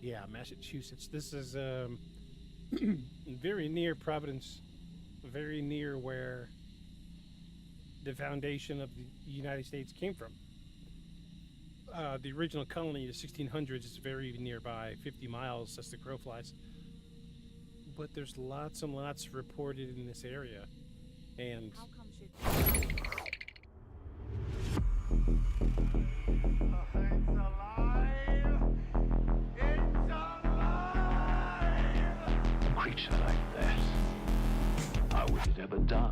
Yeah, Massachusetts. This is very near Providence, very near where the foundation of the United States came from. The original colony, the 1600s, is very nearby, 50 miles as the crow flies. But there's lots and lots reported in this area. And How come she... It's alive! It's alive! A creature like that, how would it ever die?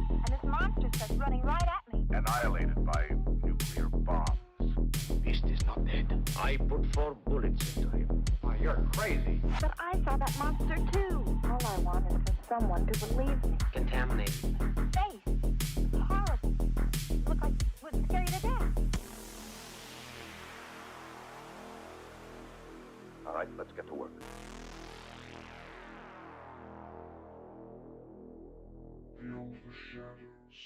And this monster starts running right at me. Annihilated by nuclear bombs. Beast is not dead. I put 4 bullets into him. Oh, you're crazy. But I saw that monster too. All I want is for someone to believe me. Contaminated. Face. Horrible. Look like it would scare you to death. All right, let's get to work. Beyond the shadows.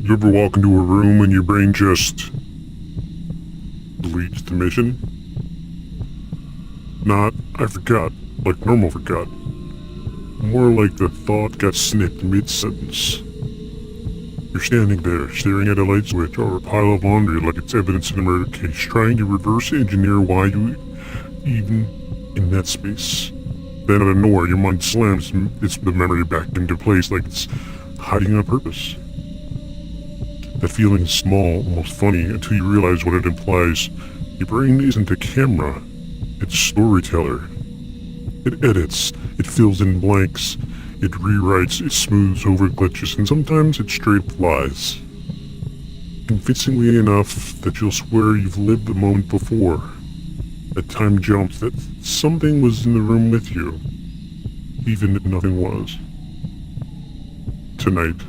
You ever walk into a room and your brain just deletes the mission? Not, I forgot, like normal forgot. More like the thought got snipped mid-sentence. You're standing there, staring at a light switch or a pile of laundry like it's evidence in a murder case, trying to reverse engineer why you even in that space. Then out of nowhere, your mind slams the memory back into place like it's hiding on purpose. That feeling is small, almost funny, until you realize what it implies. Your brain isn't a camera, it's a storyteller. It edits, it fills in blanks, it rewrites, it smooths over glitches, and sometimes it straight lies. Convincingly enough that you'll swear you've lived the moment before. That time jumps, that something was in the room with you, even if nothing was. Tonight,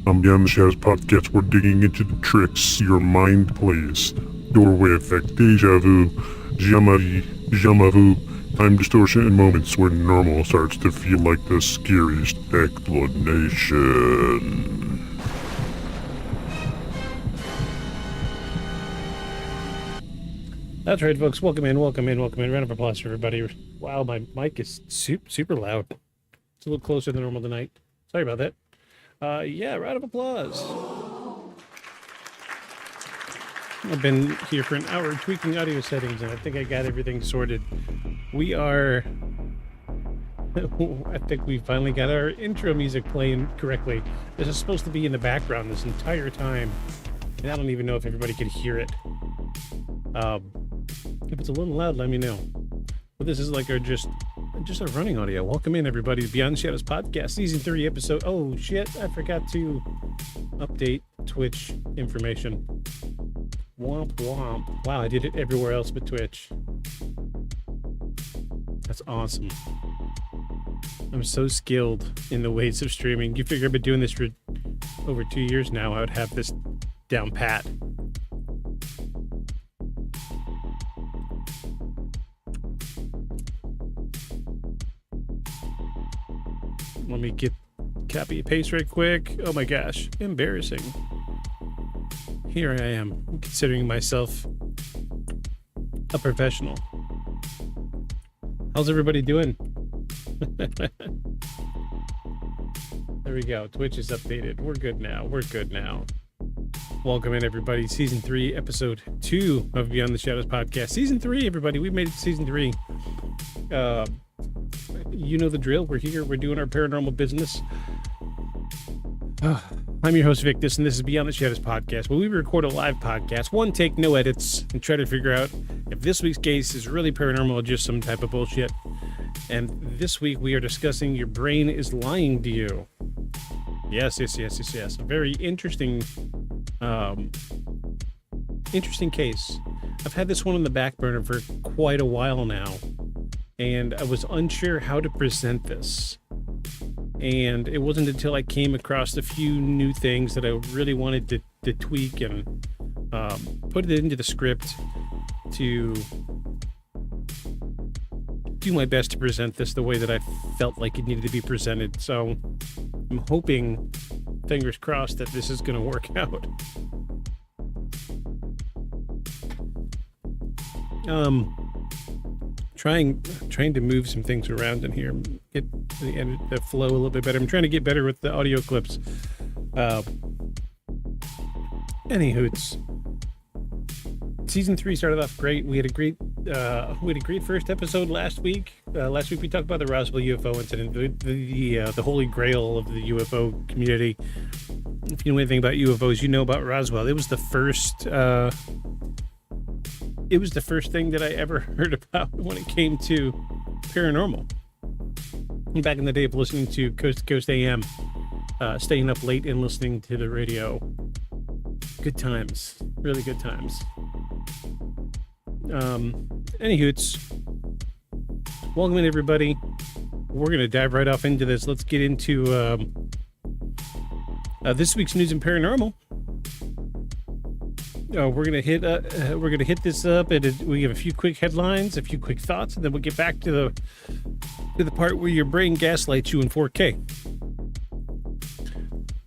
on Beyond the Shadows podcast, we're digging into the tricks your mind plays. Doorway effect, déjà vu, jamais vu, time distortion, and moments where normal starts to feel like the scariest explanation. that's right, folks. Welcome in, welcome in, welcome in. Round of applause for everybody. Wow, my mic is super loud. It's a little closer than normal tonight. Sorry about that. Yeah, round of applause. I've been here for an hour tweaking audio settings, and I think I got everything sorted. We are... I think we finally got our intro music playing correctly. This is supposed to be in the background this entire time, and I don't even know if everybody could hear it. If it's a little loud, let me know. But this is like our just our running audio. Welcome in, everybody, to Beyond the Shadows podcast, season 3, episode... Oh, shit, I forgot to update Twitch information. Womp womp. Wow, I did it everywhere else but Twitch. That's awesome. I'm so skilled in the ways of streaming. You figure I've been doing this for over 2 years now. I would have this down pat. Let me get copy and paste right quick. Oh my gosh, embarrassing. Here I am, considering myself a professional. How's everybody doing? There we go. Twitch is updated. We're good now. We're good now. Welcome in, everybody. Season 3, episode 2 of Beyond the Shadows podcast. Season 3, everybody. We made it to season 3. You know the drill. We're here. We're doing our paranormal business. I'm your host, Victus, and this is Beyond the Shadows podcast, where we record a live podcast, one take, no edits, and try to figure out if this week's case is really paranormal or just some type of bullshit. And this week we are discussing your brain is lying to you. Yes. A very interesting case. I've had this one on the back burner for quite a while now, and I was unsure how to present this. And it wasn't until I came across a few new things that I really wanted to tweak and put it into the script to do my best to present this the way that I felt like it needed to be presented. So I'm hoping, fingers crossed, that this is going to work out. Trying to move some things around in here, get the flow a little bit better. I'm trying to get better with the audio clips. Anywho, season 3 started off great. We had a great first episode last week. Last week we talked about the Roswell UFO incident, the holy grail of the UFO community. If you know anything about UFOs, you know about Roswell. It was the first thing that I ever heard about when it came to paranormal. Back in the day of listening to Coast to Coast AM, staying up late and listening to the radio. Good times, really good times. Anywho, welcome in everybody. We're gonna dive right off into this. Let's get into this week's news in paranormal. We're gonna hit this up, and we have a few quick headlines, a few quick thoughts, and then we'll get back to the part where your brain gaslights you in 4K.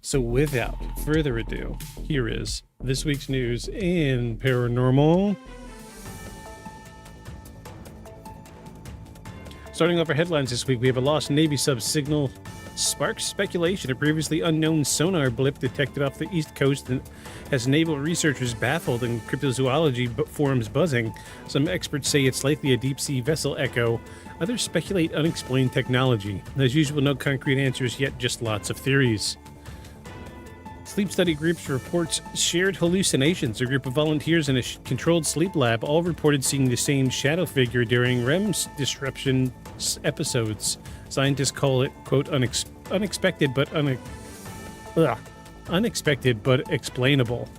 So without further ado, here is this week's news in paranormal. Starting off our headlines this week, we have a lost Navy sub signal sparks speculation. A previously unknown sonar blip detected off the East Coast and has naval researchers baffled and cryptozoology forums buzzing. Some experts say it's likely a deep-sea vessel echo. Others speculate unexplained technology. As usual, no concrete answers yet, just lots of theories. Sleep study groups reports shared hallucinations. A group of volunteers in a controlled sleep lab all reported seeing the same shadow figure during REM disruption episodes. Scientists call it, quote, unexpected but explainable.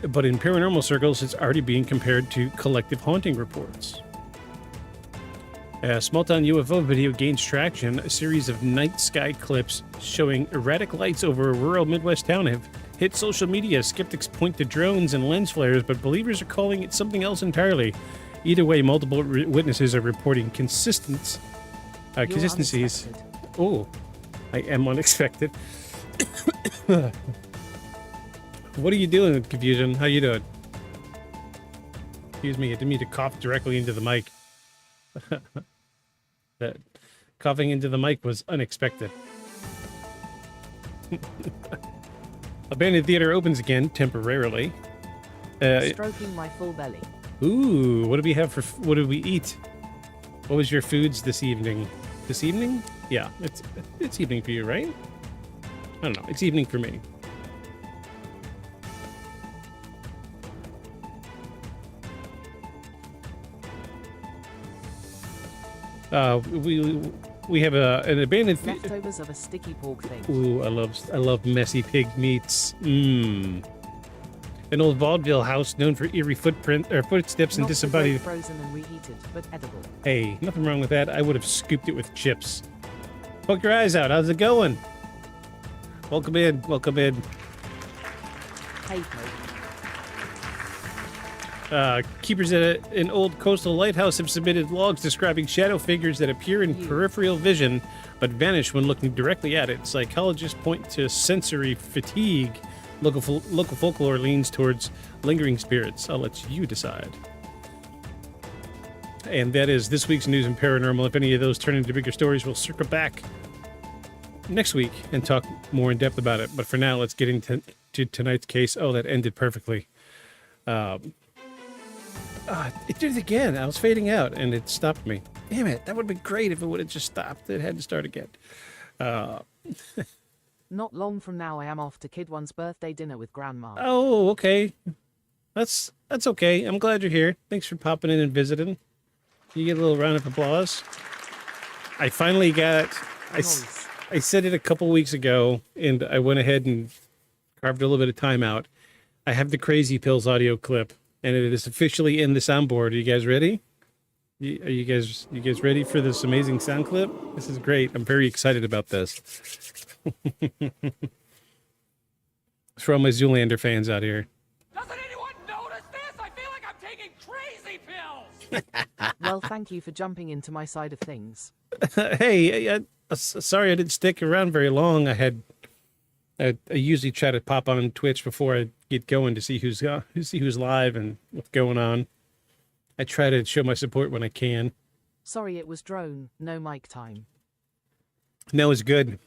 But in paranormal circles, it's already being compared to collective haunting reports. A small-town UFO video gains traction. A series of night sky clips showing erratic lights over a rural Midwest town have hit social media. Skeptics point to drones and lens flares, but believers are calling it something else entirely. Either way, multiple witnesses are reporting consistencies. Oh, I am unexpected. What are you doing, Confusion? How you doing? Excuse me, I didn't mean to cough directly into the mic. That coughing into the mic was unexpected. Abandoned theater opens again temporarily. Stroking my full belly. Ooh, what did we eat? What was your foods this evening? This evening? Yeah, it's evening for you, right? I don't know. It's evening for me. We have an abandoned leftovers of a sticky pork thing. Ooh, I love messy pig meats. Mmm. An old vaudeville house known for eerie footsteps and disembodied. Frozen and reheated, but edible. Hey, nothing wrong with that. I would have scooped it with chips. Poke your eyes out. How's it going? Welcome in. Welcome in. Hey, Keepers at an old coastal lighthouse have submitted logs describing shadow figures that appear in peripheral vision but vanish when looking directly at it. Psychologists point to sensory fatigue. Local folklore leans towards lingering spirits. I'll let you decide. And that is this week's news in paranormal. If any of those turn into bigger stories, we'll circle back next week and talk more in depth about it. But for now, let's get into tonight's case. Oh, that ended perfectly. It did it again. I was fading out, and it stopped me. Damn it. That would have been great if it would have just stopped. It had to start again. Not long from now, I am off to Kid One's birthday dinner with Grandma. Oh, okay. That's okay. I'm glad you're here. Thanks for popping in and visiting. You get a little round of applause. I finally got... Nice. I said it a couple weeks ago, and I went ahead and carved a little bit of time out. I have the Crazy Pills audio clip, and it is officially in the soundboard. Are you guys ready? Are you guys ready for this amazing sound clip? This is great. I'm very excited about this. It's for all my Zoolander fans out here. Doesn't anyone notice this? I feel like I'm taking crazy pills! Well, thank you for jumping into my side of things. Hey, sorry I didn't stick around very long. I usually try to pop on Twitch before I get going to see who's live and what's going on. I try to show my support when I can. Sorry it was drone, no mic time. No, it's good.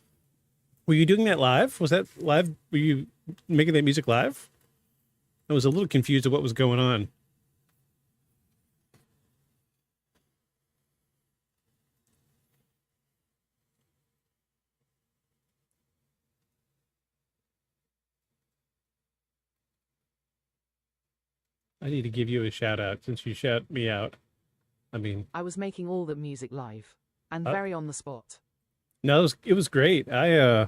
Were you doing that live? Was that live? Were you making that music live? I was a little confused of what was going on. I need to give you a shout out since you shout me out. I mean, I was making all the music live and very on the spot. no, it was great. I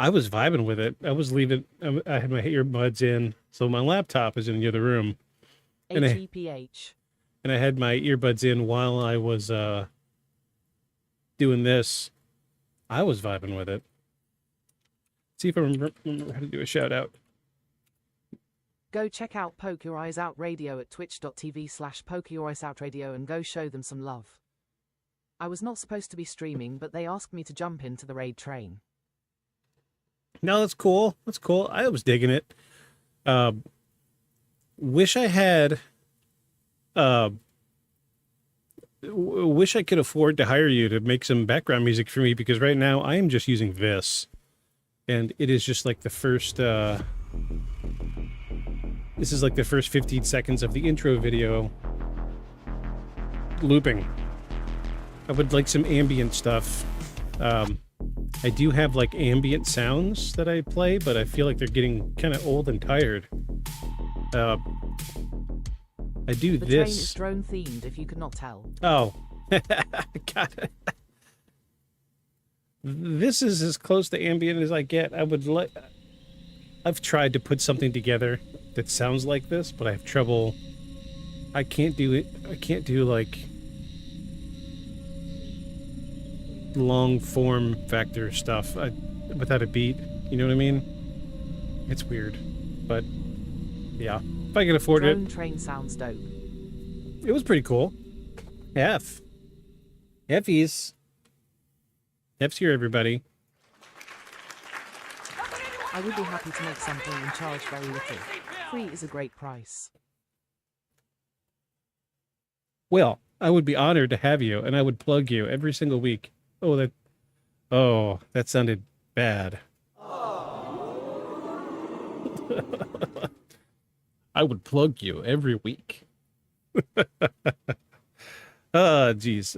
was vibing with it. I was leaving. I had my earbuds in, so my laptop is in the other room, And I- HEPH. and I had my earbuds in while I was doing this. I was vibing with it. See if I remember how to do a shout out. Go check out Poke Your Eyes Out Radio at twitch.tv/PokeYourEyesOutRadio and go show them some love. I was not supposed to be streaming, but they asked me to jump into the raid train. No, that's cool. That's cool. I was digging it. Wish I had. Wish I could afford to hire you to make some background music for me, because right now I am just using this, and it is just like the first. This is like the first 15 seconds of the intro video looping. I would like some ambient stuff. I do have like ambient sounds that I play, but I feel like they're getting kind of old and tired. I do The train is this. drone themed, if you could not tell. Oh, got it. This is as close to ambient as I get. I've tried to put something together that sounds like this, but I have trouble. I can't do it. I can't do like long form factor stuff without a beat. You know what I mean? It's weird, but yeah. If I can afford Drone it, train sounds dope. it was pretty cool. F's here, everybody. I would be happy to make something and charge very little. Free is a great price. Well, I would be honored to have you, and I would plug you every single week. Oh, that sounded bad. I would plug you every week. Geez.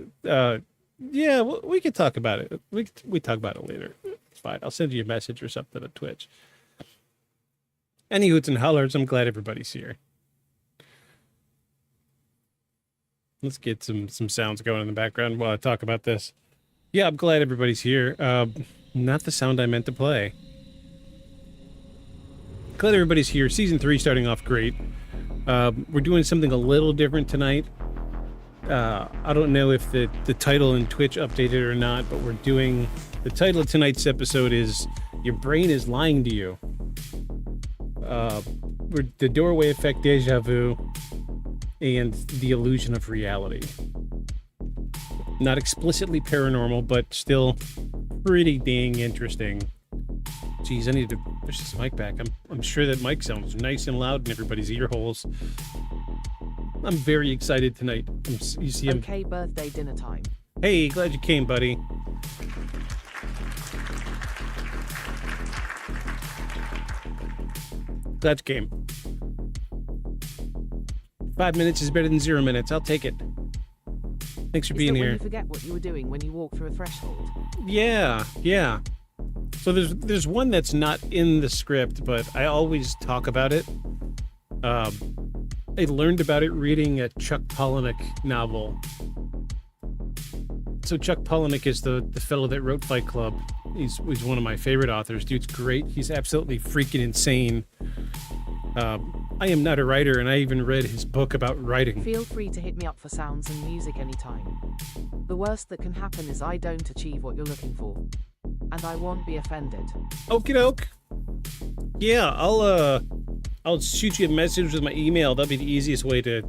Yeah, we could talk about it. We talk about it later. It's fine. I'll send you a message or something on Twitch. Any hoots and hollers, I'm glad everybody's here. Let's get some sounds going in the background while I talk about this. Yeah, I'm glad everybody's here. Not the sound I meant to play. Glad everybody's here. Season 3 starting off great. We're doing something a little different tonight. I don't know if the title in Twitch updated or not, but we're doing... The title of tonight's episode is Your Brain is Lying to You. We're the doorway effect, deja vu, and the illusion of reality. Not explicitly paranormal, but still pretty dang interesting. Geez, I need to push this mic back. I'm sure that mic sounds nice and loud in everybody's ear holes. I'm very excited tonight. You see him. Okay, birthday dinner time. Hey, glad you came, buddy. Glad you came. 5 minutes is better than 0 minutes. I'll take it. Thanks for Is being that here. when you forget what you were doing when you walk through a threshold? Yeah. So there's one that's not in the script, but I always talk about it. I learned about it reading a Chuck Palahniuk novel. So Chuck Palahniuk is the fellow that wrote Fight Club. He's one of my favorite authors. Dude's great. He's absolutely freaking insane. I am not a writer, and I even read his book about writing. Feel free to hit me up for sounds and music anytime. The worst that can happen is I don't achieve what you're looking for. And I won't be offended. Okie doke. Yeah, I'll shoot you a message with my email. That'll be the easiest way to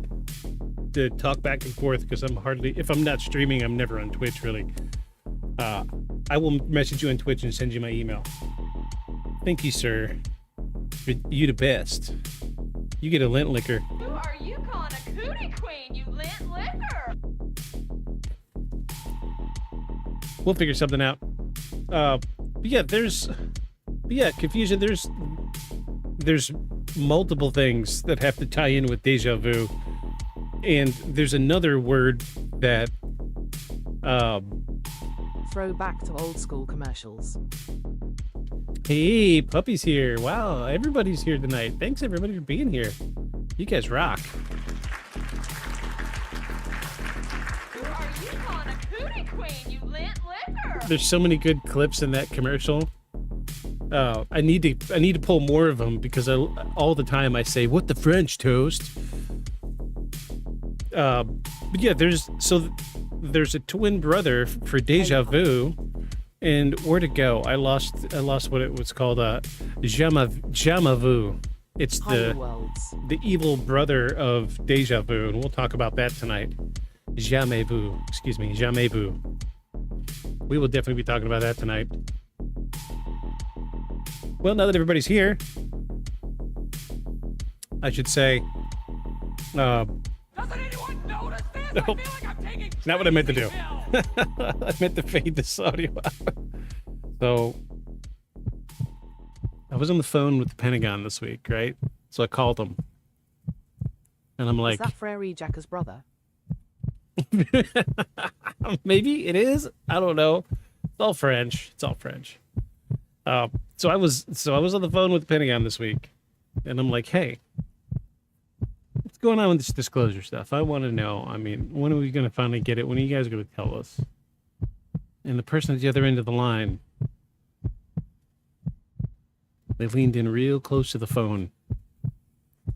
to talk back and forth because if I'm not streaming, I'm never on Twitch really. I will message you on Twitch and send you my email. Thank you, sir. You the best. You get a lint liquor. Who are you calling a cootie queen, you lint liquor? We'll figure something out. Confusion. There's multiple things that have to tie in with deja vu, and there's another word that Throw back to old school commercials. Hey, Puppy's here. Wow, everybody's here tonight. Thanks everybody for being here. You guys rock. Who are you calling a cootie queen, you lint liquor? There's so many good clips in that commercial. I need to pull more of them because all the time I say, "What the French toast?" But yeah, there's a twin brother for Déjà Vu, and where to go? I lost what it was called. Jamais vu. It's Higher worlds. the evil brother of Déjà Vu, and we'll talk about that tonight. Jamais vu. Excuse me, jamais vu. We will definitely be talking about that tonight. Well, now that everybody's here, I should say, Doesn't anyone notice this? No. I feel like I'm taking not what I meant to do. pills. I meant to fade this audio out. So, I was on the phone with the Pentagon this week, right? So I called them. And I'm Is like, that Frere Jacka's brother? maybe it is. I don't know. It's all French. So I was on the phone with the Pentagon this week, and I'm like, hey, what's going on with this disclosure stuff? I want to know. I mean, when are we going to finally get it? When are you guys going to tell us? And the person at the other end of the line, they leaned in real close to the phone,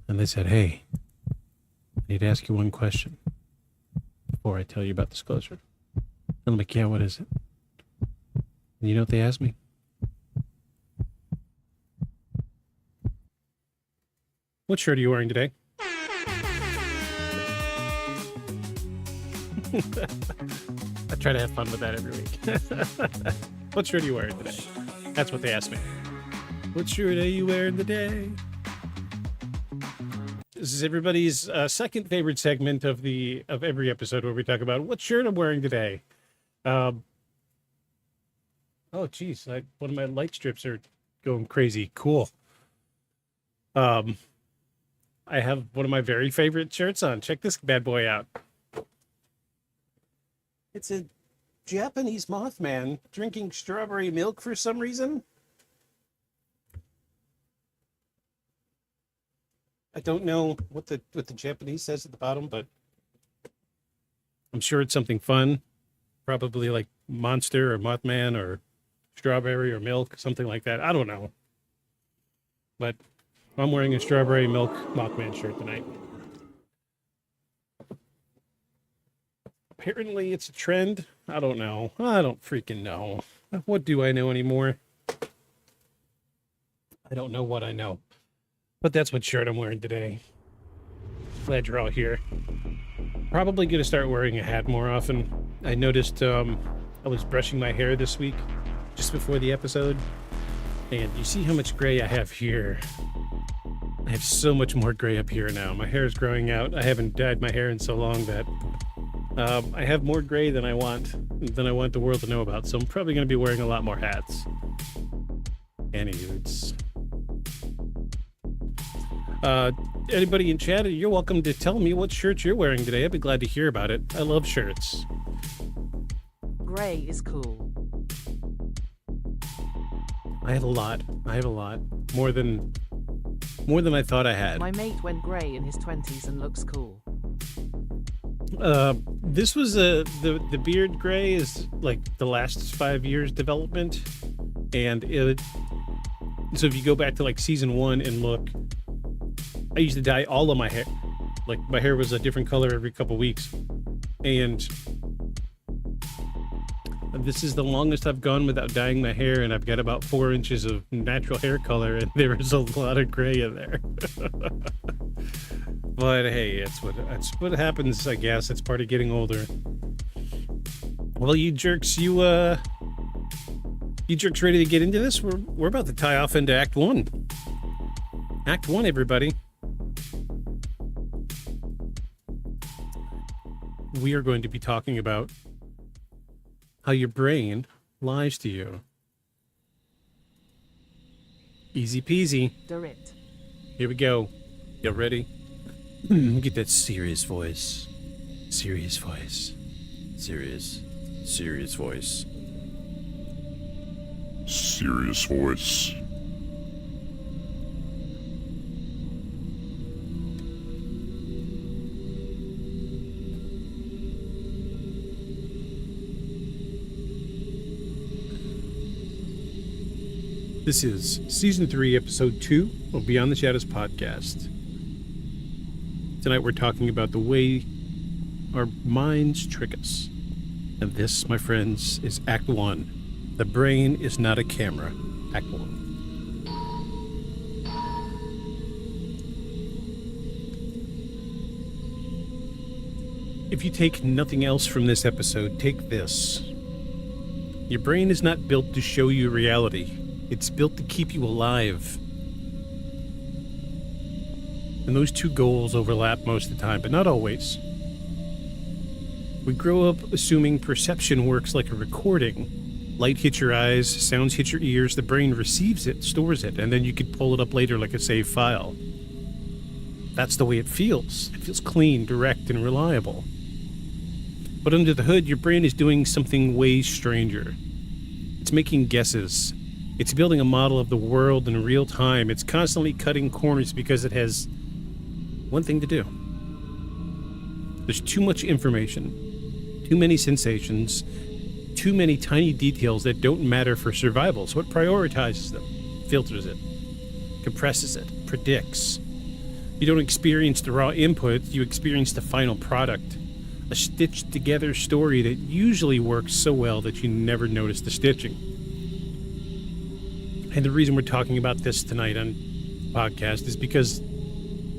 and they said, hey, I need to ask you one question before I tell you about disclosure. And I'm like, yeah, what is it? And you know what they asked me? What shirt are you wearing today? I try to have fun with that every week. What shirt are you wearing today? That's what they asked me. What shirt are you wearing today? This is everybody's second favorite segment of every episode where we talk about what shirt I'm wearing today. Oh, geez, one of my light strips are going crazy. Cool. I have one of my very favorite shirts on. Check this bad boy out. It's a Japanese Mothman drinking strawberry milk for some reason. I don't know what the Japanese says at the bottom, but I'm sure it's something fun. Probably like Monster or Mothman or strawberry or milk, something like that. I don't know. But I'm wearing a strawberry milk Mothman shirt tonight. Apparently it's a trend. I don't know. I don't freaking know. What do I know anymore? I don't know what I know. But that's what shirt I'm wearing today. Glad you're all here. Probably going to start wearing a hat more often. I noticed I was brushing my hair this week, just before the episode. And you see how much gray I have here. I have so much more gray up here now. My hair is growing out. I haven't dyed my hair in so long that I have more gray than I want the world to know about. So I'm probably going to be wearing a lot more hats. Anywho, anybody in chat, you're welcome to tell me what shirt you're wearing today. I'd be glad to hear about it. I love shirts. Gray is cool. I have a lot. More than I thought I had. My mate went gray in his 20s and looks cool. This was the beard gray is like the last 5 years development, and so if you go back to like season 1 and look, I used to dye all of my hair. Like my hair was a different color every couple weeks, and this is the longest I've gone without dyeing my hair, and I've got about 4 inches of natural hair color, and there is a lot of gray in there. But hey, that's what happens, I guess. It's part of getting older. Well, you jerks ready to get into this? We're about to tie off into Act 1. Act 1, everybody. We are going to be talking about how your brain lies to you. Easy peasy. Direct. Here we go. You ready? Get that serious voice. Serious voice. Serious voice. Serious voice. This is Season 3, Episode 2 of Beyond the Shadows podcast. Tonight we're talking about the way our minds trick us. And this, my friends, is Act 1. The brain is not a camera. Act 1. If you take nothing else from this episode, take this. Your brain is not built to show you reality. It's built to keep you alive. And those two goals overlap most of the time, but not always. We grow up assuming perception works like a recording. Light hits your eyes, sounds hit your ears, the brain receives it, stores it, and then you can pull it up later like a save file. That's the way it feels. It feels clean, direct, and reliable. But under the hood, your brain is doing something way stranger. It's making guesses. It's building a model of the world in real time. It's constantly cutting corners because it has one thing to do. There's too much information, too many sensations, too many tiny details that don't matter for survival. So it prioritizes them, filters it, compresses it, predicts. You don't experience the raw input, you experience the final product. A stitched together story that usually works so well that you never notice the stitching. And the reason we're talking about this tonight on the podcast is because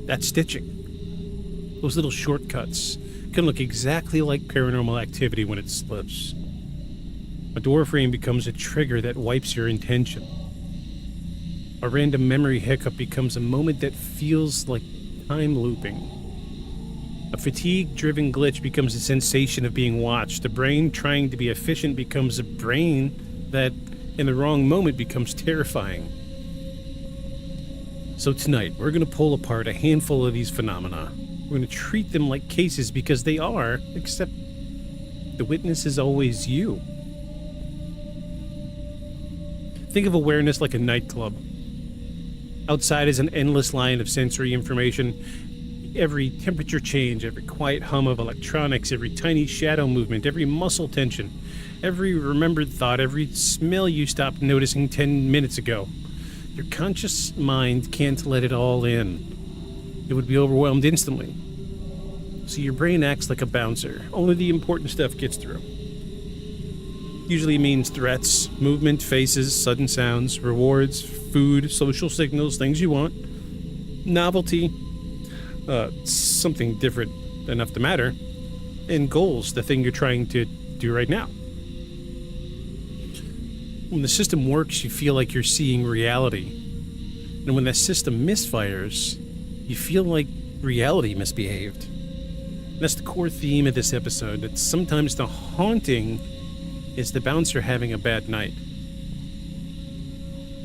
that stitching, those little shortcuts, can look exactly like Paranormal Activity when it slips. A door frame becomes a trigger that wipes your intention. A random memory hiccup becomes a moment that feels like time looping. A fatigue-driven glitch becomes a sensation of being watched. A brain trying to be efficient becomes a brain that, in the wrong moment, becomes terrifying. So tonight, we're going to pull apart a handful of these phenomena. We're going to treat them like cases because they are, except the witness is always you. Think of awareness like a nightclub. Outside is an endless line of sensory information. Every temperature change, every quiet hum of electronics, every tiny shadow movement, every muscle tension, every remembered thought, every smell you stopped noticing 10 minutes ago. Your conscious mind can't let it all in. It would be overwhelmed instantly. So your brain acts like a bouncer. Only the important stuff gets through. Usually means threats, movement, faces, sudden sounds, rewards, food, social signals, things you want, novelty, something different enough to matter, and goals, the thing you're trying to do right now. When the system works, you feel like you're seeing reality. And when that system misfires, you feel like reality misbehaved. And that's the core theme of this episode, that sometimes the haunting is the bouncer having a bad night.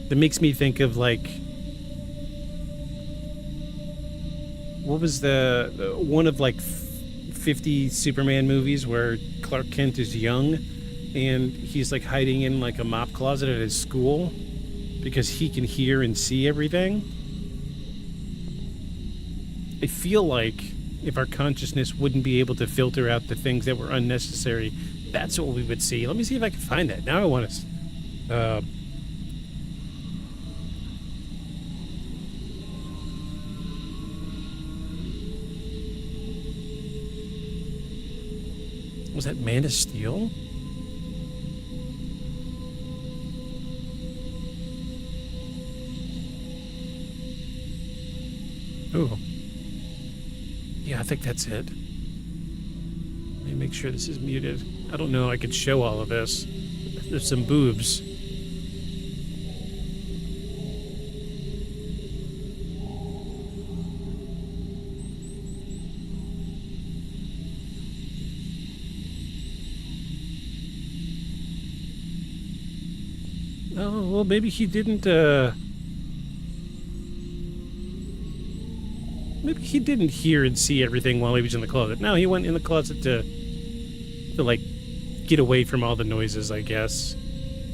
That makes me think of, like, what was the one of, like, 50 Superman movies where Clark Kent is young and he's, like, hiding in, like, a mop closet at his school because he can hear and see everything? I feel like if our consciousness wouldn't be able to filter out the things that were unnecessary, that's what we would see. Let me see if I can find that. Now I want to... was that Man of Steel? Oh. Yeah, I think that's it. Let me make sure this is muted. I don't know I could show all of this. There's some boobs. Oh, well, maybe he didn't, maybe he didn't hear and see everything while he was in the closet. No, he went in the closet to like, get away from all the noises, I guess.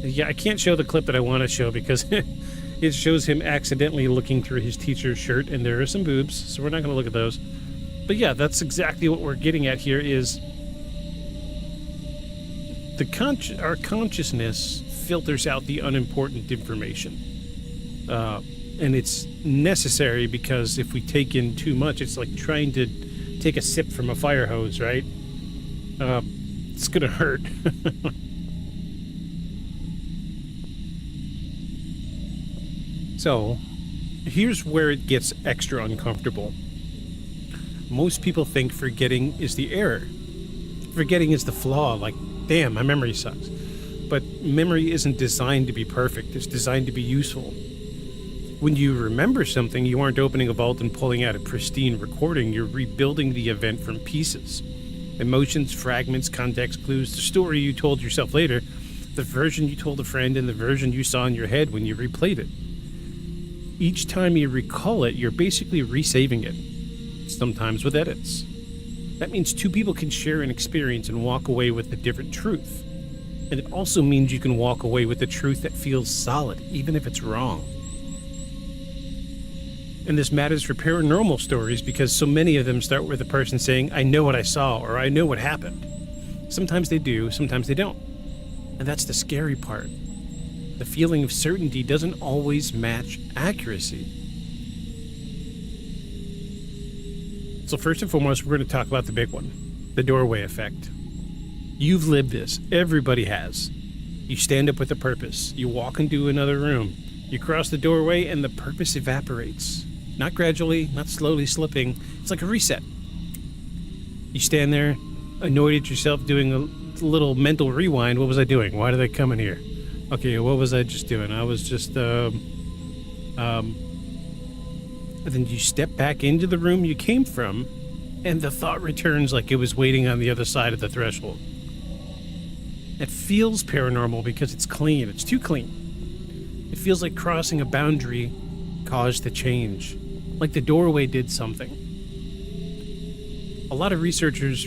Yeah, I can't show the clip that I want to show because it shows him accidentally looking through his teacher's shirt, and there are some boobs, so we're not going to look at those. But yeah, that's exactly what we're getting at here is our consciousness filters out the unimportant information. And it's necessary because if we take in too much, it's like trying to take a sip from a fire hose, right? It's gonna hurt. So, here's where it gets extra uncomfortable. Most people think forgetting is the error. Forgetting is the flaw, like, damn, my memory sucks. But memory isn't designed to be perfect, it's designed to be useful. When you remember something, you aren't opening a vault and pulling out a pristine recording, you're rebuilding the event from pieces. Emotions, fragments, context clues, the story you told yourself later, the version you told a friend, and the version you saw in your head when you replayed it. Each time you recall it, you're basically resaving it, sometimes with edits. That means two people can share an experience and walk away with a different truth. And it also means you can walk away with a truth that feels solid, even if it's wrong. And this matters for paranormal stories because so many of them start with a person saying, I know what I saw, or I know what happened. Sometimes they do, sometimes they don't. And that's the scary part. The feeling of certainty doesn't always match accuracy. So first and foremost, we're going to talk about the big one, the doorway effect. You've lived this. Everybody has. You stand up with a purpose. You walk into another room. You cross the doorway and the purpose evaporates. Not gradually, not slowly slipping. It's like a reset. You stand there, annoyed at yourself, doing a little mental rewind. What was I doing? Why did I come in here? Okay, what was I just doing? I was just, and then you step back into the room you came from, and the thought returns like it was waiting on the other side of the threshold. It feels paranormal because it's clean. It's too clean. It feels like crossing a boundary caused the change, like the doorway did something. A lot of researchers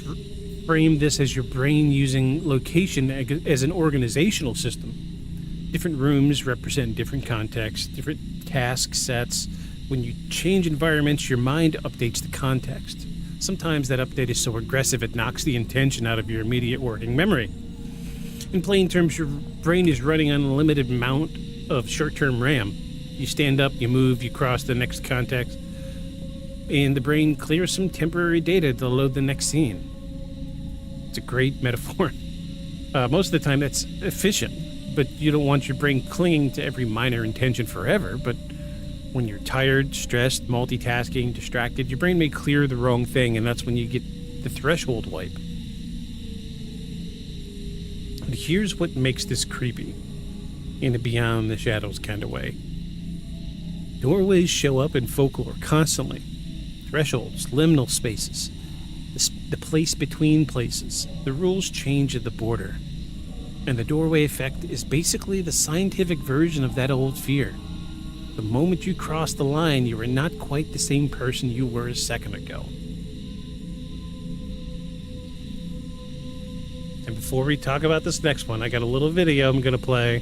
frame this as your brain using location as an organizational system. Different rooms represent different contexts, different task sets. When you change environments, your mind updates the context. Sometimes that update is so aggressive it knocks the intention out of your immediate working memory. In plain terms, your brain is running on a limited amount of short-term RAM. You stand up, you move, you cross the next context, and the brain clears some temporary data to load the next scene. It's a great metaphor. Most of the time, that's efficient, but you don't want your brain clinging to every minor intention forever. But when you're tired, stressed, multitasking, distracted, your brain may clear the wrong thing, and that's when you get the threshold wipe. And here's what makes this creepy, in a beyond the shadows kind of way. Doorways show up in folklore constantly. Thresholds, liminal spaces, the place between places. The rules change at the border. And the doorway effect is basically the scientific version of that old fear. The moment you cross the line, you are not quite the same person you were a second ago. And before we talk about this next one, I got a little video I'm going to play.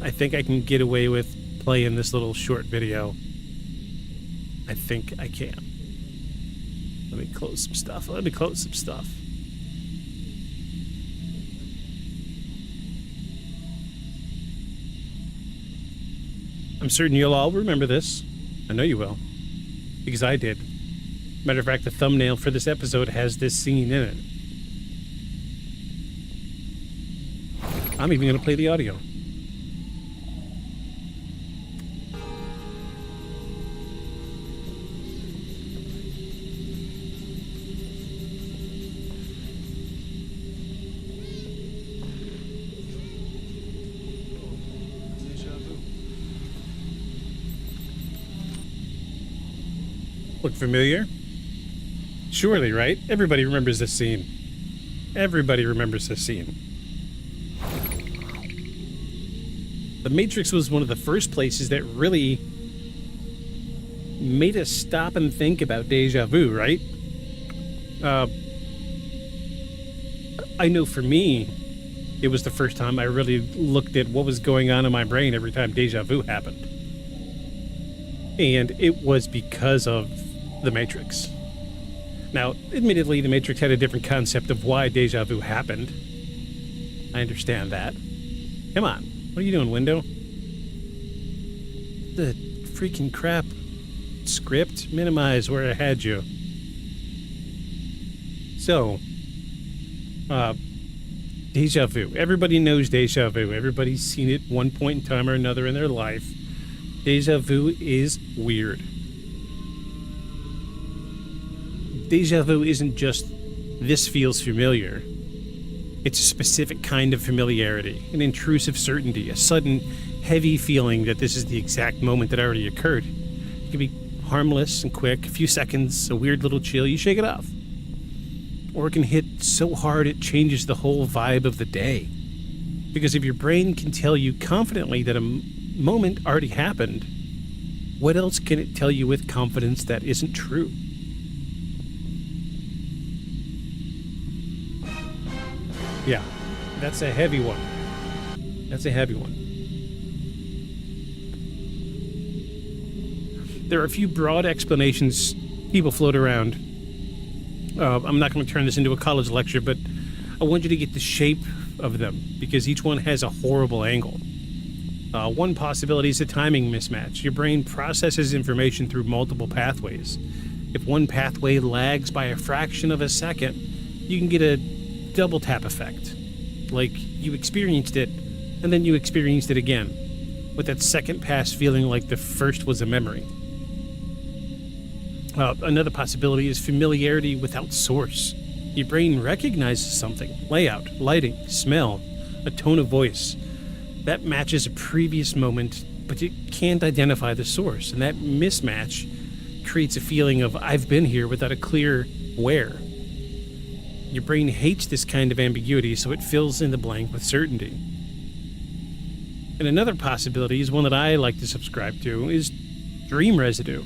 I think I can get away with playing this little short video. I think I can. Let me close some stuff. I'm certain you'll all remember this. I know you will. Because I did. Matter of fact, the thumbnail for this episode has this scene in it. I'm even going to play the audio. Look familiar? Surely, right? Everybody remembers this scene. Everybody remembers this scene. The Matrix was one of the first places that really made us stop and think about déjà vu, right? I know for me, it was the first time I really looked at what was going on in my brain every time déjà vu happened. And it was because of The Matrix. Now, admittedly, The Matrix had a different concept of why déjà vu happened. I understand that. Come on. What are you doing, window? The freaking crap. Script? Minimize where I had you. So, déjà vu. Everybody knows déjà vu. Everybody's seen it one point in time or another in their life. Déjà vu is weird. Déjà vu isn't just, this feels familiar. It's a specific kind of familiarity, an intrusive certainty, a sudden, heavy feeling that this is the exact moment that already occurred. It can be harmless and quick, a few seconds, a weird little chill, you shake it off. Or it can hit so hard it changes the whole vibe of the day. Because if your brain can tell you confidently that a moment already happened, what else can it tell you with confidence that isn't true? Yeah, that's a heavy one. That's a heavy one. There are a few broad explanations people float around. I'm not going to turn this into a college lecture, but I want you to get the shape of them, because each one has a horrible angle. One possibility is a timing mismatch. Your brain processes information through multiple pathways. If one pathway lags by a fraction of a second, you can get a double tap effect. Like, you experienced it, and then you experienced it again, with that second pass feeling like the first was a memory. Another possibility is familiarity without source. Your brain recognizes something, layout, lighting, smell, a tone of voice. That matches a previous moment, but it can't identify the source, and that mismatch creates a feeling of I've been here without a clear where. Your brain hates this kind of ambiguity, so it fills in the blank with certainty. And another possibility is one that I like to subscribe to, is dream residue.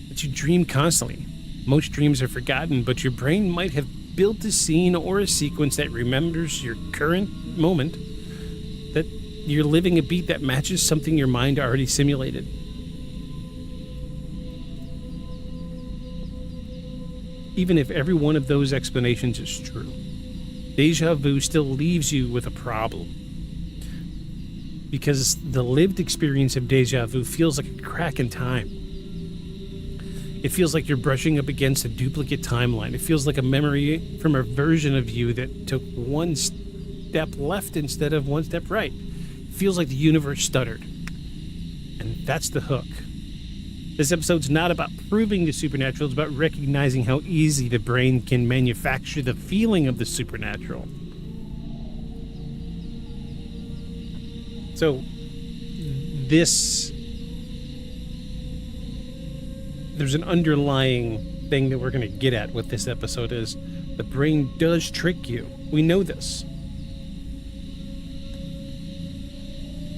That you dream constantly. Most dreams are forgotten, but your brain might have built a scene or a sequence that remembers your current moment, that you're living a beat that matches something your mind already simulated. Even if every one of those explanations is true, déjà vu still leaves you with a problem. Because the lived experience of déjà vu feels like a crack in time. It feels like you're brushing up against a duplicate timeline. It feels like a memory from a version of you that took one step left instead of one step right. It feels like the universe stuttered. And that's the hook. This episode's not about proving the supernatural, it's about recognizing how easy the brain can manufacture the feeling of the supernatural. So, there's an underlying thing that we're going to get at with this episode is the brain does trick you. We know this.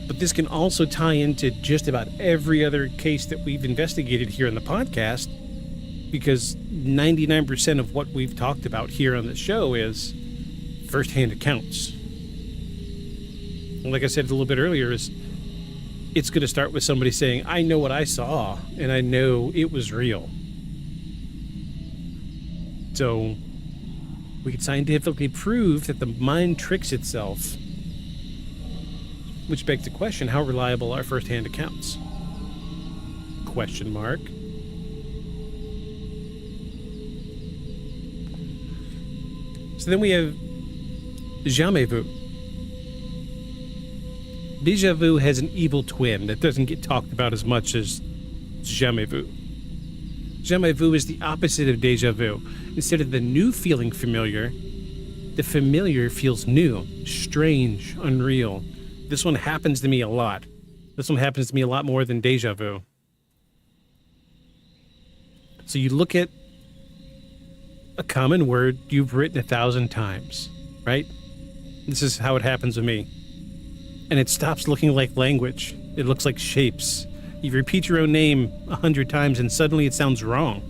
But this can also tie into just about every other case that we've investigated here on the podcast, because 99% of what we've talked about here on the show is first-hand accounts. And like I said a little bit earlier, it's going to start with somebody saying, I know what I saw, and I know it was real. So, we can scientifically prove that the mind tricks itself, which begs the question, how reliable are first-hand accounts? Question mark. So then we have jamais vu. Déjà vu has an evil twin that doesn't get talked about as much as jamais vu. Jamais vu is the opposite of déjà vu. Instead of the new feeling familiar, the familiar feels new, strange, unreal. This one happens to me a lot. This one happens to me a lot more than déjà vu. So you look at a common word you've written 1,000 times, right? This is how it happens with me. And it stops looking like language. It looks like shapes. You repeat your own name 100 times and suddenly it sounds wrong,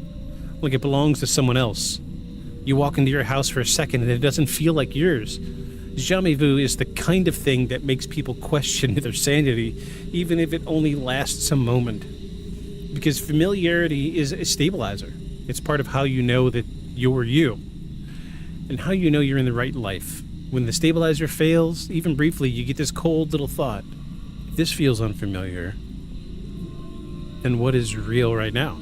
like it belongs to someone else. You walk into your house for a second and it doesn't feel like yours. Jamais vu is the kind of thing that makes people question their sanity, even if it only lasts a moment. Because familiarity is a stabilizer. It's part of how you know that you're you, and how you know you're in the right life. When the stabilizer fails, even briefly, you get this cold little thought. If this feels unfamiliar, then what is real right now?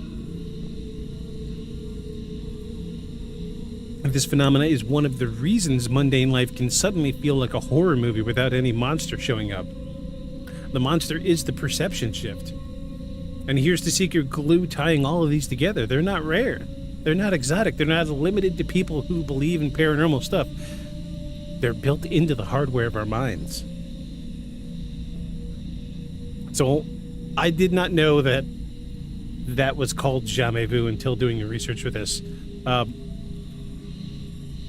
This phenomena is one of the reasons mundane life can suddenly feel like a horror movie without any monster showing up. The monster is the perception shift. And here's the secret glue tying all of these together. They're not rare. They're not exotic. They're not limited to people who believe in paranormal stuff. They're built into the hardware of our minds. So I did not know that that was called jamais vu until doing the research for this.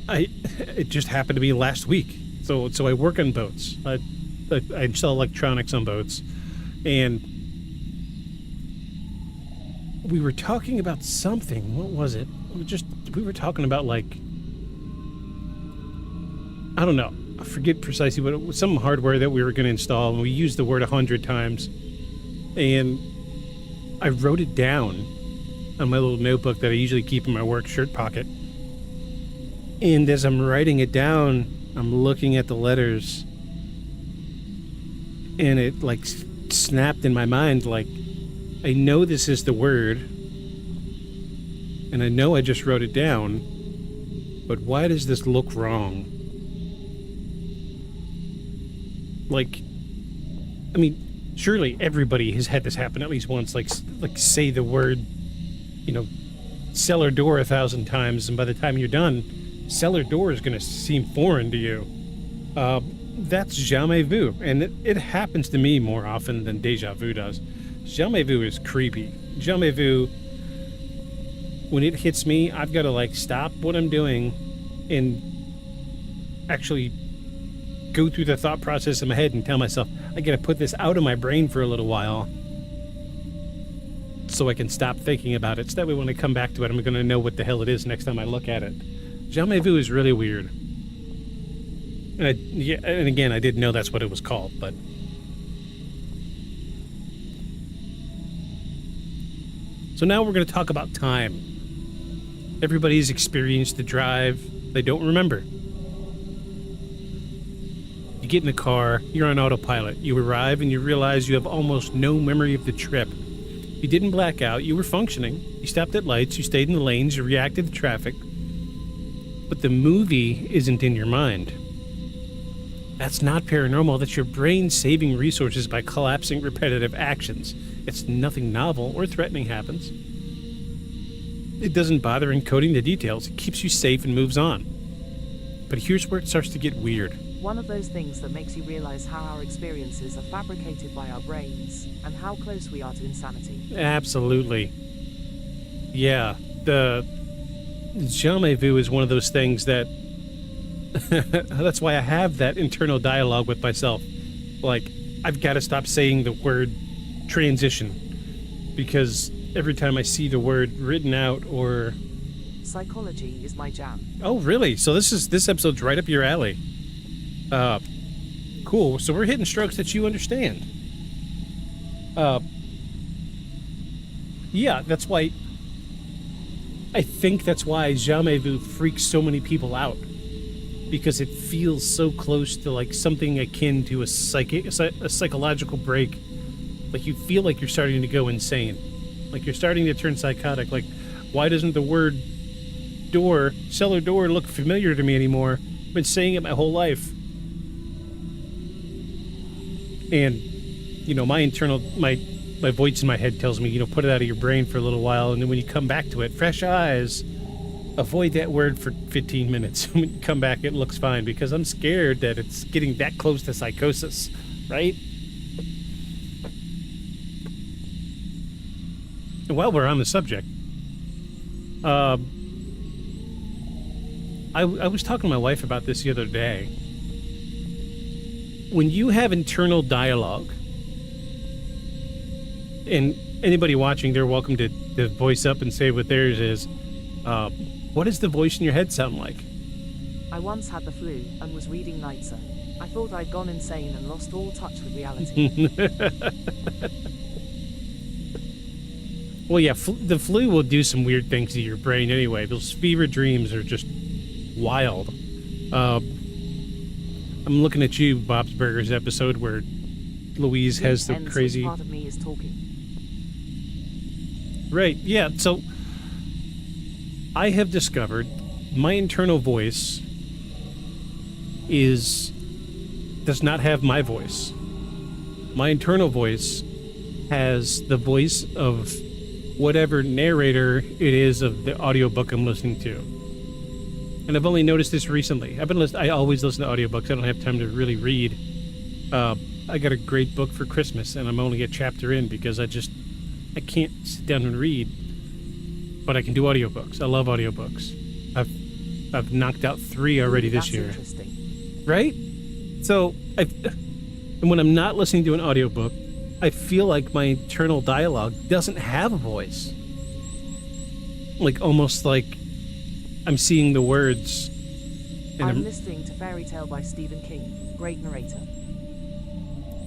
It just happened to be last week. So I work on boats. I sell electronics on boats, and we were talking about something. What was it? We were talking about, like, I don't know. I forget precisely what it was. Some hardware that we were going to install, and we used the word 100 times. And I wrote it down on my little notebook that I usually keep in my work shirt pocket. And as I'm writing it down, I'm looking at the letters, and it, like, snapped in my mind, like, I know this is the word, and I know I just wrote it down, but why does this look wrong? Like, I mean, surely everybody has had this happen at least once, like say the word, cellar door 1,000 times, and by the time you're done, cellar door is going to seem foreign to you. That's jamais vu, and it happens to me more often than déjà vu does. Jamais vu is creepy. Jamais vu, when it hits me, I've got to, like, stop what I'm doing and actually go through the thought process in my head and tell myself, I got to put this out of my brain for a little while so I can stop thinking about it. So that way when I come back to it, I'm going to know what the hell it is next time I look at it. Jamais vu is really weird. And again, I didn't know that's what it was called, but... So now we're going to talk about time. Everybody's experienced the drive. They don't remember. You get in the car, you're on autopilot. You arrive and you realize you have almost no memory of the trip. You didn't black out, you were functioning. You stopped at lights, you stayed in the lanes, you reacted to traffic. But the movie isn't in your mind. That's not paranormal, that's your brain saving resources by collapsing repetitive actions. It's nothing novel or threatening happens. It doesn't bother encoding the details, it keeps you safe and moves on. But here's where it starts to get weird. One of those things that makes you realize how our experiences are fabricated by our brains and how close we are to insanity. Absolutely. Yeah, the jamais vu is one of those things that that's why I have that internal dialogue with myself. Like, I've got to stop saying the word transition, because every time I see the word written out or... Psychology is my jam. Oh, really? So this episode's right up your alley. Cool. So we're hitting strokes that you understand. Yeah, that's why... I think that's why jamais vu freaks so many people out. Because it feels so close to, like, something akin to a psychological break. Like, you feel like you're starting to go insane. Like, you're starting to turn psychotic. Like, why doesn't the word door, cellar door, look familiar to me anymore? I've been saying it my whole life. And, my voice in my head tells me, put it out of your brain for a little while, and then when you come back to it, fresh eyes, avoid that word for 15 minutes. When you come back, it looks fine, because I'm scared that it's getting that close to psychosis, right? And while we're on the subject, I was talking to my wife about this the other day. When you have internal dialogue, and anybody watching, they're welcome to voice up and say what theirs is. What does the voice in your head sound like? I once had the flu and was reading Nietzsche. I thought I'd gone insane and lost all touch with reality. Well, yeah, the flu will do some weird things to your brain anyway. Those fever dreams are just wild. I'm looking at you, Bob's Burgers episode where Louise has the Ends crazy... when part of me is talking. Right, yeah, so I have discovered my internal voice does not have my voice. My internal voice has the voice of whatever narrator it is of the audiobook I'm listening to. And I've only noticed this recently. I always listen to audiobooks. I don't have time to really read. I got a great book for Christmas, and I'm only a chapter in because I can't sit down and read. But I can do audiobooks. I love audiobooks. I've knocked out 3 already this year. Interesting. Right? So, and when I'm not listening to an audiobook, I feel like my internal dialogue doesn't have a voice. Like, almost like I'm seeing the words. And I'm listening to Fairy Tale by Stephen King. Great narrator.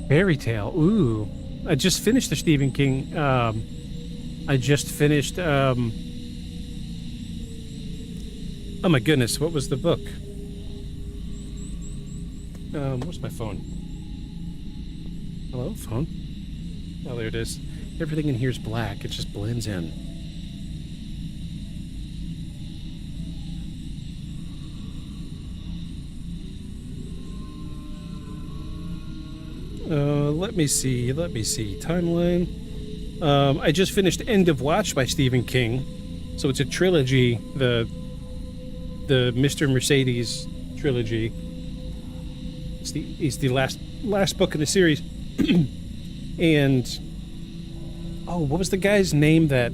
Fairy Tale. Ooh. I just finished the Stephen King. I just finished, oh my goodness, what was the book? Where's my phone? Hello, phone? Oh, there it is. Everything in here is black. It just blends in. Let me see. Timeline. I just finished End of Watch by Stephen King. So it's a trilogy, the Mr. Mercedes trilogy. It's the last book in the series. And what was the guy's name that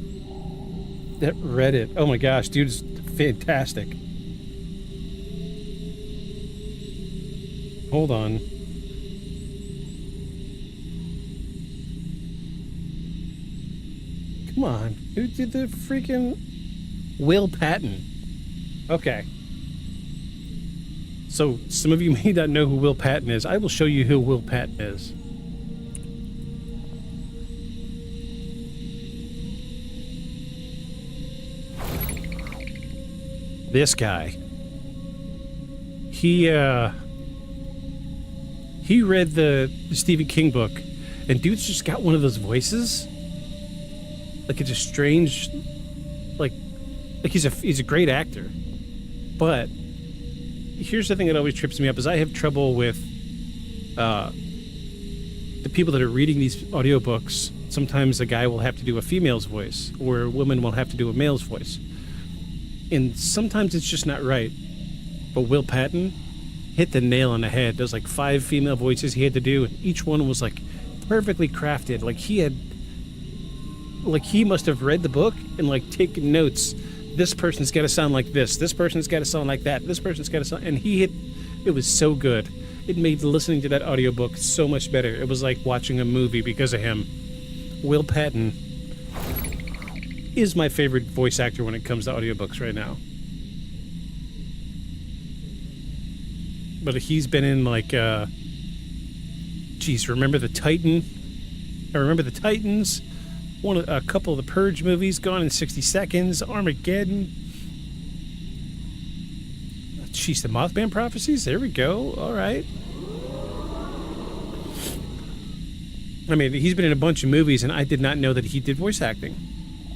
read it? Oh my gosh, dude, it's fantastic. Hold on. Come on. Who did the freaking... Will Patton. Okay. So, some of you may not know who Will Patton is. I will show you who Will Patton is. This guy. He read the Stephen King book, and dude's just got one of those voices. Like, it's a strange, like he's a great actor. But here's the thing that always trips me up is I have trouble with the people that are reading these audiobooks. Sometimes a guy will have to do a female's voice, or a woman will have to do a male's voice. And sometimes it's just not right. But Will Patton hit the nail on the head. There's like 5 female voices he had to do, and each one was like perfectly crafted. Like he must have read the book and like taken notes. This person's got to sound like this. This person's got to sound like that. This person's got to sound... And it was so good. It made listening to that audiobook so much better. It was like watching a movie because of him. Will Patton is my favorite voice actor when it comes to audiobooks right now. But he's been in like, Remember the Titan? I remember the Titans. A couple of the Purge movies, Gone in 60 Seconds, Armageddon. Jeez, the Mothman Prophecies? There we go. All right. I mean, he's been in a bunch of movies, and I did not know that he did voice acting.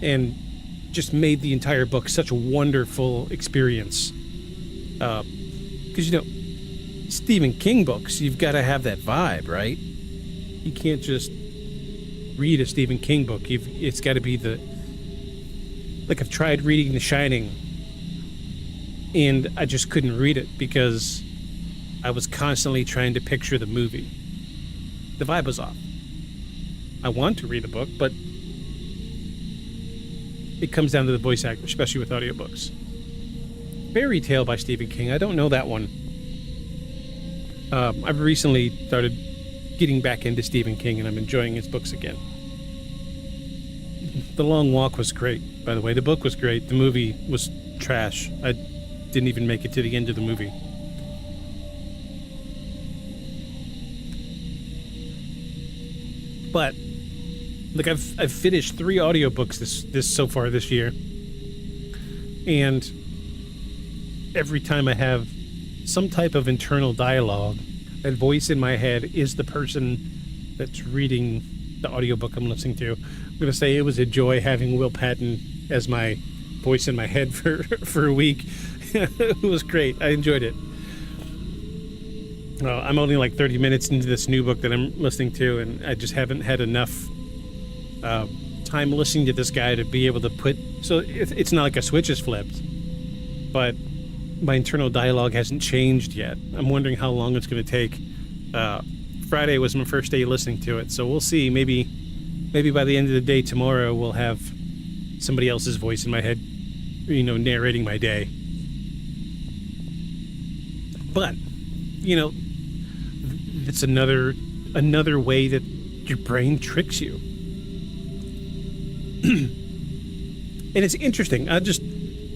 And just made the entire book such a wonderful experience. Because, Stephen King books, you've got to have that vibe, right? You can't just read a Stephen King book. It's got to be like I've tried reading The Shining, and I just couldn't read it because I was constantly trying to picture the movie. The vibe was off. I want to read the book, but it comes down to the voice actor, especially with audiobooks. Fairy Tale by Stephen King. I don't know that one. I've recently started getting back into Stephen King, and I'm enjoying his books again. The Long Walk was great, by the way. The book was great. The movie was trash. I didn't even make it to the end of the movie. But like I've finished 3 audiobooks this so far this year. And every time I have some type of internal dialogue, that voice in my head is the person that's reading the audiobook I'm listening to. I'm going to say it was a joy having Will Patton as my voice in my head for a week. It was great. I enjoyed it. I'm only like 30 minutes into this new book that I'm listening to, and I just haven't had enough time listening to this guy to be able to put... So it's not like a switch is flipped, but my internal dialogue hasn't changed yet. I'm wondering how long it's going to take. Friday was my first day listening to it, so we'll see. Maybe by the end of the day tomorrow, we'll have somebody else's voice in my head, narrating my day. But, it's another way that your brain tricks you. And it's interesting. I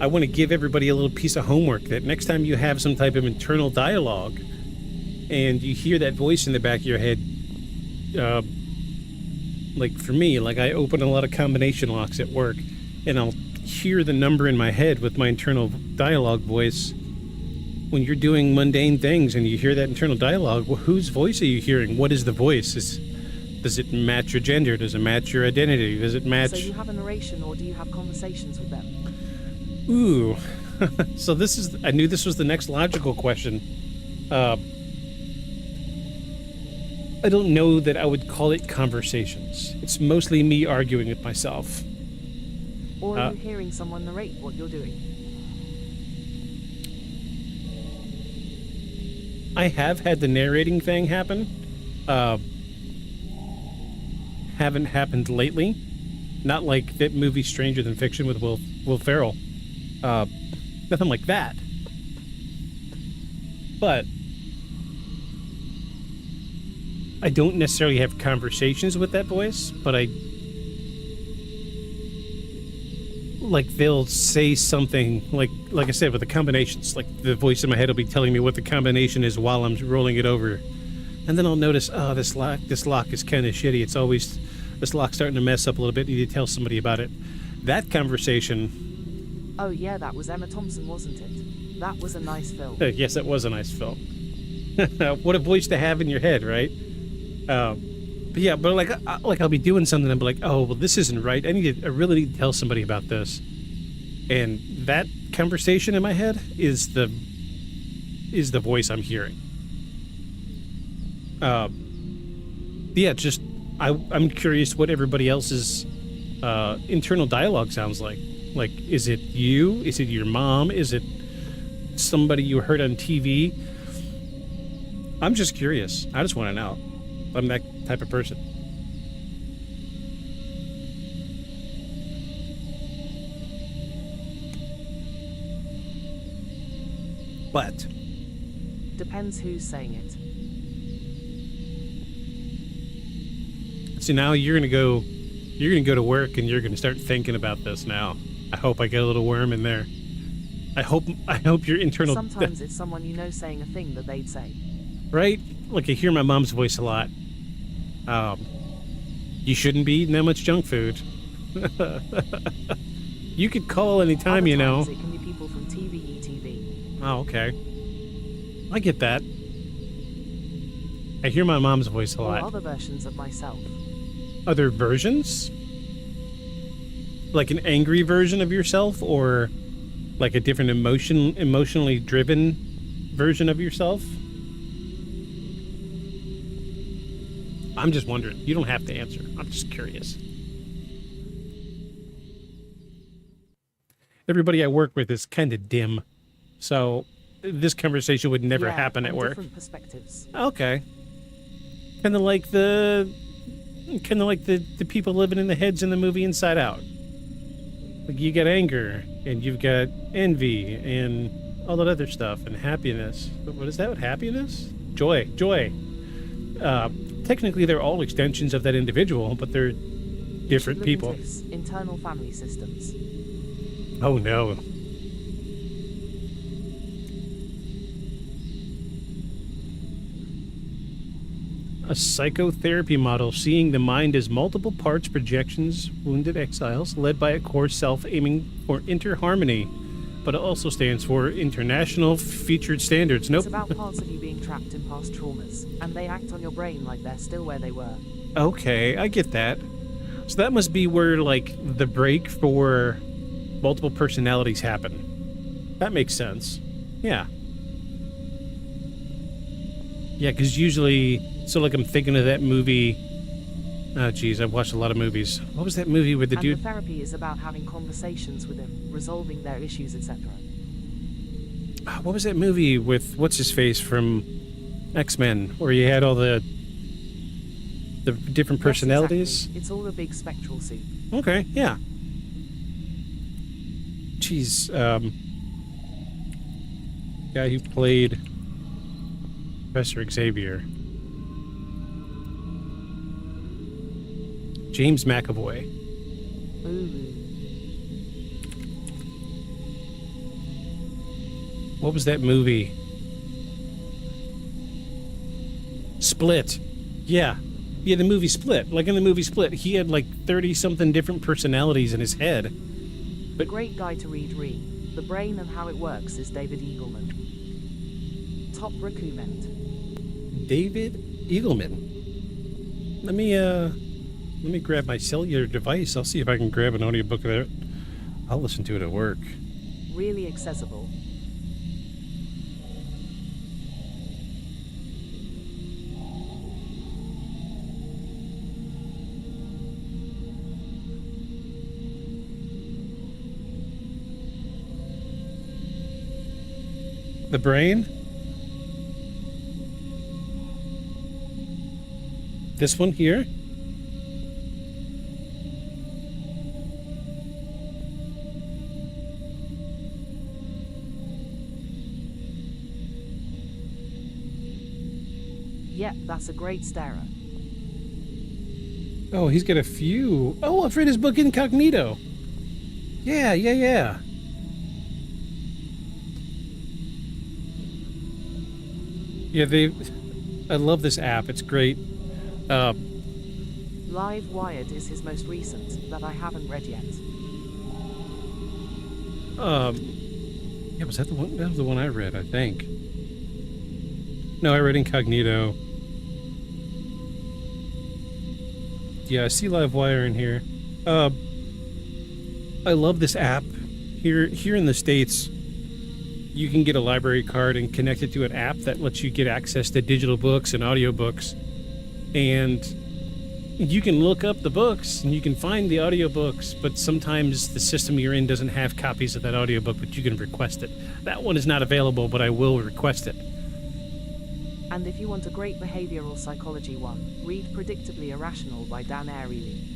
want to give everybody a little piece of homework that next time you have some type of internal dialogue and you hear that voice in the back of your head, like for me, like I open a lot of combination locks at work, and I'll hear the number in my head with my internal dialogue voice. When you're doing mundane things and you hear that internal dialogue, well, whose voice are you hearing? What is the voice? Does it match your gender? Does it match your identity? Does it match... So you have a narration, or do you have conversations with them? Ooh. So I knew this was the next logical question. I don't know that I would call it conversations. It's mostly me arguing with myself. Or are you hearing someone narrate what you're doing? I have had the narrating thing happen. Haven't happened lately. Not like that movie Stranger Than Fiction with Will Ferrell. Nothing like that. But I don't necessarily have conversations with that voice, but they'll say something like I said with the combinations, like the voice in my head will be telling me what the combination is while I'm rolling it over, and then I'll notice, oh, this lock is kind of shitty. This lock's starting to mess up a little bit. Need to tell somebody about it. That conversation. Oh yeah, that was Emma Thompson, wasn't it? That was a nice film. Yes, that was a nice film. What a voice to have in your head, right? But yeah, but like I'll be doing something and I'll be like, oh, well, this isn't right. I really need to tell somebody about this. And that conversation in my head is the voice I'm hearing. Yeah, just I'm curious what everybody else's internal dialogue sounds like. Like, is it you? Is it your mom? Is it somebody you heard on TV? I'm just curious. I just want to know. I'm that type of person. But depends who's saying it. So now you're gonna go to work and you're gonna start thinking about this now. I hope I get a little worm in there. I hope your internal... Sometimes it's someone you know saying a thing that they'd say. Right? Like, I hear my mom's voice a lot. You shouldn't be eating that much junk food. You could call anytime, you know. It can be people from TV. Oh, okay. I get that. I hear my mom's voice a lot. Or other versions of myself. Other versions? Like an angry version of yourself, or like a different emotionally driven version of yourself? I'm just wondering. You don't have to answer. I'm just curious. Everybody I work with is kind of dim, so this conversation would never happen at work. Different perspectives. Okay. Kind of like the people living in the heads in the movie Inside Out. Like, you got anger, and you've got envy, and all that other stuff, and happiness. But what is that with happiness? Joy. Technically, they're all extensions of that individual, but they're different Look into people. this, internal family systems. Oh no. A psychotherapy model seeing the mind as multiple parts, projections, wounded exiles, led by a core self aiming for interharmony, but it also stands for International Featured Standards. Nope. It's about parts of you being trapped in past traumas, and they act on your brain like they're still where they were. Okay, I get that. So that must be where, like, the break for multiple personalities happen. That makes sense. Yeah. Yeah, because usually... So, like, I'm thinking of that movie... Oh, geez, I've watched a lot of movies. What was that movie with the And dude... the therapy is about having conversations with him, resolving their issues, etc. What was that movie with what's-his-face from X-Men, where you had all the different personalities? Yes, exactly. It's all a big spectral soup. Okay, yeah. Jeez, guy who played Professor Xavier. James McAvoy. Ooh. What was that movie? Split. Yeah. Yeah, the movie Split. Like in the movie Split, he had like 30-something different personalities in his head. A great guy to read The Brain and How It Works is David Eagleman. Top recommend. David Eagleman. Let me grab my cellular device. I'll see if I can grab an audiobook there. I'll listen to it at work. Really accessible. The Brain? This one here? Yep, that's a great starer. Oh, he's got a few. Oh, I've read his book Incognito. Yeah. Yeah, I love this app. It's great. Live Wired is his most recent, that I haven't read yet. Yeah, was that the one? That was the one I read, I think. No, I read Incognito. Yeah, I see Livewire in here. I love this app. Here in the States, you can get a library card and connect it to an app that lets you get access to digital books and audiobooks. And you can look up the books and you can find the audiobooks, but sometimes the system you're in doesn't have copies of that audiobook, but you can request it. That one is not available, but I will request it. And if you want a great behavioral psychology one, read Predictably Irrational by Dan Ariely.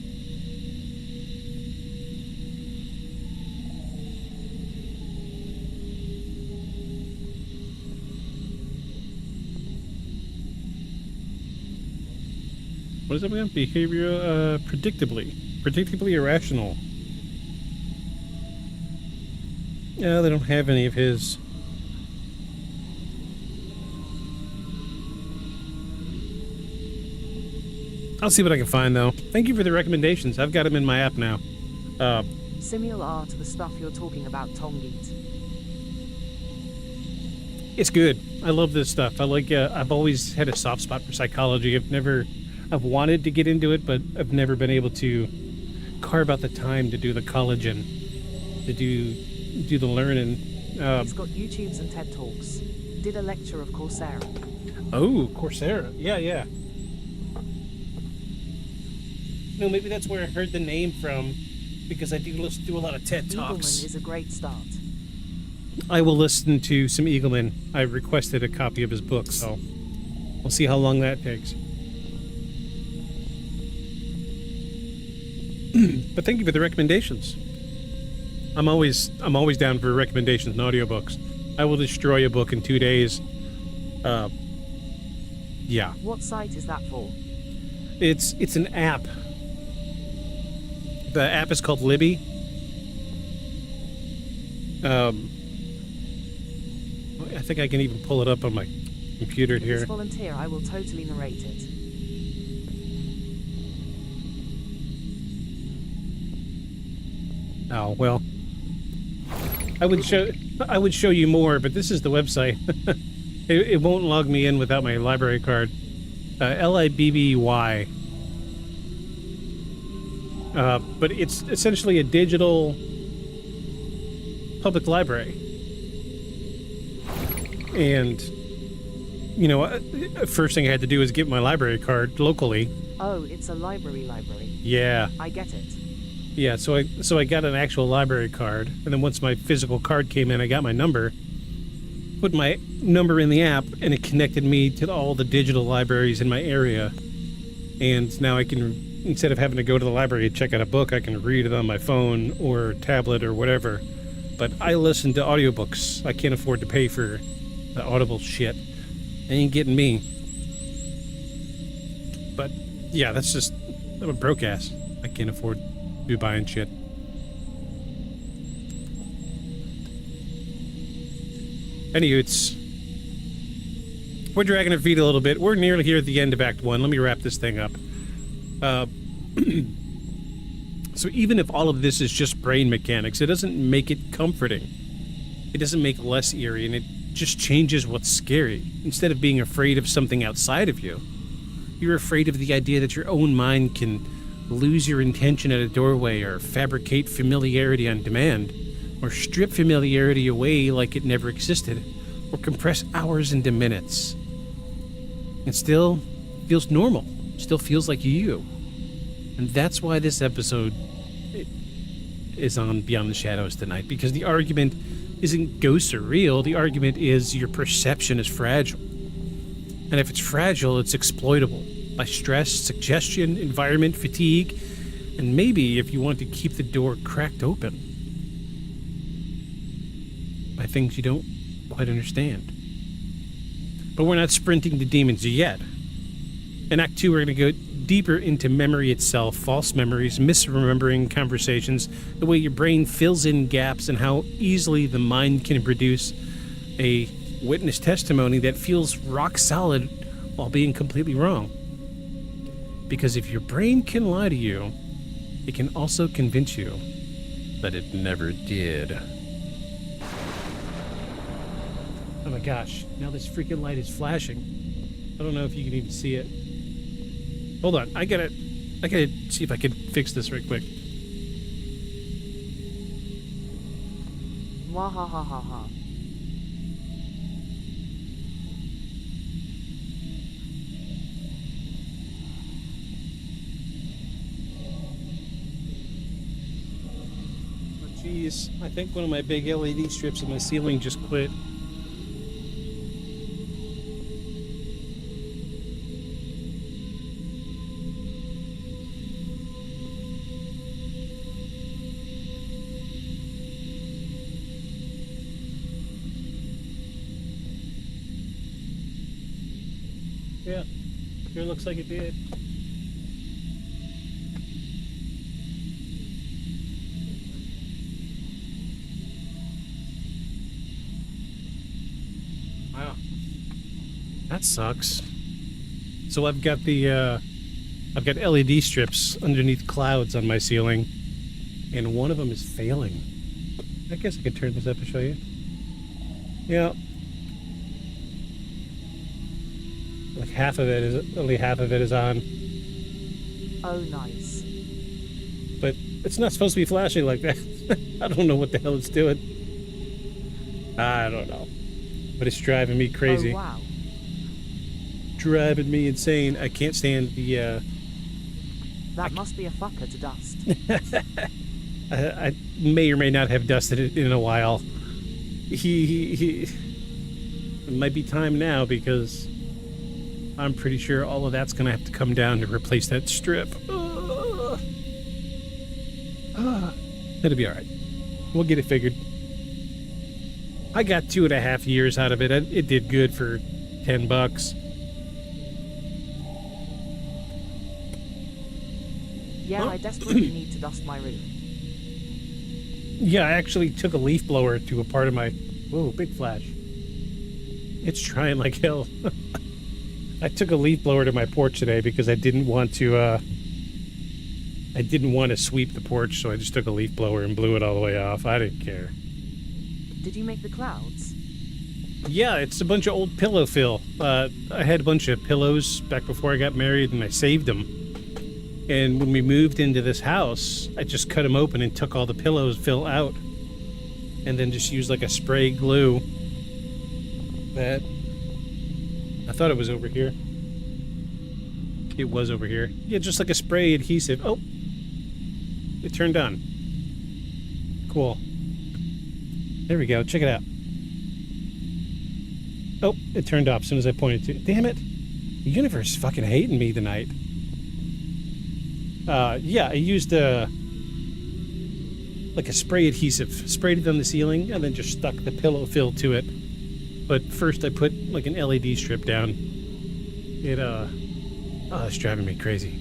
What is that again? Behavioral, predictably irrational. Yeah, they don't have any of his. I'll see what I can find, though. Thank you for the recommendations. I've got them in my app now. Similar to the stuff you're talking about, Tom Geet. It's good. I love this stuff. I like. I've always had a soft spot for psychology. I've wanted to get into it, but I've never been able to carve out the time to do the college and to do the learning. He's got YouTubes and TED Talks. Did a lecture of Coursera. Oh, Coursera. Yeah. No, maybe that's where I heard the name from, because I do listen to a lot of TED Talks. Eagleman is a great start. I will listen to some Eagleman. I requested a copy of his book, so we'll see how long that takes. But thank you for the recommendations. I'm always down for recommendations and audiobooks. I will destroy a book in 2 days. Yeah. What site is that for? It's an app. The app is called Libby. I think I can even pull it up on my computer Please here. volunteer, I will totally narrate it. Oh, well. I would show you more, but this is the website. It won't log me in without my library card. Libby. But it's essentially a digital public library. And, you know, first thing I had to do is get my library card locally. Oh, it's a library. Yeah. I get it. Yeah, so I got an actual library card, and then once my physical card came in, I got my number, put my number in the app, and it connected me to all the digital libraries in my area. And now I can, instead of having to go to the library and check out a book, I can read it on my phone or tablet or whatever. But I listen to audiobooks. I can't afford to pay for the Audible shit. They ain't getting me. But yeah, that's just, I'm a broke ass. I can't afford to be buying shit. Anywho, we're dragging our feet a little bit. We're nearly here at the end of Act 1. Let me wrap this thing up. So even if all of this is just brain mechanics, it doesn't make it comforting. It doesn't make it less eerie, and it just changes what's scary. Instead of being afraid of something outside of you, you're afraid of the idea that your own mind can lose your intention at a doorway, or fabricate familiarity on demand, or strip familiarity away like it never existed, or compress hours into minutes. It still feels normal. Still feels like you. And that's why this episode is on Beyond the Shadows tonight, because the argument isn't ghosts are real. The argument is your perception is fragile. And if it's fragile, it's exploitable by stress, suggestion, environment, fatigue, and maybe, if you want to keep the door cracked open, by things you don't quite understand. But we're not sprinting to demons yet. In Act 2, we're going to go deeper into memory itself, false memories, misremembering conversations, the way your brain fills in gaps, and how easily the mind can produce a witness testimony that feels rock solid while being completely wrong. Because if your brain can lie to you, it can also convince you that it never did. Oh my gosh, now this freaking light is flashing. I don't know if you can even see it. Hold on, I gotta see if I can fix this right quick. Wahahaha. Oh jeez, I think one of my big LED strips in my ceiling just quit. Yeah, sure looks like it did. Wow. That sucks. So I've got LED strips underneath clouds on my ceiling, and one of them is failing. I guess I could turn this up to show you. Yeah. Like only half of it is on. Oh, nice. But it's not supposed to be flashing like that. I don't know what the hell it's doing. I don't know. But it's driving me crazy. Oh, wow. Driving me insane. I can't stand the, That must be a fucker to dust. I may or may not have dusted it in a while. It might be time now, because I'm pretty sure all of that's gonna have to come down to replace that strip. It'll be alright. We'll get it figured. I got 2.5 years out of it. It did good for $10. Yeah, I desperately need to dust my roof. Yeah, I actually took a leaf blower to a part of my... Whoa, big flash. It's trying like hell. I took a leaf blower to my porch today because I didn't want to sweep the porch, so I just took a leaf blower and blew it all the way off. I didn't care. Did you make the clouds? Yeah, it's a bunch of old pillow fill. I had a bunch of pillows back before I got married, and I saved them. And when we moved into this house, I just cut them open and took all the pillows fill out. And then just used like a spray glue. That... I thought it was over here. It was over here. Yeah, just like a spray adhesive. Oh! It turned on. Cool. There we go. Check it out. Oh, it turned off as soon as I pointed to it. Damn it. The universe is fucking hating me tonight. Yeah, I used like a spray adhesive. Sprayed it on the ceiling and then just stuck the pillow fill to it. But first I put like an LED strip down. Oh, it's driving me crazy.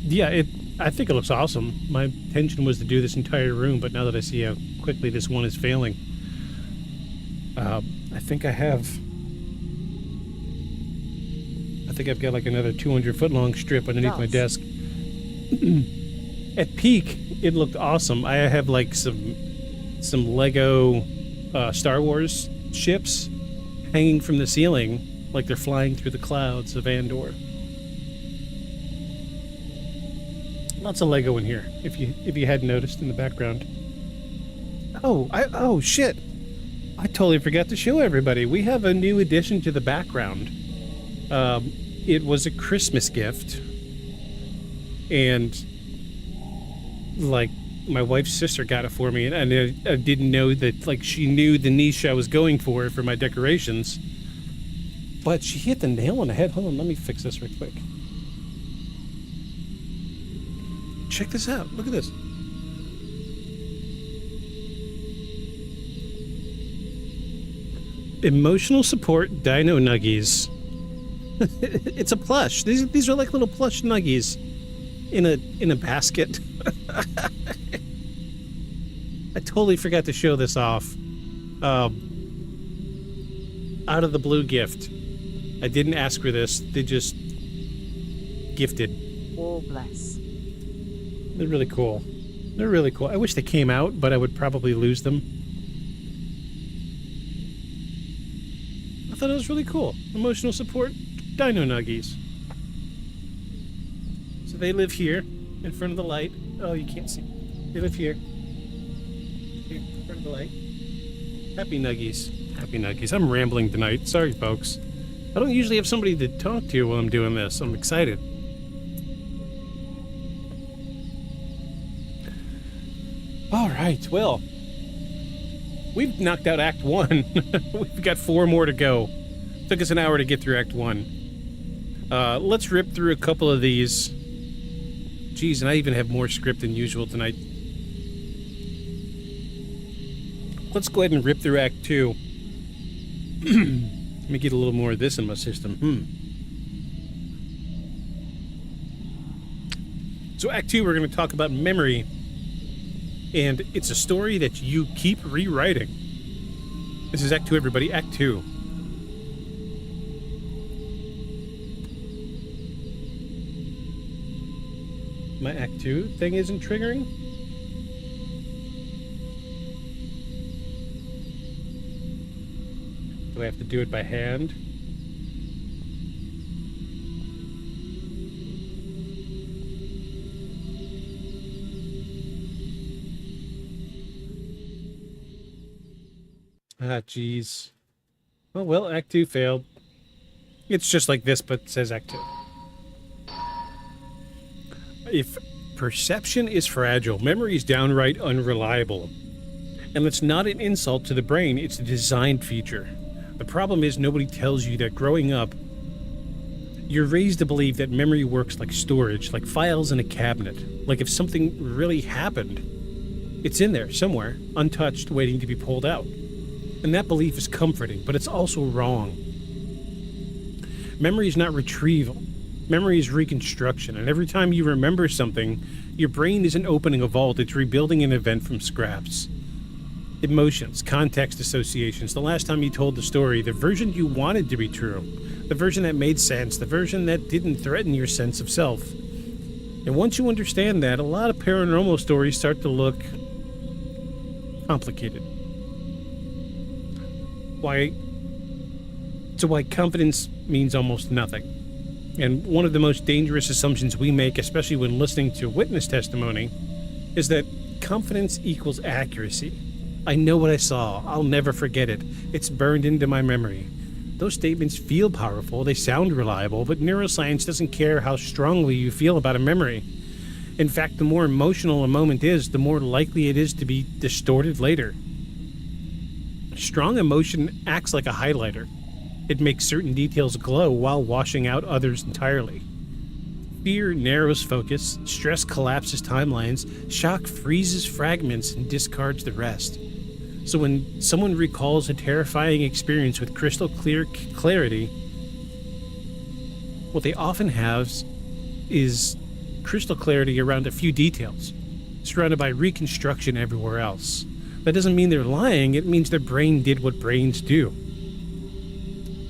Yeah, I think it looks awesome. My intention was to do this entire room, but now that I see how quickly this one is failing, I think I've got like another 200-foot long strip underneath my desk. At peak, it looked awesome. I have like some Lego Star Wars ships hanging from the ceiling, like they're flying through the clouds of Andor. Lots of Lego in here, if you hadn't noticed in the background. Oh shit! I totally forgot to show everybody. We have a new addition to the background. It was a Christmas gift, and like my wife's sister got it for me, and I didn't know that like she knew the niche I was going for my decorations. But she hit the nail on the head. Hold on, let me fix this real quick. Check this out. Look at this. Emotional support dino nuggies. It's a plush. These are like little plush nuggies in a basket. I totally forgot to show this off. Out of the blue gift. I didn't ask for this. They just gifted. Oh, bless. They're really cool. They're really cool. I wish they came out, but I would probably lose them. I thought it was really cool. Emotional support dino nuggies. So they live here, in front of the light. Oh, you can't see. They live here. Here, in front of the light. Happy nuggies. Happy nuggies. I'm rambling tonight. Sorry, folks. I don't usually have somebody to talk to while I'm doing this. I'm excited. All right, well, we've knocked out Act 1. We've got 4 more to go. Took us an hour to get through Act 1. Let's rip through a couple of these. Geez, and I even have more script than usual tonight. Let's go ahead and rip through Act 2. Let me get a little more of this in my system. So Act 2, we're going to talk about memory. And it's a story that you keep rewriting. This is Act 2, everybody. Act 2. My Act 2 thing isn't triggering? Do I have to do it by hand? Ah, jeez. Oh, well, Act 2 failed. It's just like this, but it says Act 2. If perception is fragile, memory is downright unreliable. And it's not an insult to the brain, it's a design feature. The problem is nobody tells you that growing up, you're raised to believe that memory works like storage, like files in a cabinet. Like if something really happened, It's in there somewhere, untouched, waiting to be pulled out. And that belief is comforting, but it's also wrong. Memory is not retrieval. Memory is reconstruction, and every time you remember something, your brain isn't opening a vault, it's rebuilding an event from scraps. Emotions, context associations, the last time you told the story, the version you wanted to be true, the version that made sense, the version that didn't threaten your sense of self. And once you understand that, a lot of paranormal stories start to look complicated. Why confidence means almost nothing. And one of the most dangerous assumptions we make, especially when listening to witness testimony, is that confidence equals accuracy. I know what I saw. I'll never forget it. It's burned into my memory. Those statements feel powerful, they sound reliable, but neuroscience doesn't care how strongly you feel about a memory. In fact, the more emotional a moment is, the more likely it is to be distorted later. Strong emotion acts like a highlighter. It makes certain details glow while washing out others entirely. Fear narrows focus, stress collapses timelines, shock freezes fragments and discards the rest. So when someone recalls a terrifying experience with crystal clear clarity, what they often have is crystal clarity around a few details, surrounded by reconstruction everywhere else. That doesn't mean they're lying, it means their brain did what brains do.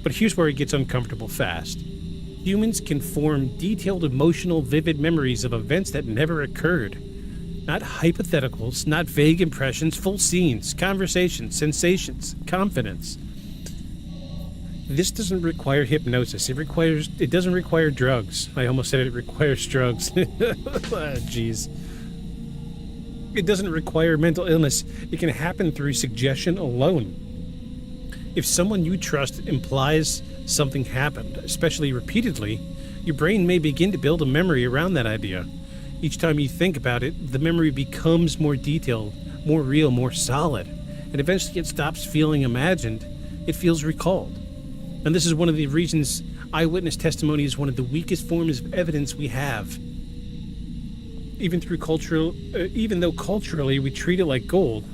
But here's where it gets uncomfortable fast. Humans can form detailed, emotional, vivid memories of events that never occurred. Not hypotheticals, not vague impressions, full scenes, conversations, sensations, confidence. This doesn't require hypnosis. It doesn't require drugs. I almost said it requires drugs. Jeez. It doesn't require mental illness. It can happen through suggestion alone. If someone you trust implies something happened, especially repeatedly, your brain may begin to build a memory around that idea. Each time you think about it, the memory becomes more detailed, more real, more solid, and eventually it stops feeling imagined. It feels recalled. And this is one of the reasons eyewitness testimony is one of the weakest forms of evidence we have. Even though culturally we treat it like gold.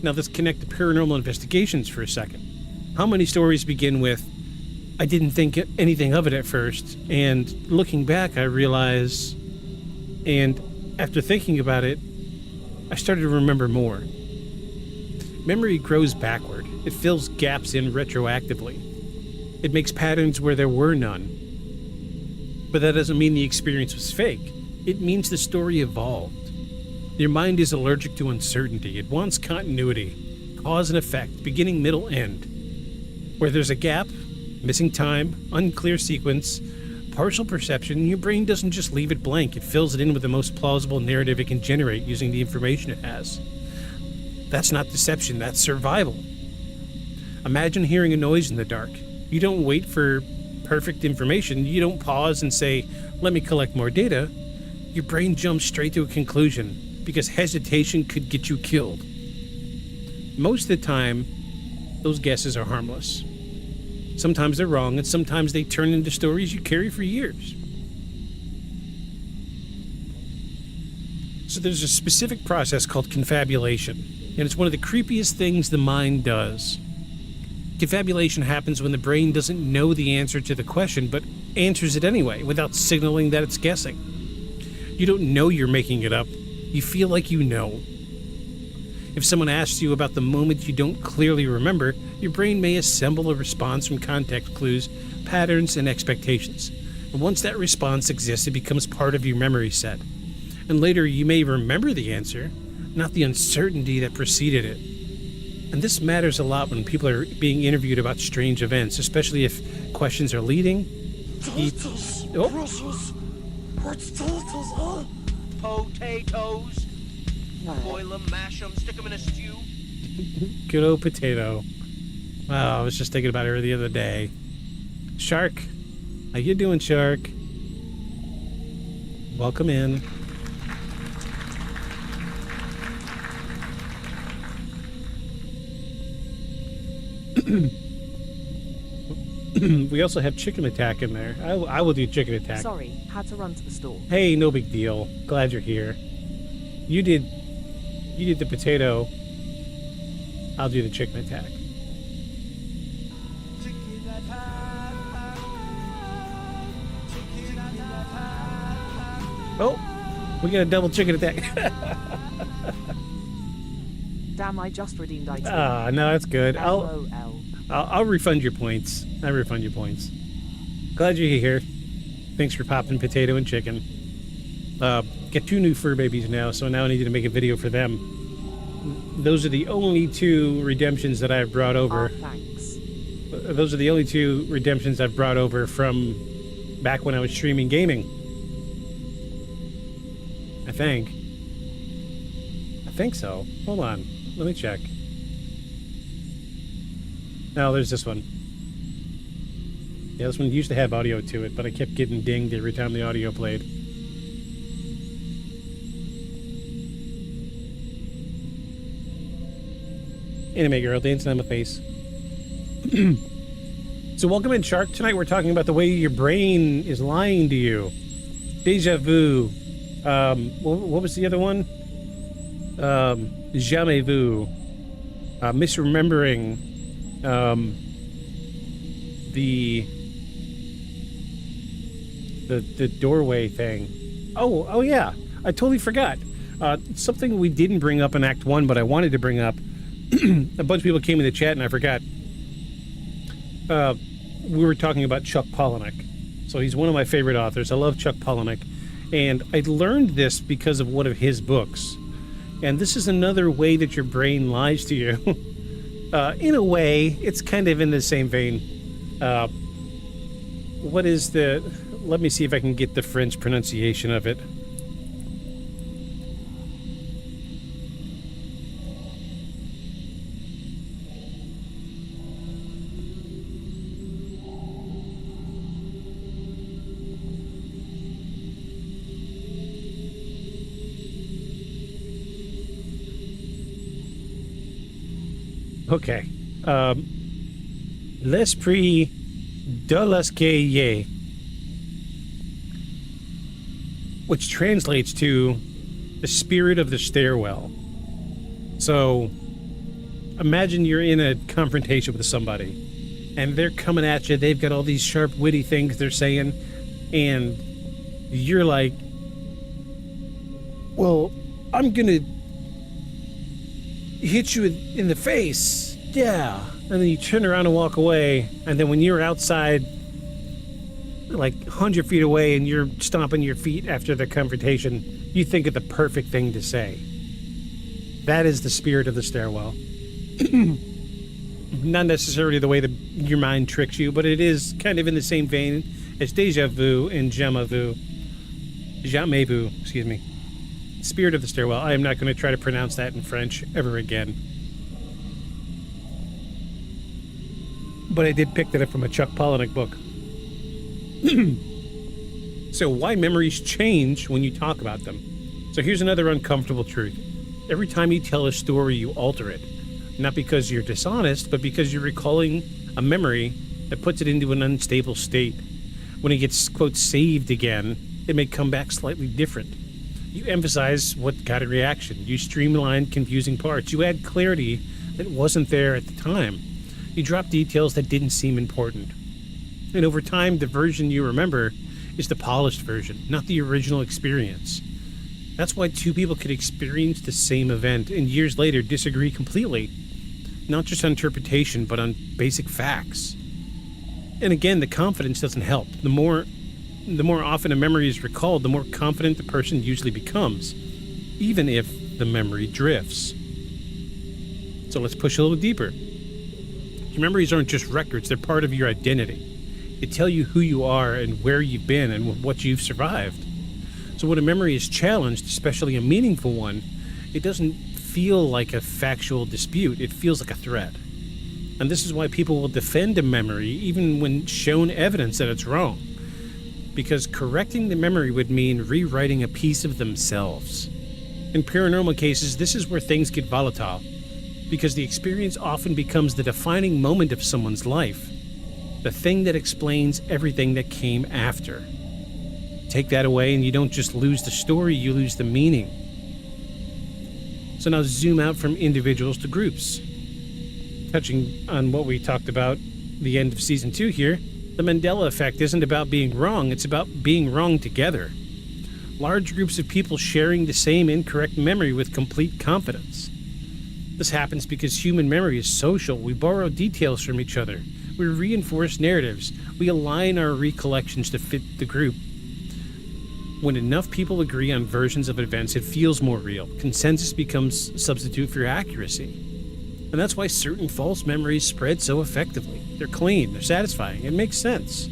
Now let's connect to paranormal investigations for a second. How many stories begin with, I didn't think anything of it at first, and looking back I realize, and after thinking about it, I started to remember more. Memory grows backward. It fills gaps in retroactively. It makes patterns where there were none. But that doesn't mean the experience was fake. It means the story evolved. Your mind is allergic to uncertainty. It wants continuity, cause and effect, beginning, middle, end. Where there's a gap, missing time, unclear sequence, partial perception, your brain doesn't just leave it blank, it fills it in with the most plausible narrative it can generate using the information it has. That's not deception, that's survival. Imagine hearing a noise in the dark. You don't wait for perfect information, you don't pause and say, let me collect more data. Your brain jumps straight to a conclusion, because hesitation could get you killed. Most of the time, those guesses are harmless. Sometimes they're wrong, and sometimes they turn into stories you carry for years. So there's a specific process called confabulation, and it's one of the creepiest things the mind does. Confabulation happens when the brain doesn't know the answer to the question, but answers it anyway, without signaling that it's guessing. You don't know you're making it up. You feel like you know. If someone asks you about the moment you don't clearly remember, your brain may assemble a response from context clues, patterns, and expectations. And once that response exists, it becomes part of your memory set. And later, you may remember the answer, not the uncertainty that preceded it. And this matters a lot when people are being interviewed about strange events, especially if questions are leading. Potatoes. Boil them, mash them, stick them in a stew. Good old potato. Wow, I was just thinking about her the other day. Shark. How you doing, Shark? Welcome in. We also have Chicken Attack in there. I will do Chicken Attack. Sorry, had to run to the store. Hey, no big deal. Glad you're here. You You do the potato. I'll do the chicken attack. Oh, we got a double chicken attack. Damn, I just redeemed item. Ah, no, that's good. LOL. I'll refund your points. I refund your points. Glad you're here. Thanks for popping potato and chicken. Get 2 new fur babies now, so now I need to make a video for them. Those are the only 2 redemptions that I've brought over. Thanks. Those are the only 2 redemptions I've brought over from back when I was streaming gaming. I think so. Hold on. Let me check. No, there's this one. Yeah, this one used to have audio to it, but I kept getting dinged every time the audio played. Anime girl dancing on my face. So welcome in, Shark. Tonight we're talking about the way your brain is lying to you. Déjà vu. What was the other one? Jamais vu. Misremembering. The doorway thing. Oh yeah. I totally forgot. Something we didn't bring up in Act 1, but I wanted to bring up. A bunch of people came in the chat and I forgot. We were talking about Chuck Palahniuk. So he's one of my favorite authors. I love Chuck Palahniuk. And I learned this because of one of his books. And this is another way that your brain lies to you. In a way, it's kind of in the same vein. What is the... Let me see if I can get the French pronunciation of it. Okay. L'esprit de l'escalier, which translates to the spirit of the stairwell. So, imagine you're in a confrontation with somebody, and they're coming at you. They've got all these sharp, witty things they're saying, and you're like, well, I'm gonna hit you in the face. Yeah. And then you turn around and walk away. And then when you're outside, like 100 feet away, and you're stomping your feet after the confrontation, you think of the perfect thing to say. That is the spirit of the stairwell. Not necessarily the way that your mind tricks you, but it is kind of in the same vein as déjà vu and jamais vu. Jamais vu, excuse me. Spirit of the stairwell. I am not going to try to pronounce that in French ever again. But I did pick that up from a Chuck Palahniuk book. So why memories change when you talk about them? So here's another uncomfortable truth. Every time you tell a story, you alter it. Not because you're dishonest, but because you're recalling a memory that puts it into an unstable state. When it gets, quote, saved again, it may come back slightly different. You emphasize what got a reaction. You streamline confusing parts. You add clarity that wasn't there at the time. You drop details that didn't seem important. And over time, the version you remember is the polished version, not the original experience. That's why 2 people could experience the same event and years later disagree completely. Not just on interpretation, but on basic facts. And again, the confidence doesn't help. The more often a memory is recalled, the more confident the person usually becomes, even if the memory drifts. So let's push a little deeper. Your memories aren't just records, they're part of your identity. They tell you who you are and where you've been and what you've survived. So when a memory is challenged, especially a meaningful one, it doesn't feel like a factual dispute, it feels like a threat. And this is why people will defend a memory even when shown evidence that it's wrong. Because correcting the memory would mean rewriting a piece of themselves. In paranormal cases, this is where things get volatile, because the experience often becomes the defining moment of someone's life, the thing that explains everything that came after. Take that away and you don't just lose the story, you lose the meaning. So now zoom out from individuals to groups. Touching on what we talked about the end of season 2 here, the Mandela effect isn't about being wrong, it's about being wrong together. Large groups of people sharing the same incorrect memory with complete confidence. This happens because human memory is social. We borrow details from each other. We reinforce narratives. We align our recollections to fit the group. When enough people agree on versions of events, it feels more real. Consensus becomes substitute for accuracy. And that's why certain false memories spread so effectively. They're clean, they're satisfying, it makes sense.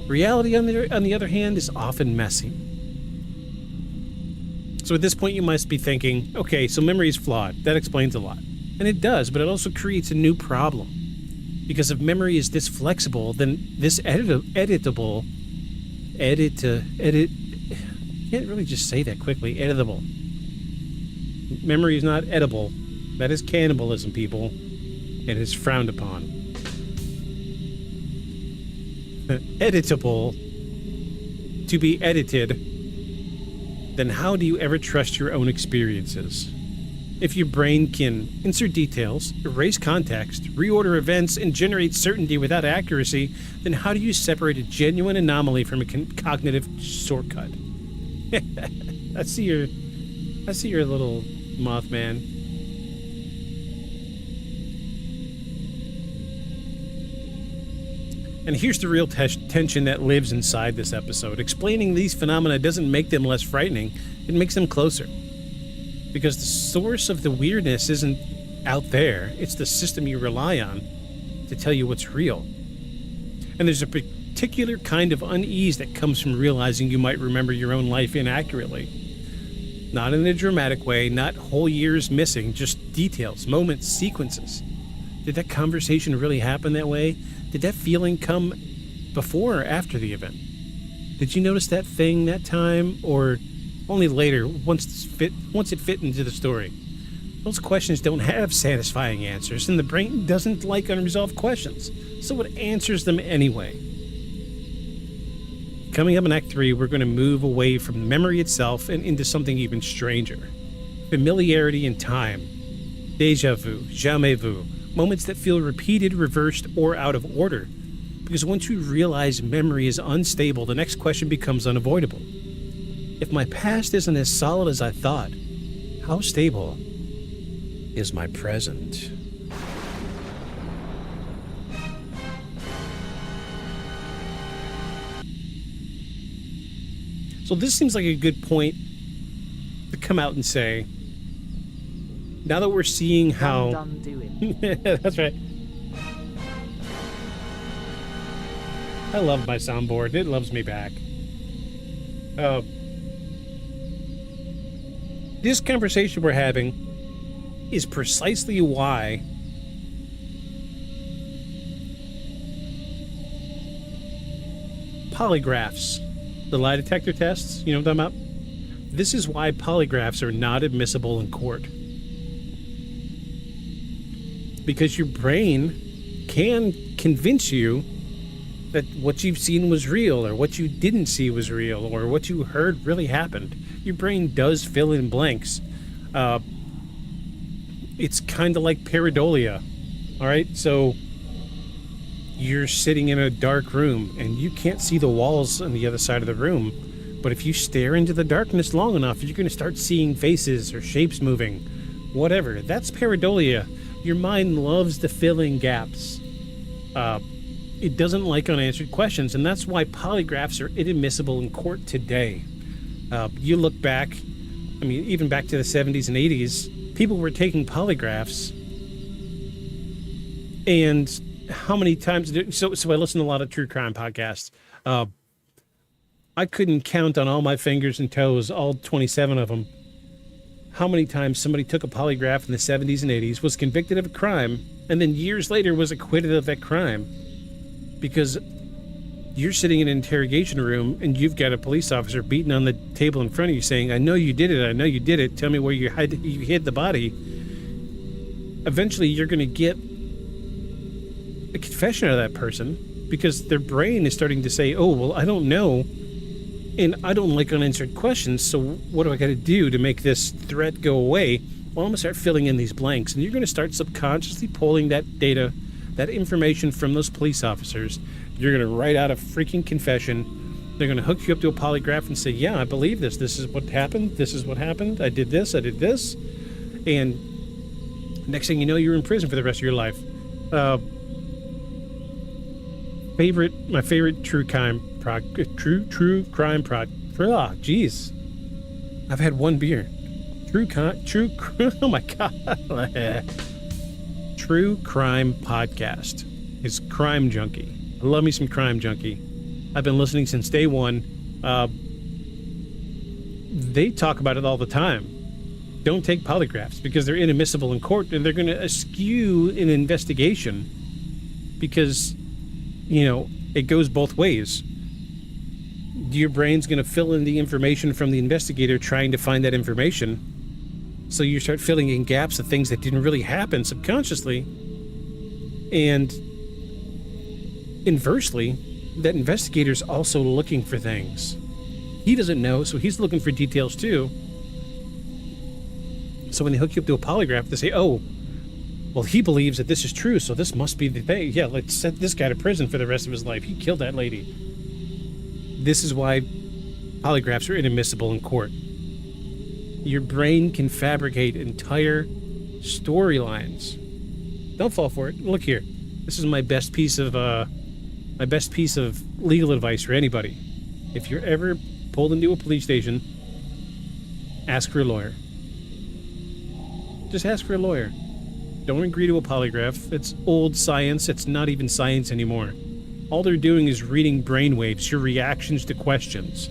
Reality, on the other hand, is often messy. So at this point you must be thinking, okay, so memory is flawed. That explains a lot. And it does, but it also creates a new problem. Because if memory is this flexible, then this editable, can't really just say that quickly, editable. Memory is not edible. That is cannibalism, people. It is frowned upon. Editable, to be edited, then how do you ever trust your own experiences? If your brain can insert details, erase context, reorder events, and generate certainty without accuracy, then how do you separate a genuine anomaly from a cognitive shortcut? I see your little Mothman. And here's the real tension that lives inside this episode. Explaining these phenomena doesn't make them less frightening, it makes them closer. Because the source of the weirdness isn't out there, it's the system you rely on to tell you what's real. And there's a particular kind of unease that comes from realizing you might remember your own life inaccurately. Not in a dramatic way, not whole years missing, just details, moments, sequences. Did that conversation really happen that way? Did that feeling come before or after the event? Did you notice that thing that time, or only later, once it fit into the story? Those questions don't have satisfying answers, and the brain doesn't like unresolved questions, so it answers them anyway. Coming up in Act 3, we're going to move away from memory itself and into something even stranger. Familiarity in time. Déjà vu, jamais vu. Moments that feel repeated, reversed, or out of order. Because once you realize memory is unstable, the next question becomes unavoidable. If my past isn't as solid as I thought, how stable is my present? So this seems like a good point to come out and say, now that we're seeing how... Done doing. That's right. I love my soundboard. It loves me back. This conversation we're having is precisely why polygraphs, the lie detector tests, you know what I'm talking about? This is why polygraphs are not admissible in court. Because your brain can convince you that what you've seen was real, or what you didn't see was real, or what you heard really happened. Your brain does fill in blanks. It's kind of like pareidolia. All right, so you're sitting in a dark room and you can't see the walls on the other side of the room, but if you stare into the darkness long enough, you're going to start seeing faces or shapes moving, whatever. That's pareidolia. Your mind loves to fill in gaps. It doesn't like unanswered questions, and that's why polygraphs are inadmissible in court today. You look back, I mean, even back to the 70s and 80s, people were taking polygraphs, and how many times... So I listen to a lot of true crime podcasts. I couldn't count on all my fingers and toes, all 27 of them, how many times somebody took a polygraph in the 70s and 80s, was convicted of a crime, and then years later was acquitted of that crime. Because you're sitting in an interrogation room and you've got a police officer beating on the table in front of you saying, I know you did it, I know you did it, tell me where you hid the body. Eventually you're going to get a confession out of that person because their brain is starting to say, oh, well, I don't know, and I don't like unanswered questions, so what do I got to do to make this threat go away? Well, I'm going to start filling in these blanks, and you're going to start subconsciously pulling that data, that information from those police officers. You're going to write out a freaking confession. They're going to hook you up to a polygraph and say, yeah, I believe this. This is what happened. This is what happened. I did this. I did this. And next thing you know, you're in prison for the rest of your life. My favorite true crime jeez. I've had one beer. Oh my God. True crime podcast is Crime Junkie. I love me some Crime Junkie. I've been listening since day one. They talk about it all the time. Don't take polygraphs because they're inadmissible in court, and they're going to eschew an investigation because, it goes both ways. Your brain's going to fill in the information from the investigator trying to find that information. So you start filling in gaps of things that didn't really happen subconsciously. And inversely, that investigator's also looking for things. He doesn't know, so he's looking for details too. So when they hook you up to a polygraph, they say, oh, well, he believes that this is true, so this must be the thing. Yeah, let's send this guy to prison for the rest of his life. He killed that lady. This is why polygraphs are inadmissible in court. Your brain can fabricate entire storylines. Don't fall for it. Look here. This is my best piece of legal advice for anybody. If you're ever pulled into a police station, ask for a lawyer. Just ask for a lawyer. Don't agree to a polygraph. It's old science. It's not even science anymore. All they're doing is reading brainwaves, your reactions to questions.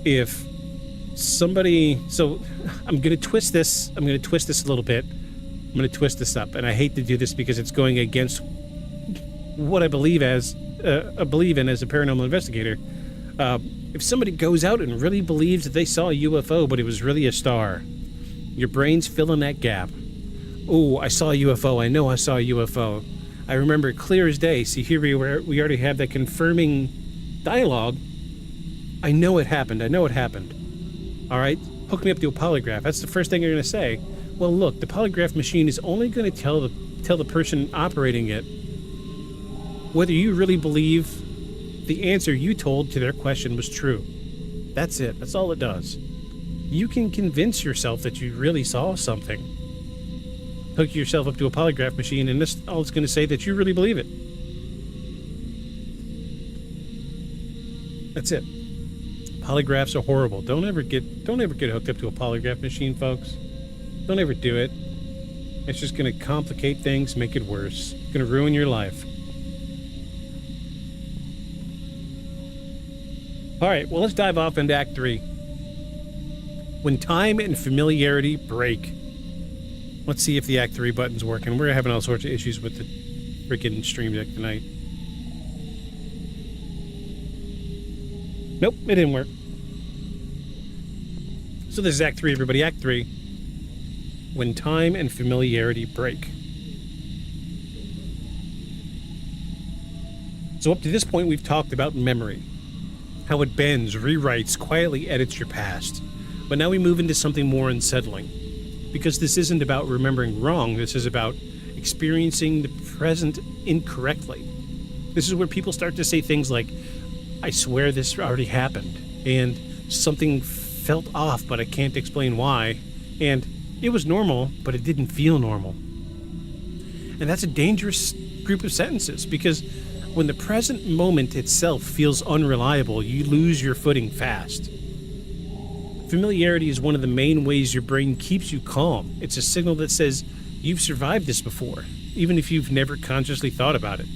If somebody... So, I'm going to twist this. I'm going to twist this a little bit. I'm going to twist this up. And I hate to do this because it's going against what I believe in as a paranormal investigator. If somebody goes out and really believes that they saw a UFO, but it was really a star, your brain's filling that gap. Oh, I saw a UFO. I know I saw a UFO. I remember it clear as day. See, here we already have that confirming dialogue. I know it happened. I know it happened. All right? Hook me up to a polygraph. That's the first thing you're going to say. Well, look, the polygraph machine is only going to tell the person operating it whether you really believe the answer you told to their question was true. That's it. That's all it does. You can convince yourself that you really saw something. Hook yourself up to a polygraph machine, and this all it's going to say that you really believe it. That's it. Polygraphs are horrible. Don't ever get hooked up to a polygraph machine, folks. Don't ever do it. It's just going to complicate things, make it worse. It's going to ruin your life. All right, well, let's dive off into Act 3. When time and familiarity break. Let's see if the Act 3 button's working. We're having all sorts of issues with the freaking Stream Deck tonight. Nope, it didn't work. So this is Act 3, everybody. Act 3. When time and familiarity break. So up to this point, we've talked about memory. How it bends, rewrites, quietly edits your past. But now we move into something more unsettling. Because this isn't about remembering wrong, this is about experiencing the present incorrectly. This is where people start to say things like, I swear this already happened, and something felt off, but I can't explain why, and it was normal, but it didn't feel normal. And that's a dangerous group of sentences, because when the present moment itself feels unreliable, you lose your footing fast. Familiarity is one of the main ways your brain keeps you calm. It's a signal that says you've survived this before, even if you've never consciously thought about it.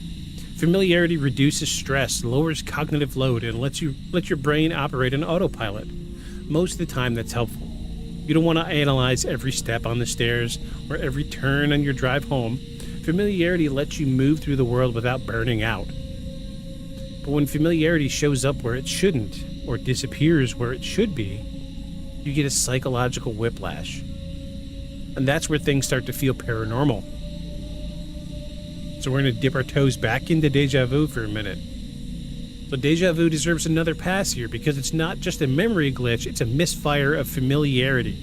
Familiarity reduces stress, lowers cognitive load, and lets your brain operate on autopilot. Most of the time, that's helpful. You don't want to analyze every step on the stairs or every turn on your drive home. Familiarity lets you move through the world without burning out. But when familiarity shows up where it shouldn't, or disappears where it should be, you get a psychological whiplash. And that's where things start to feel paranormal. So we're going to dip our toes back into Déjà Vu for a minute. So Déjà Vu deserves another pass here because it's not just a memory glitch, it's a misfire of familiarity.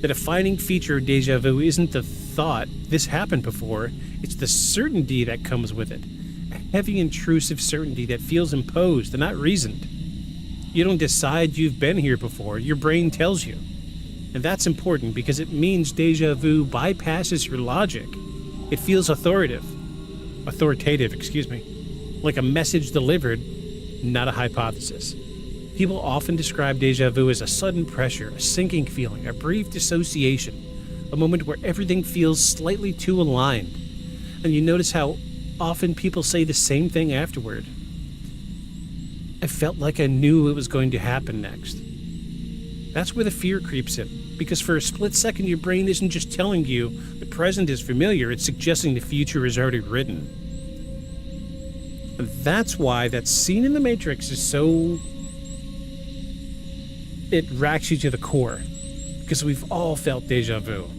The defining feature of deja vu isn't the thought, this happened before, it's the certainty that comes with it. A heavy, intrusive certainty that feels imposed and not reasoned. You don't decide you've been here before, your brain tells you. And that's important because it means deja vu bypasses your logic. It feels authoritative, like a message delivered, not a hypothesis. People often describe deja vu as a sudden pressure, a sinking feeling, a brief dissociation, a moment where everything feels slightly too aligned. And you notice how often people say the same thing afterward. I felt like I knew it was going to happen next. That's where the fear creeps in, because for a split second your brain isn't just telling you the present is familiar, it's suggesting the future is already written. And that's why that scene in The Matrix is so... it racks you to the core, because we've all felt deja vu.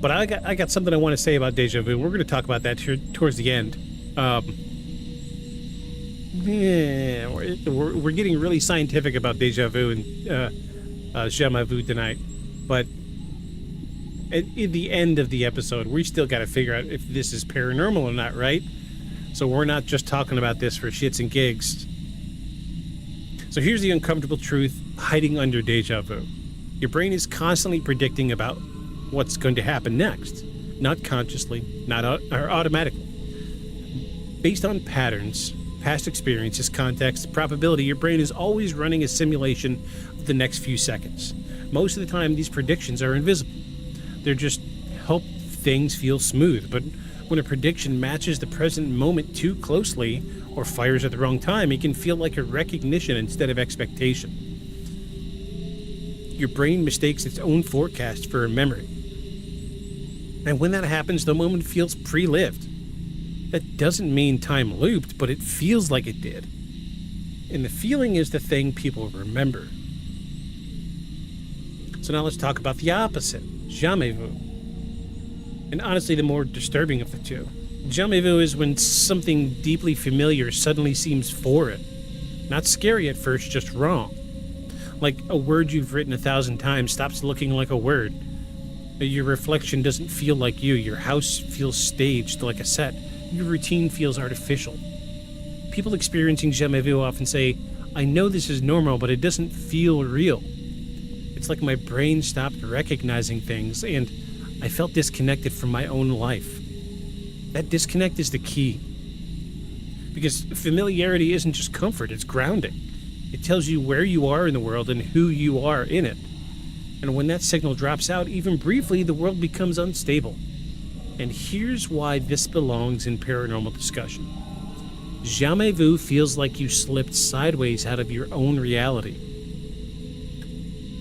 But I got something I want to say about deja vu. We're going to talk about that towards the end. Yeah, we're getting really scientific about deja vu and jamais vu tonight. But at the end of the episode, we still got to figure out if this is paranormal or not, right? So we're not just talking about this for shits and gigs. So here's the uncomfortable truth hiding under deja vu. Your brain is constantly predicting about what's going to happen next. Not consciously, not or automatically. Based on patterns, past experiences, context, probability, your brain is always running a simulation of the next few seconds. Most of the time, these predictions are invisible. They're just help things feel smooth, but when a prediction matches the present moment too closely or fires at the wrong time, it can feel like a recognition instead of expectation. Your brain mistakes its own forecast for a memory. And when that happens, the moment feels pre-lived. That doesn't mean time looped, but it feels like it did. And the feeling is the thing people remember. So now let's talk about the opposite, jamais vu. And honestly, the more disturbing of the two. Jamais vu is when something deeply familiar suddenly seems foreign. Not scary at first, just wrong. Like a word you've written 1,000 times stops looking like a word. Your reflection doesn't feel like you. Your house feels staged like a set. Your routine feels artificial. People experiencing jamais vu often say, I know this is normal, but it doesn't feel real. It's like my brain stopped recognizing things, and I felt disconnected from my own life. That disconnect is the key. Because familiarity isn't just comfort, it's grounding. It tells you where you are in the world and who you are in it. And when that signal drops out, even briefly, the world becomes unstable. And here's why this belongs in paranormal discussion. Jamais vu feels like you slipped sideways out of your own reality.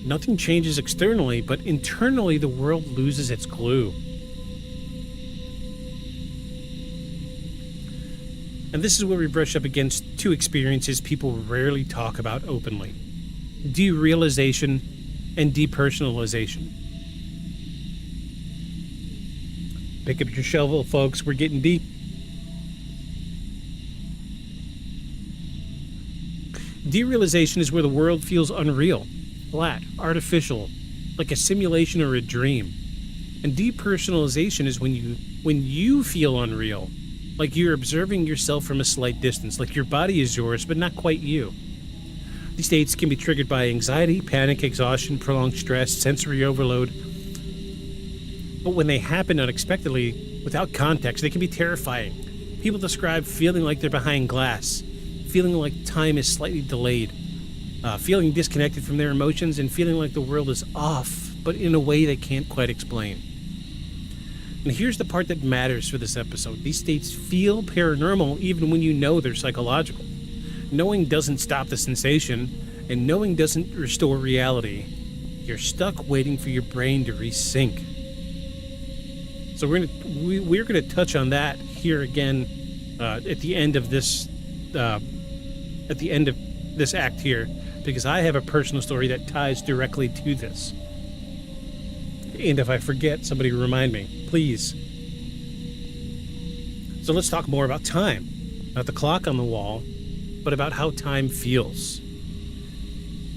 Nothing changes externally, but internally the world loses its glue. And this is where we brush up against two experiences people rarely talk about openly. Derealization and depersonalization. Pick up your shovel, folks. We're getting deep. Derealization is where the world feels unreal, flat, artificial, like a simulation or a dream. And depersonalization is when you feel unreal, like you're observing yourself from a slight distance, like your body is yours, but not quite you. These states can be triggered by anxiety, panic, exhaustion, prolonged stress, sensory overload. But when they happen unexpectedly, without context, they can be terrifying. People describe feeling like they're behind glass, feeling like time is slightly delayed, feeling disconnected from their emotions, and feeling like the world is off, but in a way they can't quite explain. And here's the part that matters for this episode. These states feel paranormal even when you know they're psychological. Knowing doesn't stop the sensation, and knowing doesn't restore reality. You're stuck waiting for your brain to resync. So we're gonna touch on that here again at the end of this act here, because I have a personal story that ties directly to this. And if I forget, somebody remind me, please. So let's talk more about time, not the clock on the wall, but about how time feels.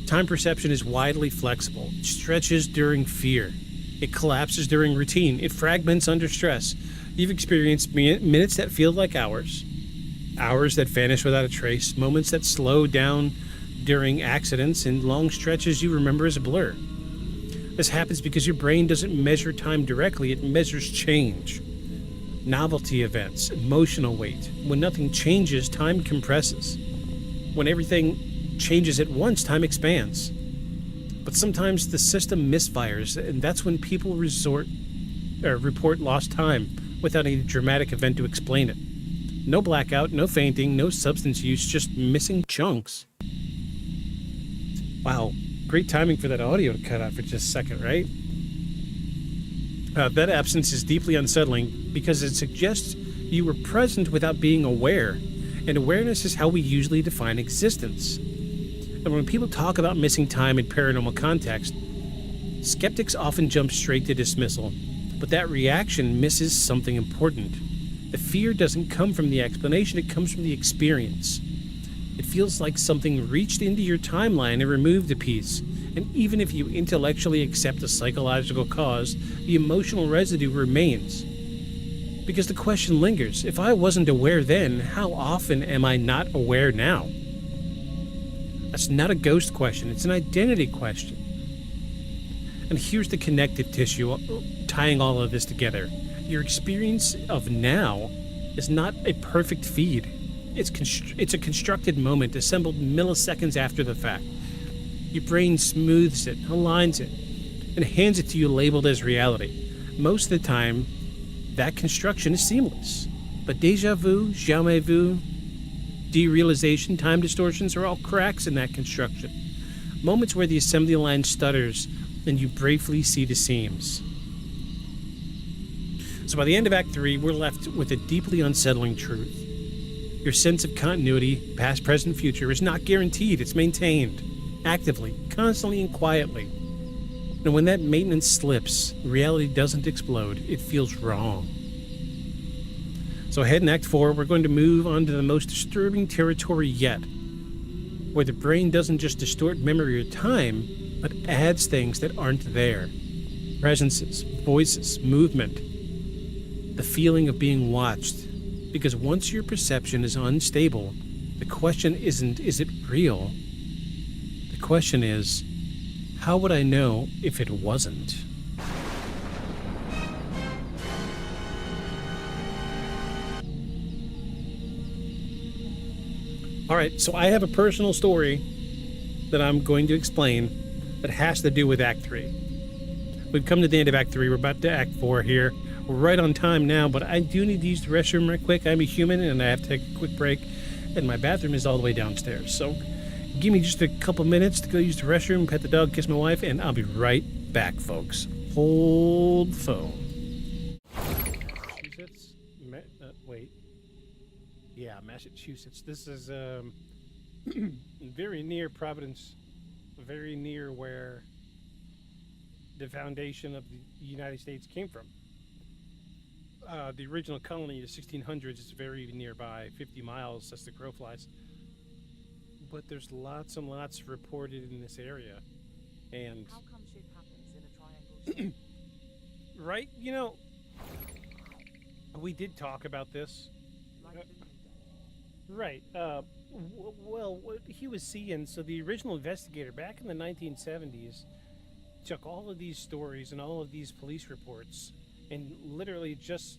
Time perception is widely flexible. It stretches during fear. It collapses during routine. It fragments under stress. You've experienced minutes that feel like hours, hours that vanish without a trace, moments that slow down during accidents, and long stretches you remember as a blur. This happens because your brain doesn't measure time directly, it measures change. Novelty events, emotional weight. When nothing changes, time compresses. When everything changes at once, time expands. But sometimes the system misfires, and that's when people report lost time without any dramatic event to explain it. No blackout, no fainting, no substance use, just missing chunks. Wow, great timing for that audio to cut out for just a second, right? That absence is deeply unsettling because it suggests you were present without being aware, and awareness is how we usually define existence. And when people talk about missing time in paranormal context, skeptics often jump straight to dismissal, but that reaction misses something important. The fear doesn't come from the explanation, it comes from the experience. It feels like something reached into your timeline and removed a piece. And even if you intellectually accept the psychological cause, the emotional residue remains. Because the question lingers, if I wasn't aware then, how often am I not aware now? That's not a ghost question, it's an identity question. And here's the connective tissue tying all of this together. Your experience of now is not a perfect feed. It's a constructed moment assembled milliseconds after the fact. Your brain smooths it, aligns it, and hands it to you labeled as reality. Most of the time, that construction is seamless. But déjà vu, jamais vu, derealization, time distortions are all cracks in that construction. Moments where the assembly line stutters and you briefly see the seams. So by the end of Act 3, we're left with a deeply unsettling truth. Your sense of continuity, past, present, future, is not guaranteed. It's maintained, actively, constantly, and quietly. And when that maintenance slips, reality doesn't explode. It feels wrong. So ahead in Act 4, we're going to move on to the most disturbing territory yet, where the brain doesn't just distort memory or time, but adds things that aren't there. Presences, voices, movement, the feeling of being watched. Because once your perception is unstable, the question isn't, is it real? The question is, how would I know if it wasn't? Alright, so I have a personal story that I'm going to explain that has to do with Act 3. We've come to the end of Act 3, we're about to Act 4 here. We're right on time now, but I do need to use the restroom right quick. I'm a human and I have to take a quick break, and my bathroom is all the way downstairs. So give me just a couple minutes to go use the restroom, pet the dog, kiss my wife, and I'll be right back, folks. Hold the phone. Massachusetts? Wait. Yeah, Massachusetts. This is very near Providence, very near where the foundation of the United States came from. The original colony, the 1600s, is very nearby, 50 miles as the crow flies. But there's lots and lots reported in this area. And How come shit happens in a triangle shape? right, you know, we did talk about this. Like the new day? Right. Well, what he was seeing, so the original investigator back in the 1970s took all of these stories and all of these police reports and literally just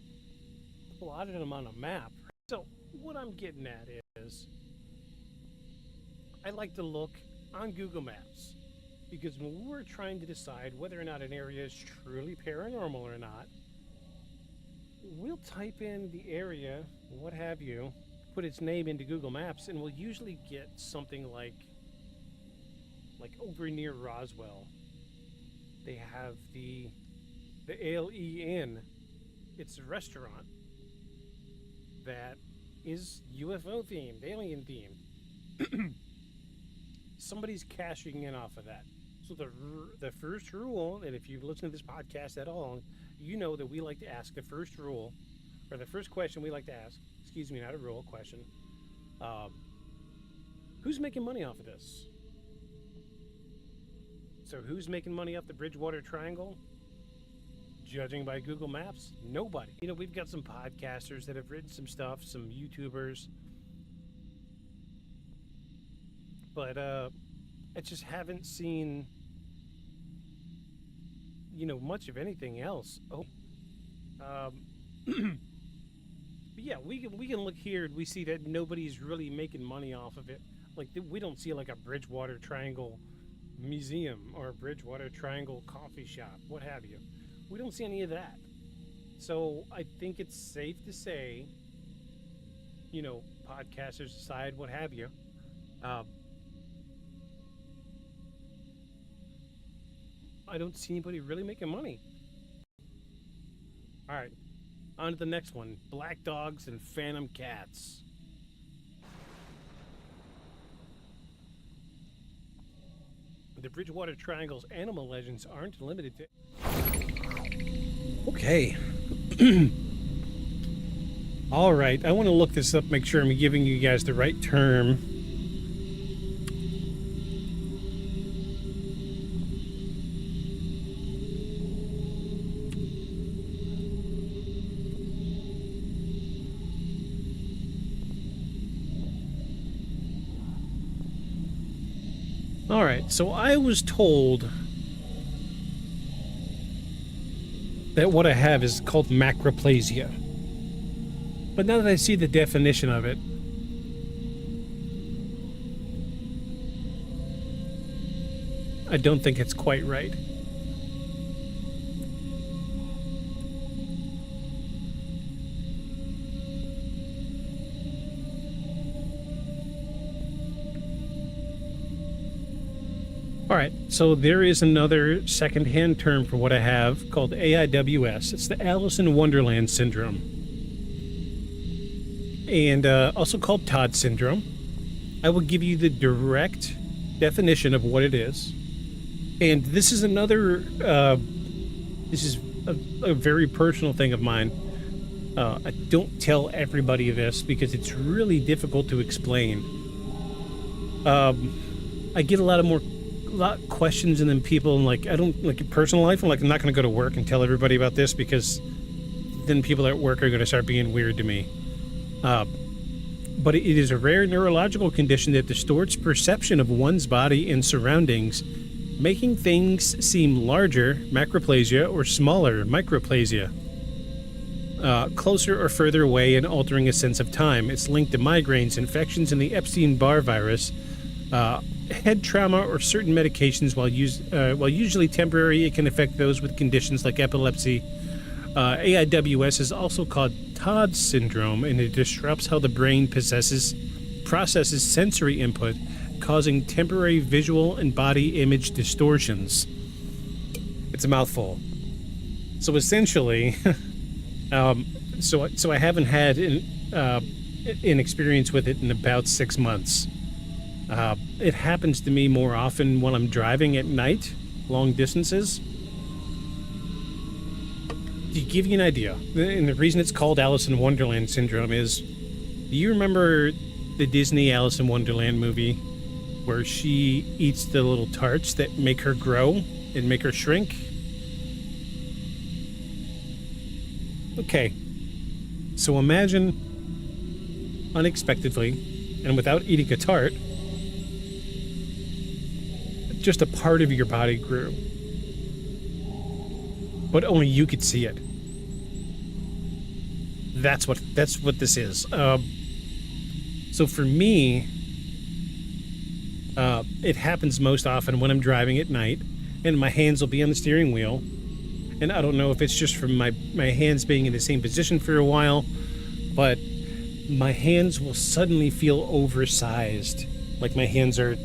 plotted them on a map. So what I'm getting at is, I like to look on Google Maps, because when we're trying to decide whether or not an area is truly paranormal or not, we'll type in the area, what have you, put its name into Google Maps, and we'll usually get something like over near Roswell. They have the Ale Inn. It's a restaurant that is UFO themed, alien themed. Somebody's cashing in off of that. So the first rule, and if you've listened to this podcast at all, you know that we like to ask the first rule, or the first question we like to ask, excuse me, not a rule, question, who's making money off of this? So who's making money off the Bridgewater Triangle? Judging by Google Maps, nobody. You know, we've got some podcasters that have written some stuff, some YouTubers. But I just haven't seen, you know, much of anything else. Oh. But yeah, we can look here and we see that nobody's really making money off of it. Like, we don't see like a Bridgewater Triangle museum or a Bridgewater Triangle coffee shop, what have you. We don't see any of that. So I think it's safe to say, you know, podcasters aside, what have you, I don't see anybody really making money. All right, on to the next one. Black dogs and phantom cats. The Bridgewater Triangle's animal legends aren't limited to... Okay. All right, I want to look this up, make sure I'm giving you guys the right term. All right, so I was told that what I have is called macroplasia. But now that I see the definition of it, I don't think it's quite right. All right, so there is another second-hand term for what I have called AIWS. It's the Alice in Wonderland syndrome. And also called Todd syndrome. I will give you the direct definition of what it is. And this is another, this is a very personal thing of mine. I don't tell everybody this because it's really difficult to explain. I get a lot of questions, and then people, and like, I don't, like, in personal life, I'm like, I'm not going to go to work and tell everybody about this because then people at work are going to start being weird to me. But it is a rare neurological condition that distorts perception of one's body and surroundings, making things seem larger, macroplasia, or smaller, microplasia, closer or further away, and altering a sense of time. It's linked to migraines, infections in the Epstein-Barr virus, head trauma, or certain medications. While usually temporary, it can affect those with conditions like epilepsy. AIWS is also called Todd syndrome, and it disrupts how the brain processes sensory input, causing temporary visual and body image distortions. It's a mouthful. So essentially, so I haven't had an experience with it in about 6 months. It happens to me more often when I'm driving at night, long distances. To give you an idea, and the reason it's called Alice in Wonderland syndrome is, do you remember the Disney Alice in Wonderland movie where she eats the little tarts that make her grow and make her shrink? Okay, so imagine unexpectedly and without eating a tart, just a part of your body grew, but only you could see it. That's what this is. So for me, it happens most often when I'm driving at night, and my hands will be on the steering wheel, and I don't know if it's just from my hands being in the same position for a while, but my hands will suddenly feel oversized, like my hands are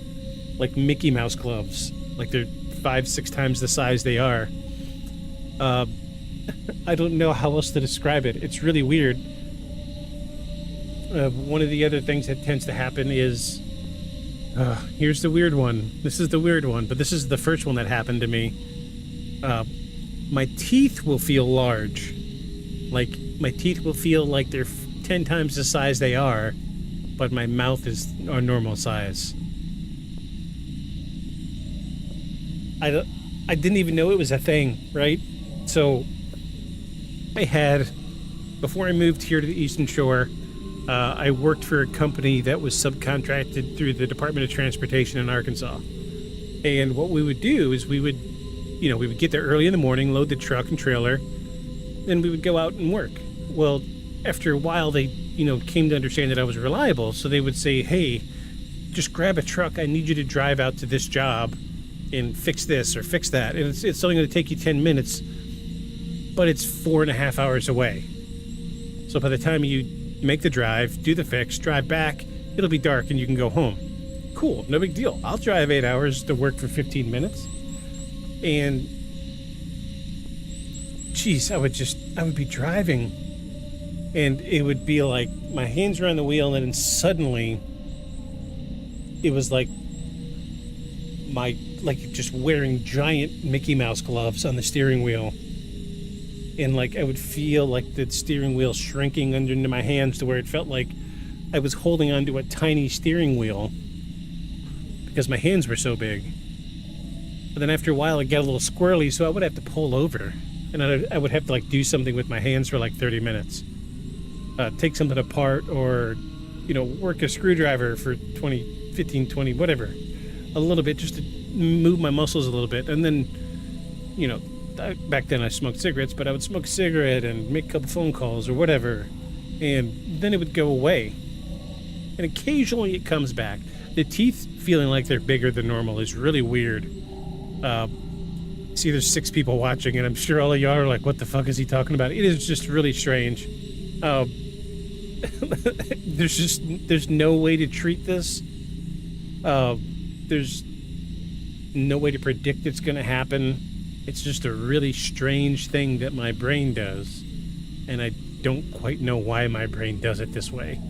like Mickey Mouse gloves, like they're 5-6 times the size they are. I don't know how else to describe it. It's really weird. One of the other things that tends to happen is, here's the weird one. This is the weird one, but this is the first one that happened to me. My teeth will feel large. Like, my teeth will feel like they're 10 times the size they are, but my mouth is a normal size. I didn't even know it was a thing, right? So before I moved here to the Eastern Shore, I worked for a company that was subcontracted through the Department of Transportation in Arkansas. And what we would do is we would get there early in the morning, load the truck and trailer, then we would go out and work. Well, after a while, they, came to understand that I was reliable, so they would say, hey, just grab a truck. I need you to drive out to this job and fix this or fix that. And it's only going to take you 10 minutes, but it's 4.5 hours away. So by the time you make the drive, do the fix, drive back, it'll be dark and you can go home. Cool, no big deal. I'll drive 8 hours to work for 15 minutes. And geez, I would be driving and it would be like my hands are on the wheel and then suddenly it was like just wearing giant Mickey Mouse gloves on the steering wheel. And like I would feel like the steering wheel shrinking under my hands to where it felt like I was holding onto a tiny steering wheel because my hands were so big. But then after a while it got a little squirrely, so I would have to pull over and I would have to like do something with my hands for like 30 minutes. Take something apart or, work a screwdriver for 15, 20, whatever. A little bit just to move my muscles a little bit. And then, back then I smoked cigarettes, but I would smoke a cigarette and make a couple phone calls or whatever. And then it would go away. And occasionally it comes back. The teeth feeling like they're bigger than normal is really weird. See, there's 6 people watching, and I'm sure all of y'all are like, what the fuck is he talking about? It is just really strange. There's no way to treat this. There's no way to predict it's going to happen. It's just a really strange thing that my brain does, and I don't quite know why my brain does it this way.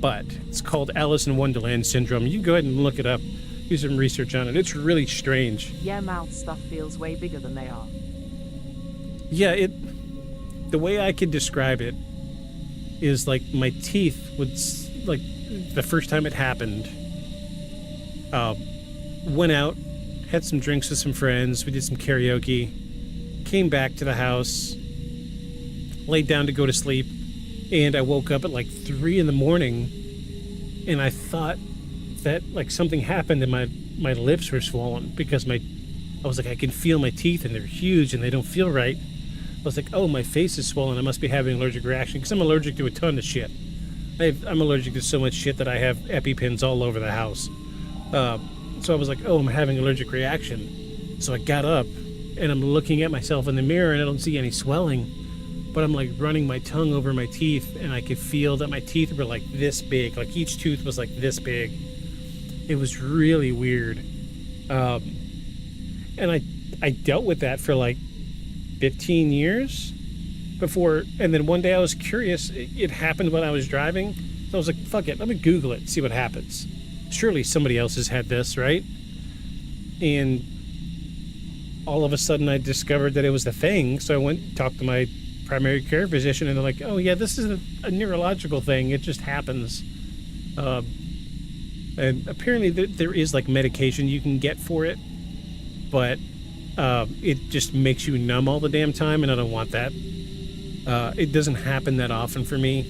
But it's called Alice in Wonderland syndrome. You can go ahead and look it up. Do some research on it. It's really strange. Yeah, mouth stuff feels way bigger than they are. Yeah, the way I could describe it is like my teeth would, like the first time it happened, went out, had some drinks with some friends, we did some karaoke, came back to the house, laid down to go to sleep, and I woke up at like 3 in the morning, and I thought that like something happened and my lips were swollen because I was like, I can feel my teeth and they're huge and they don't feel right. I was like, oh, my face is swollen. I must be having an allergic reaction because I'm allergic to a ton of shit. I'm allergic to so much shit that I have EpiPens all over the house. So I was like, oh, I'm having an allergic reaction. So I got up and I'm looking at myself in the mirror and I don't see any swelling, but I'm like running my tongue over my teeth and I could feel that my teeth were like this big. Like each tooth was like this big. It was really weird. And I dealt with that for like 15 years before, and then one day I was curious. It happened when I was driving. So I was like, fuck it, let me Google it, see what happens. Surely somebody else has had this, right? And all of a sudden I discovered that it was the thing. So I went and talked to my primary care physician and they're like, oh yeah, this is a neurological thing. It just happens. And apparently there is like medication you can get for it, but it just makes you numb all the damn time, and I don't want that. It doesn't happen that often for me.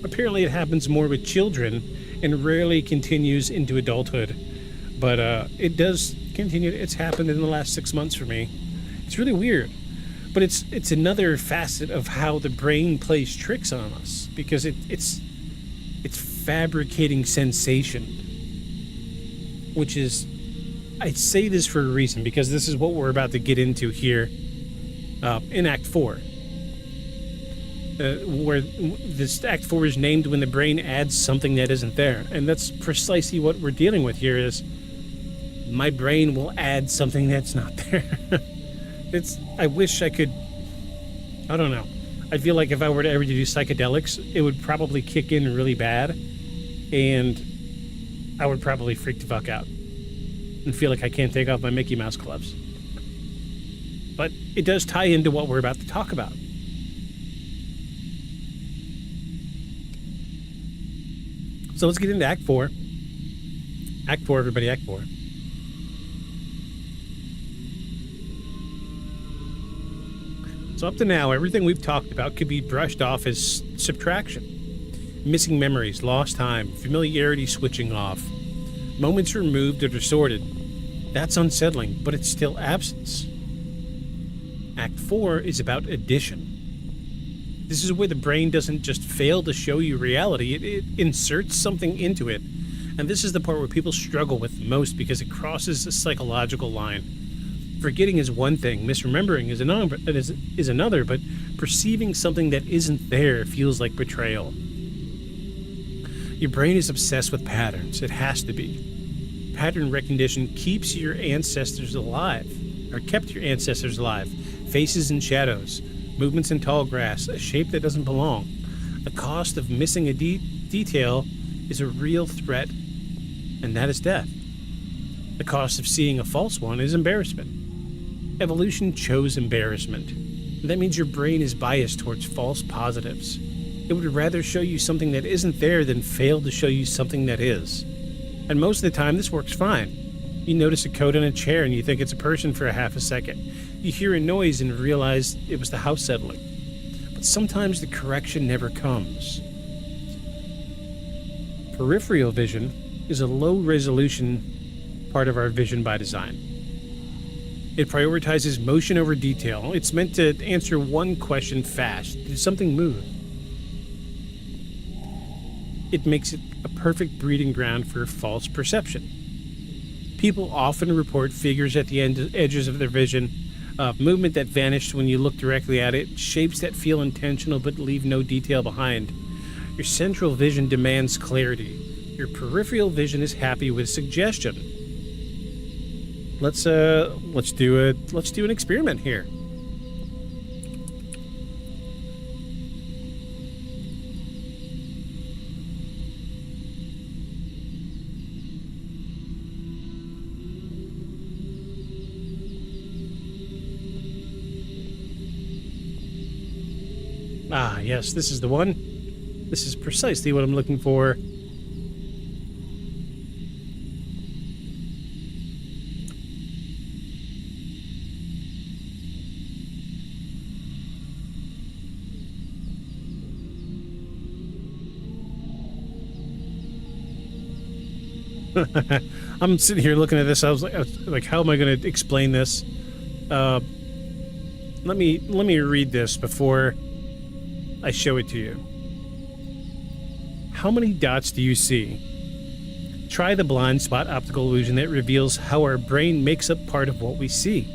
Apparently it happens more with children and rarely continues into adulthood, but it does continue. It's happened in the last 6 months for me. It's really weird, but it's another facet of how the brain plays tricks on us, because it's fabricating sensation, which is, I say this for a reason, because this is what we're about to get into here in Act 4, where this Act 4 is named when the brain adds something that isn't there, and that's precisely what we're dealing with here. Is my brain will add something that's not there. I wish I could, I don't know. I feel like if I were to ever do psychedelics, it would probably kick in really bad, and I would probably freak the fuck out and feel like I can't take off my Mickey Mouse gloves. But it does tie into what we're about to talk about. So let's get into Act 4. Act 4, everybody, Act 4. So up to now, everything we've talked about could be brushed off as subtraction. Missing memories, lost time, familiarity switching off, moments removed or distorted. That's unsettling, but it's still absence. Act 4 is about addition. This is where the brain doesn't just fail to show you reality, it inserts something into it. And this is the part where people struggle with most because it crosses a psychological line. Forgetting is one thing, misremembering is another, but perceiving something that isn't there feels like betrayal. Your brain is obsessed with patterns. It has to be. Pattern recognition keeps your ancestors alive, or kept your ancestors alive. Faces and shadows, movements in tall grass, a shape that doesn't belong. The cost of missing a detail is a real threat, and that is death. The cost of seeing a false one is embarrassment. Evolution chose embarrassment. That means your brain is biased towards false positives. It would rather show you something that isn't there than fail to show you something that is. And most of the time, this works fine. You notice a coat on a chair and you think it's a person for a half a second. You hear a noise and realize it was the house settling. But sometimes the correction never comes. Peripheral vision is a low-resolution part of our vision by design. It prioritizes motion over detail. It's meant to answer one question fast. Did something move? It makes it a perfect breeding ground for false perception. People often report figures at the edges of their vision, movement that vanished when you look directly at it, shapes that feel intentional but leave no detail behind. Your central vision demands clarity. Your peripheral vision is happy with suggestion. Let's do an experiment here. Ah, yes, this is the one. This is precisely what I'm looking for. I'm sitting here looking at this. I was like, how am I going to explain this? Let me read this before I show it to you. How many dots do you see? Try the blind spot optical illusion that reveals how our brain makes up part of what we see.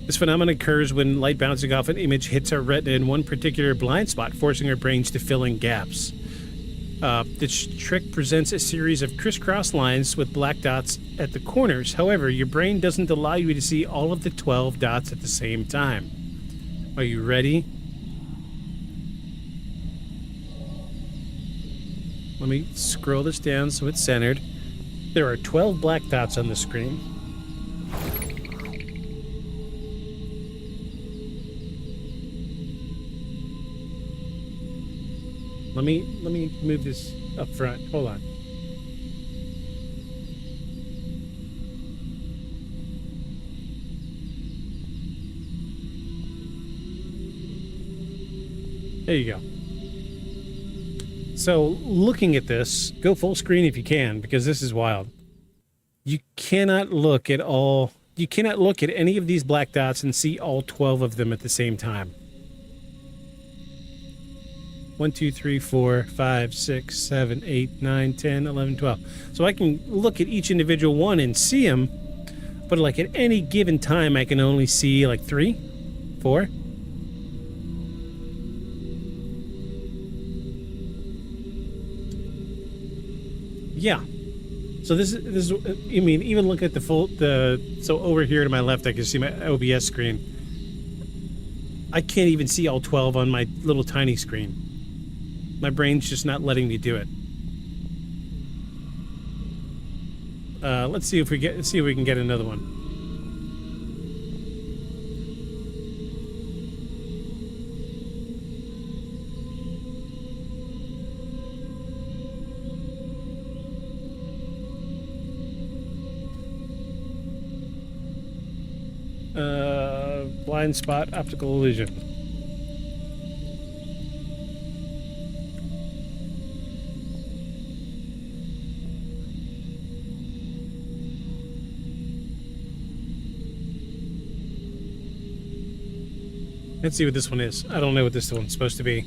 This phenomenon occurs when light bouncing off an image hits our retina in one particular blind spot, forcing our brains to fill in gaps. This trick presents a series of crisscross lines with black dots at the corners. However, your brain doesn't allow you to see all of the 12 dots at the same time. Are you ready? Let me scroll this down so it's centered. There are 12 black dots on the screen. Let me move this up front. Hold on. There you go. So, looking at this, go full screen if you can, because this is wild. You cannot look at any of these black dots and see all 12 of them at the same time. 1, 2, 3, 4, 5, 6, 7, 8, 9, 10, 11, 12. So I can look at each individual one and see them, but like at any given time, I can only see like 3, 4. Yeah. So this is, I mean, even look at so over here to my left, I can see my OBS screen. I can't even see all 12 on my little tiny screen. My brain's just not letting me do it. Let's see if we can get another one. blind spot optical illusion. Let's see what this one is. I don't know what this one's supposed to be.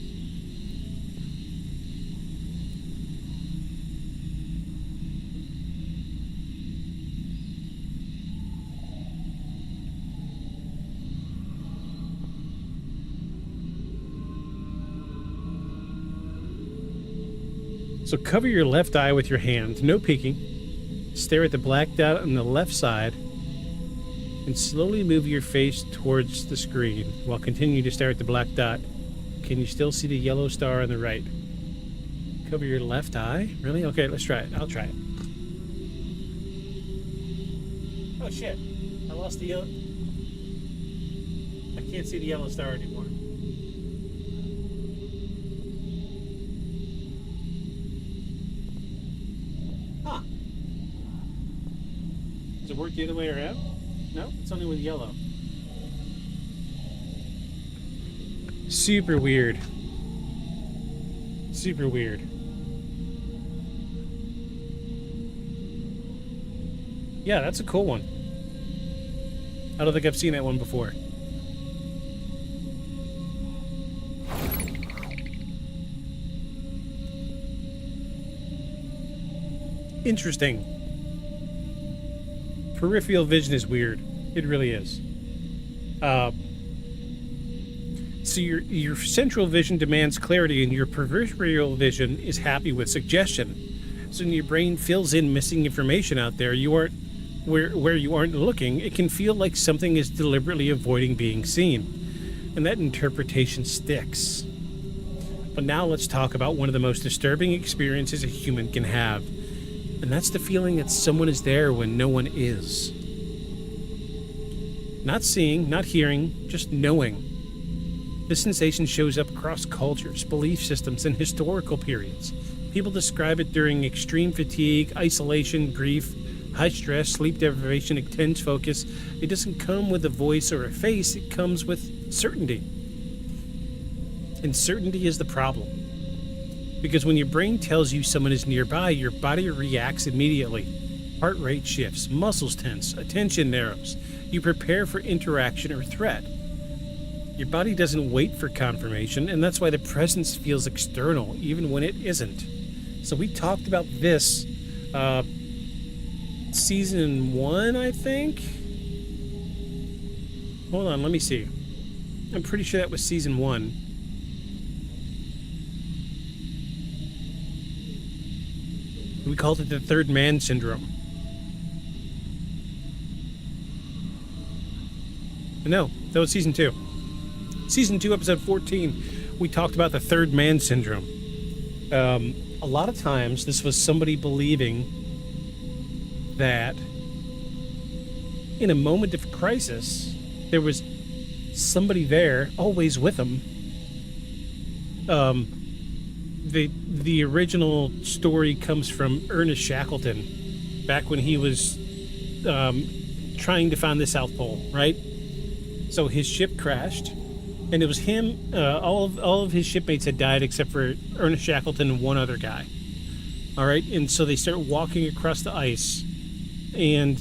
So cover your left eye with your hand, no peeking. Stare at the black dot on the left side and slowly move your face towards the screen while continuing to stare at the black dot. Can you still see the yellow star on the right? Cover your left eye? Really? Okay, let's try it. I'll try it. Oh shit. I lost the yellow. I can't see the yellow star anymore. Huh. Does it work the other way around? No, it's only with yellow. Super weird. Super weird. Yeah, that's a cool one. I don't think I've seen that one before. Interesting. Peripheral vision is weird. It really is. So your central vision demands clarity, and your peripheral vision is happy with suggestion. So when your brain fills in missing information out there, you aren't where you aren't looking. It can feel like something is deliberately avoiding being seen, and that interpretation sticks. But now let's talk about one of the most disturbing experiences a human can have, and that's the feeling that someone is there when no one is. Not seeing, not hearing, just knowing. This sensation shows up across cultures, belief systems, and historical periods. People describe it during extreme fatigue, isolation, grief, high stress, sleep deprivation, intense focus. It doesn't come with a voice or a face, it comes with certainty. And certainty is the problem. Because when your brain tells you someone is nearby, your body reacts immediately. Heart rate shifts, muscles tense, attention narrows. You prepare for interaction or threat. Your body doesn't wait for confirmation, and that's why the presence feels external, even when it isn't. So we talked about this season 1, I think? Hold on, let me see. I'm pretty sure that was season 1. We called it the third man syndrome. No, that was season 2. Season 2, episode 14, we talked about the third man syndrome. A lot of times, this was somebody believing that in a moment of crisis, there was somebody there, always with them. The original story comes from Ernest Shackleton, back when he was trying to find the South Pole, right? So his ship crashed, and it was him. All of his shipmates had died except for Ernest Shackleton and one other guy. All right, and so they start walking across the ice, and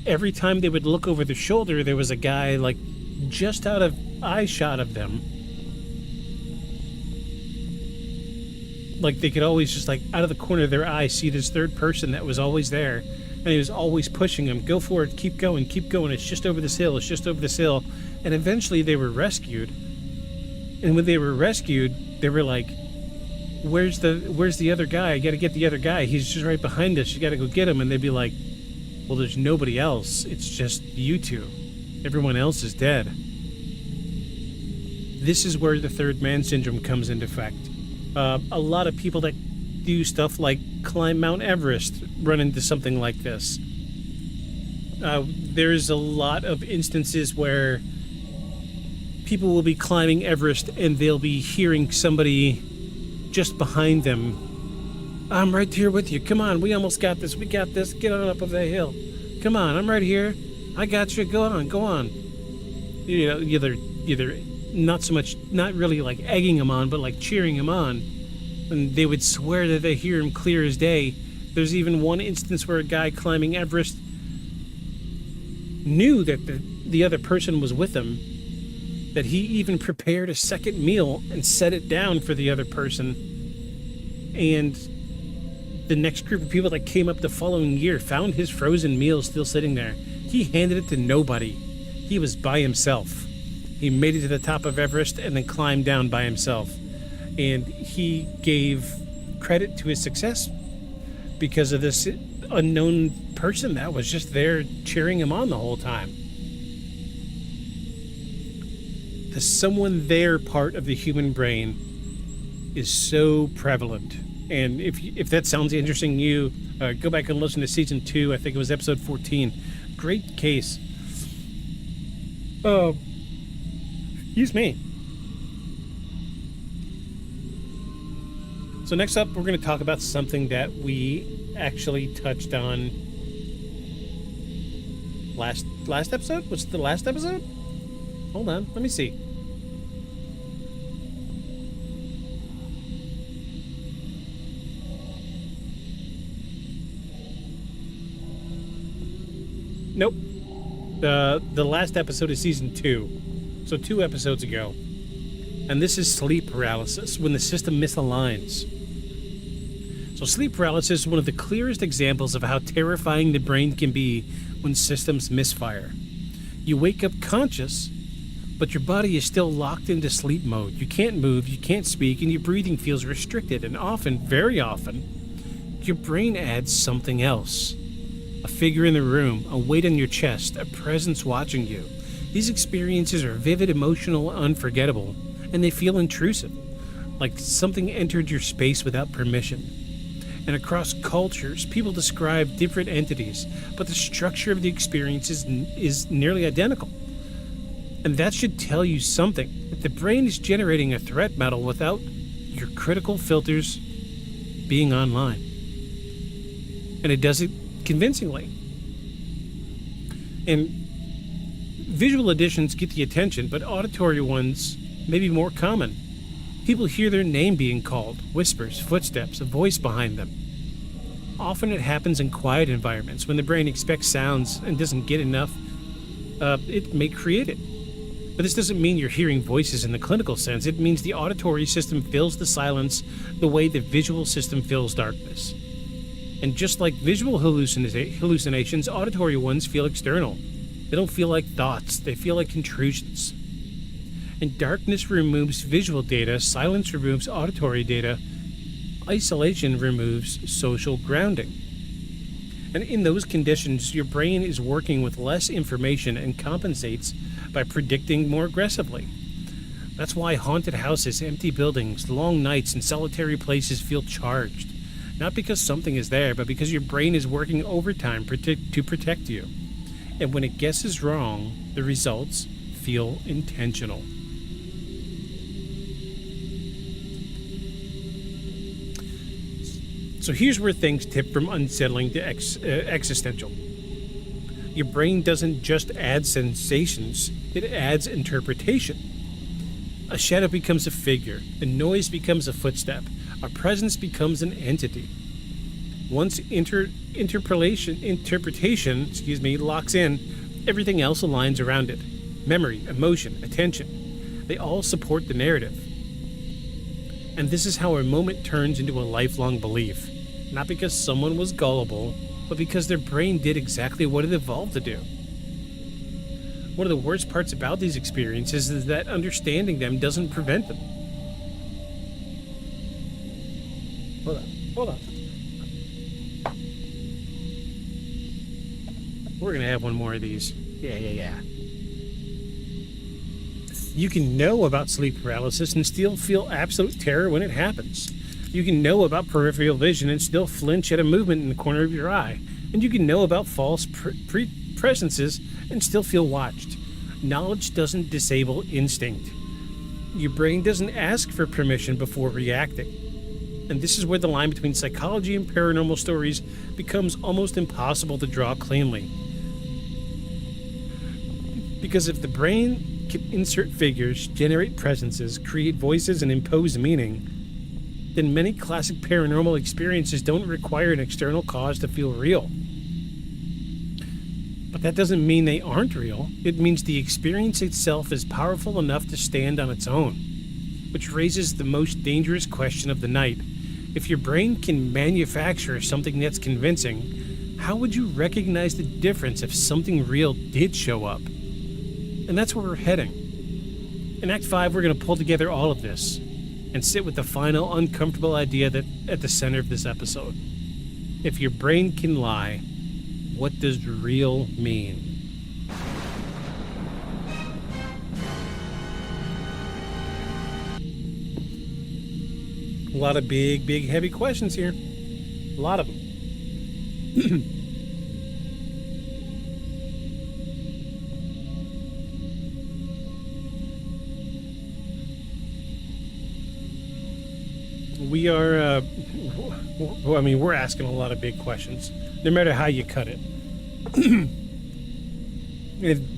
every time they would look over their shoulder, there was a guy like just out of eye shot of them. Like they could always just like out of the corner of their eye see this third person that was always there, and he was always pushing them. Go for it, keep going, keep going. It's just over this hill. It's just over this hill. And eventually they were rescued. And when they were rescued, they were like, "Where's the other guy? I got to get the other guy. He's just right behind us. You got to go get him." And they'd be like, "Well, there's nobody else. It's just you two. Everyone else is dead." This is where the third man syndrome comes into effect. A lot of people that do stuff like climb Mount Everest run into something like this. There's a lot of instances where people will be climbing Everest and they'll be hearing somebody just behind them. "I'm right here with you. Come on, we almost got this. We got this. Get on up of that hill. Come on, I'm right here." I got you. Go on. You know, either not so much, not really like egging him on, but like cheering him on. And they would swear that they hear him clear as day. There's even one instance where a guy climbing Everest knew that the other person was with him, that he even prepared a second meal and set it down for the other person. And the next group of people that came up the following year found his frozen meal still sitting there. He handed it to nobody. He was by himself. He made it to the top of Everest and then climbed down by himself. And he gave credit to his success because of this unknown person that was just there cheering him on the whole time. The someone there part of the human brain is so prevalent. And if that sounds interesting to you, go back and listen to season 2. I think it was episode 14. Great case. Excuse me. So next up, we're going to talk about something that we actually touched on last episode? Was it the last episode? Hold on, let me see. Nope. The last episode is season 2. So 2 episodes ago. And this is sleep paralysis, when the system misaligns. So sleep paralysis is one of the clearest examples of how terrifying the brain can be when systems misfire. You wake up conscious, but your body is still locked into sleep mode. You can't move, you can't speak, and your breathing feels restricted. And often, very often, your brain adds something else. A figure in the room, a weight on your chest, a presence watching you. These experiences are vivid, emotional, unforgettable, and they feel intrusive, like something entered your space without permission. And across cultures, people describe different entities, but the structure of the experience is nearly identical. And that should tell you something, that the brain is generating a threat model without your critical filters being online. And it does it convincingly. And visual additions get the attention, but auditory ones may be more common. People hear their name being called, whispers, footsteps, a voice behind them. Often it happens in quiet environments. When the brain expects sounds and doesn't get enough, it may create it. But this doesn't mean you're hearing voices in the clinical sense. It means the auditory system fills the silence the way the visual system fills darkness. And just like visual hallucinations, auditory ones feel external. They don't feel like thoughts, they feel like intrusions. And darkness removes visual data, silence removes auditory data, isolation removes social grounding. And in those conditions, your brain is working with less information and compensates by predicting more aggressively. That's why haunted houses, empty buildings, long nights, and solitary places feel charged. Not because something is there, but because your brain is working overtime to protect you. And when it guesses wrong, the results feel intentional. So here's where things tip from unsettling to existential. Your brain doesn't just add sensations, it adds interpretation. A shadow becomes a figure, a noise becomes a footstep, a presence becomes an entity. Once interpretation locks in, everything else aligns around it. Memory, emotion, attention, they all support the narrative. And this is how a moment turns into a lifelong belief. Not because someone was gullible, but because their brain did exactly what it evolved to do. One of the worst parts about these experiences is that understanding them doesn't prevent them. Hold on. We're gonna have one more of these. Yeah. You can know about sleep paralysis and still feel absolute terror when it happens. You can know about peripheral vision and still flinch at a movement in the corner of your eye. And you can know about false presences and still feel watched. Knowledge doesn't disable instinct. Your brain doesn't ask for permission before reacting. And this is where the line between psychology and paranormal stories becomes almost impossible to draw cleanly. Because if the brain can insert figures, generate presences, create voices, and impose meaning, then many classic paranormal experiences don't require an external cause to feel real. But that doesn't mean they aren't real. It means the experience itself is powerful enough to stand on its own, which raises the most dangerous question of the night. If your brain can manufacture something that's convincing, how would you recognize the difference if something real did show up? And that's where we're heading. In Act 5, we're going to pull together all of this and sit with the final uncomfortable idea that at the center of this episode. If your brain can lie, what does real mean? A lot of big, heavy questions here. A lot of them. We are, we're asking a lot of big questions, no matter how you cut it.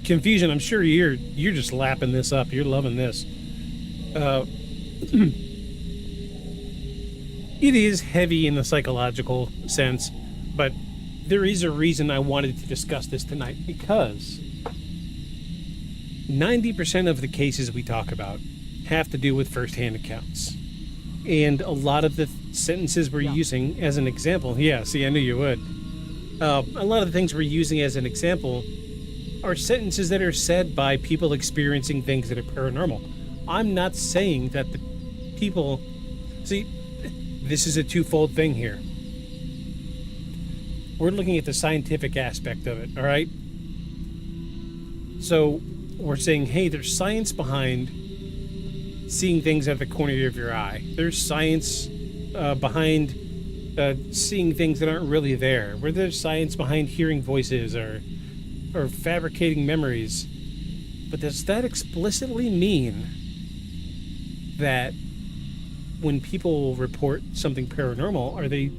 Confusion, I'm sure you're just lapping this up. You're loving this. It is heavy in the psychological sense, but there is a reason I wanted to discuss this tonight, because 90% of the cases we talk about have to do with first-hand accounts. And a lot of the sentences we're using as an example, I knew you would. A lot of the things we're using as an example are sentences that are said by people experiencing things that are paranormal. I'm not saying that the people... See, this is a twofold thing here. We're looking at the scientific aspect of it, all right? So we're saying, hey, there's science behind seeing things out of the corner of your eye. There's science behind seeing things that aren't really there. Where there's science behind hearing voices or fabricating memories. But does that explicitly mean that when people report something paranormal, are they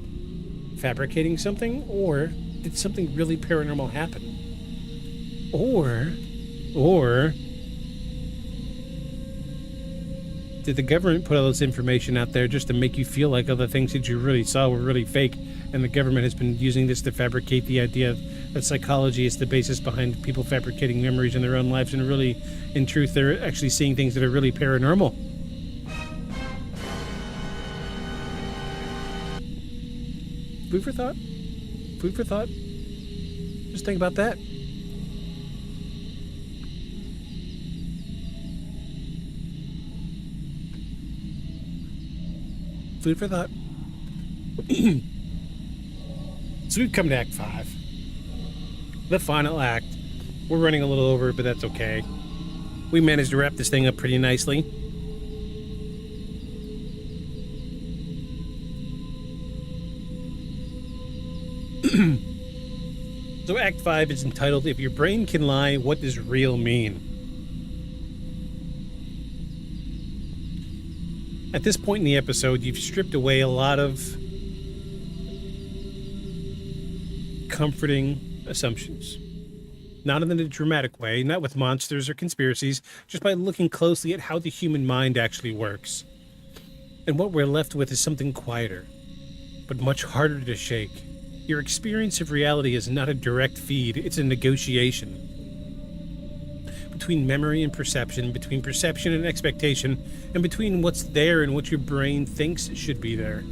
fabricating something, or did something really paranormal happen? Or did the government put all this information out there just to make you feel like other things that you really saw were really fake, and the government has been using this to fabricate the idea that psychology is the basis behind people fabricating memories in their own lives, and really, in truth, they're actually seeing things that are really paranormal? Food for thought? Food for thought? Just think about that. Food for thought. So we've come to Act 5. The final act. We're running a little over, but that's okay. We managed to wrap this thing up pretty nicely. So Act 5 is entitled, If Your Brain Can Lie, What Does Real Mean? At this point in the episode, you've stripped away a lot of comforting assumptions. Not in a dramatic way, not with monsters or conspiracies, just by looking closely at how the human mind actually works. And what we're left with is something quieter, but much harder to shake. Your experience of reality is not a direct feed, it's a negotiation. Between memory and perception, between perception and expectation, and between what's there and what your brain thinks should be there.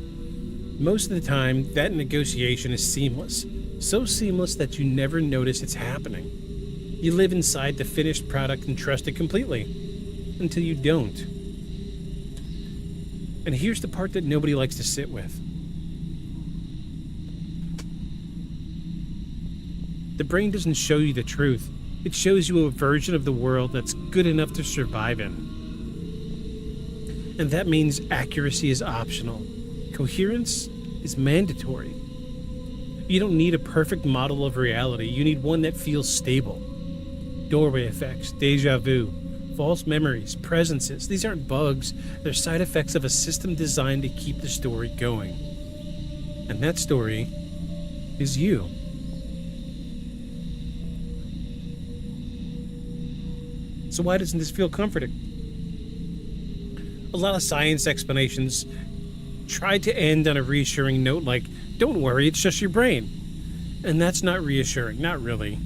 Most of the time, that negotiation is seamless. So seamless that you never notice it's happening. You live inside the finished product and trust it completely. Until you don't. And here's the part that nobody likes to sit with. The brain doesn't show you the truth. It shows you a version of the world that's good enough to survive in. And that means accuracy is optional. Coherence is mandatory. You don't need a perfect model of reality. You need one that feels stable. Doorway effects, déjà vu, false memories, presences. These aren't bugs. They're side effects of a system designed to keep the story going. And that story is you. So why doesn't this feel comforting? A lot of science explanations try to end on a reassuring note like, don't worry, it's just your brain. And that's not reassuring, not really.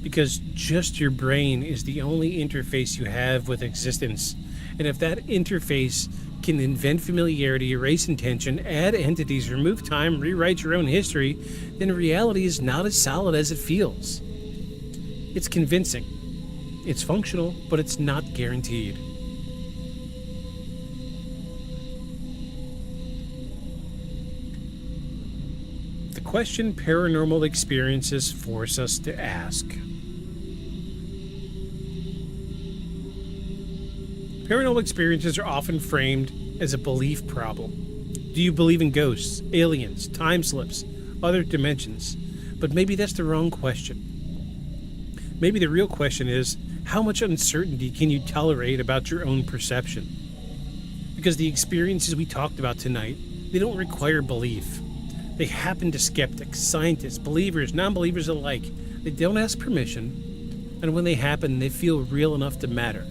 Because just your brain is the only interface you have with existence. And if that interface can invent familiarity, erase intention, add entities, remove time, rewrite your own history, then reality is not as solid as it feels. It's convincing. It's functional, but it's not guaranteed. The question paranormal experiences force us to ask. Paranormal experiences are often framed as a belief problem. Do you believe in ghosts, aliens, time slips, other dimensions? But maybe that's the wrong question. Maybe the real question is, how much uncertainty can you tolerate about your own perception? Because the experiences we talked about tonight, they don't require belief. They happen to skeptics, scientists, believers, non-believers alike. They don't ask permission, and when they happen, they feel real enough to matter.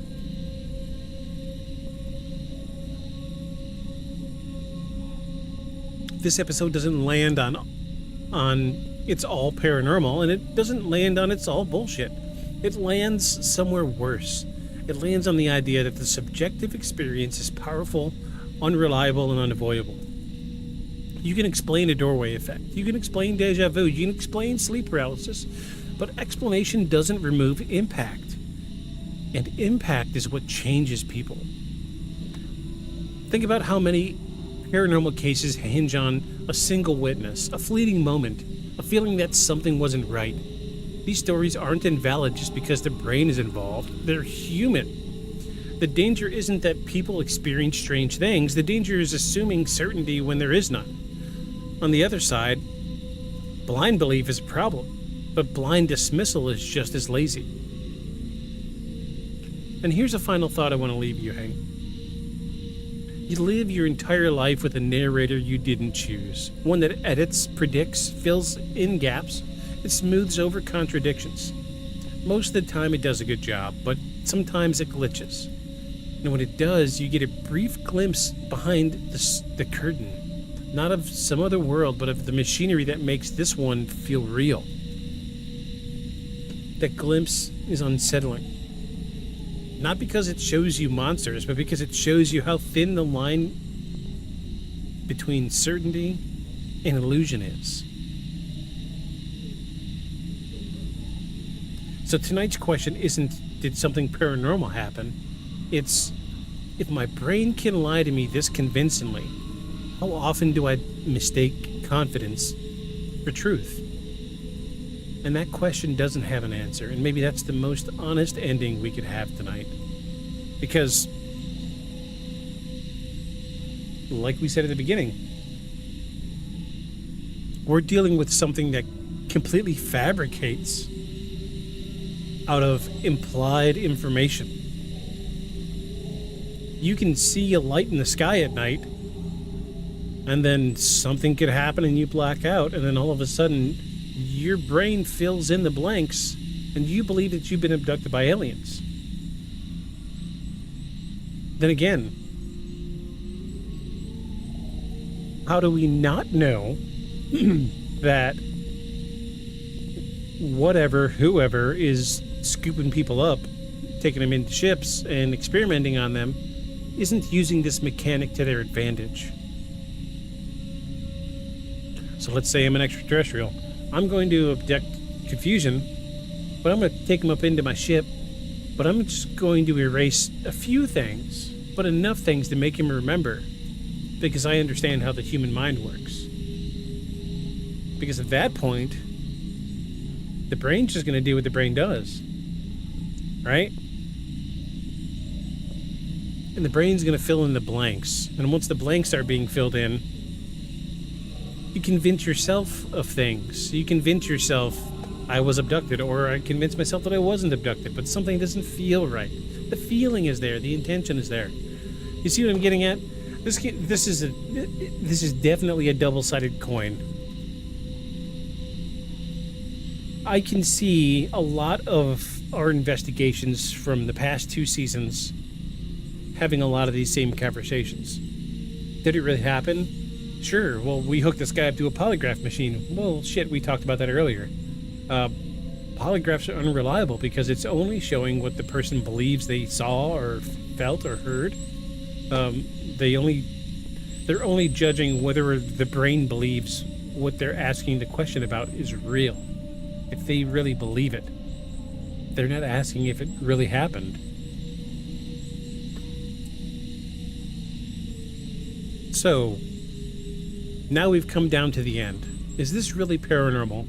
This episode doesn't land on it's all paranormal, and it doesn't land on it's all bullshit. It lands somewhere worse. It lands on the idea that the subjective experience is powerful, unreliable, and unavoidable. You can explain a doorway effect. You can explain deja vu. You can explain sleep paralysis. But explanation doesn't remove impact. And impact is what changes people. Think about how many paranormal cases hinge on a single witness, a fleeting moment, a feeling that something wasn't right. These stories aren't invalid just because the brain is involved. They're human. The danger isn't that people experience strange things. The danger is assuming certainty when there is none. On the other side, blind belief is a problem, but blind dismissal is just as lazy. And here's a final thought I want to leave you, Hank. You live your entire life with a narrator you didn't choose, one that edits, predicts, fills in gaps, it smooths over contradictions. Most of the time it does a good job, but sometimes it glitches. And when it does, you get a brief glimpse behind the curtain, not of some other world, but of the machinery that makes this one feel real. That glimpse is unsettling. Not because it shows you monsters, but because it shows you how thin the line between certainty and illusion is. So tonight's question isn't, did something paranormal happen? It's, if my brain can lie to me this convincingly, how often do I mistake confidence for truth? And that question doesn't have an answer, and maybe that's the most honest ending we could have tonight. Because, like we said at the beginning, we're dealing with something that completely fabricates out of implied information. You can see a light in the sky at night, and then something could happen and you black out, and then all of a sudden your brain fills in the blanks and you believe that you've been abducted by aliens. Then again, how do we not know that whoever is scooping people up, taking them into ships and experimenting on them, isn't using this mechanic to their advantage? So let's say I'm an extraterrestrial. I'm going to abduct Confusion, but I'm going to take him up into my ship, but I'm just going to erase a few things, but enough things to make him remember, because I understand how the human mind works. Because at that point, the brain's just going to do what the brain does, right? And the brain's going to fill in the blanks, and once the blanks start being filled in, you convince yourself of things. You convince yourself I was abducted, or I convince myself that I wasn't abducted, but something doesn't feel right. The feeling is there. The intention is there. You see what I'm getting at? This is definitely a double-sided coin. I can see a lot of our investigations from the past 2 seasons having a lot of these same conversations. Did it really happen? Sure. Well, we hooked this guy up to a polygraph machine. Well, shit, we talked about that earlier. Polygraphs are unreliable because it's only showing what the person believes they saw or felt or heard. They're only judging whether the brain believes what they're asking the question about is real. If they really believe it. They're not asking if it really happened. So, now we've come down to the end. Is this really paranormal?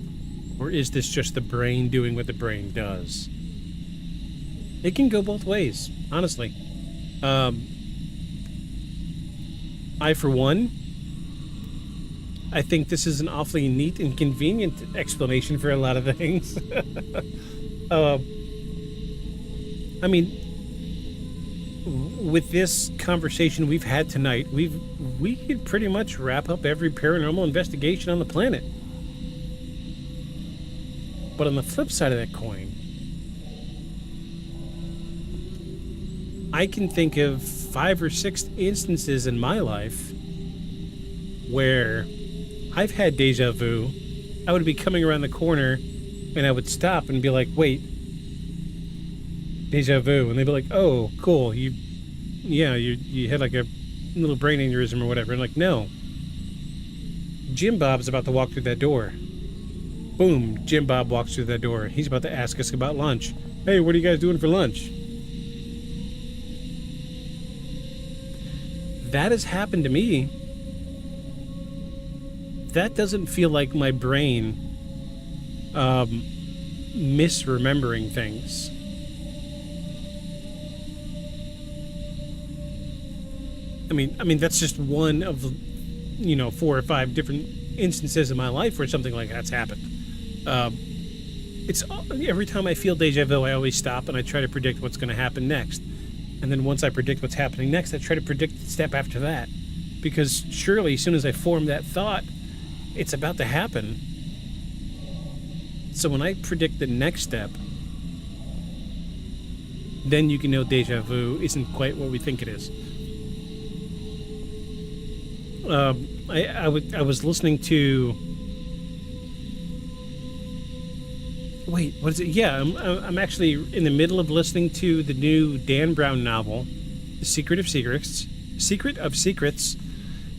Or is this just the brain doing what the brain does? It can go both ways, honestly. I, for one, I think this is an awfully neat and convenient explanation for a lot of things. I mean, with this conversation we've had tonight, we could pretty much wrap up every paranormal investigation on the planet. But on the flip side of that coin, I can think of 5 or 6 instances in my life where I've had deja vu. I would be coming around the corner and I would stop and be like, wait, deja vu. And they'd be like, oh, cool. You had like a little brain aneurysm or whatever. And like, no. Jim Bob's about to walk through that door. Boom, Jim Bob walks through that door. He's about to ask us about lunch. Hey, what are you guys doing for lunch? That has happened to me. That doesn't feel like my brain misremembering things. I mean that's just one of 4 or 5 different instances in my life where something like that's happened. It's every time I feel deja vu, I always stop and I try to predict what's going to happen next. And then once I predict what's happening next, I try to predict the step after that. Because surely, as soon as I form that thought, it's about to happen. So when I predict the next step, then you can know deja vu isn't quite what we think it is. I was listening to... Wait, what is it? Yeah, I'm actually in the middle of listening to the new Dan Brown novel, The Secret of Secrets.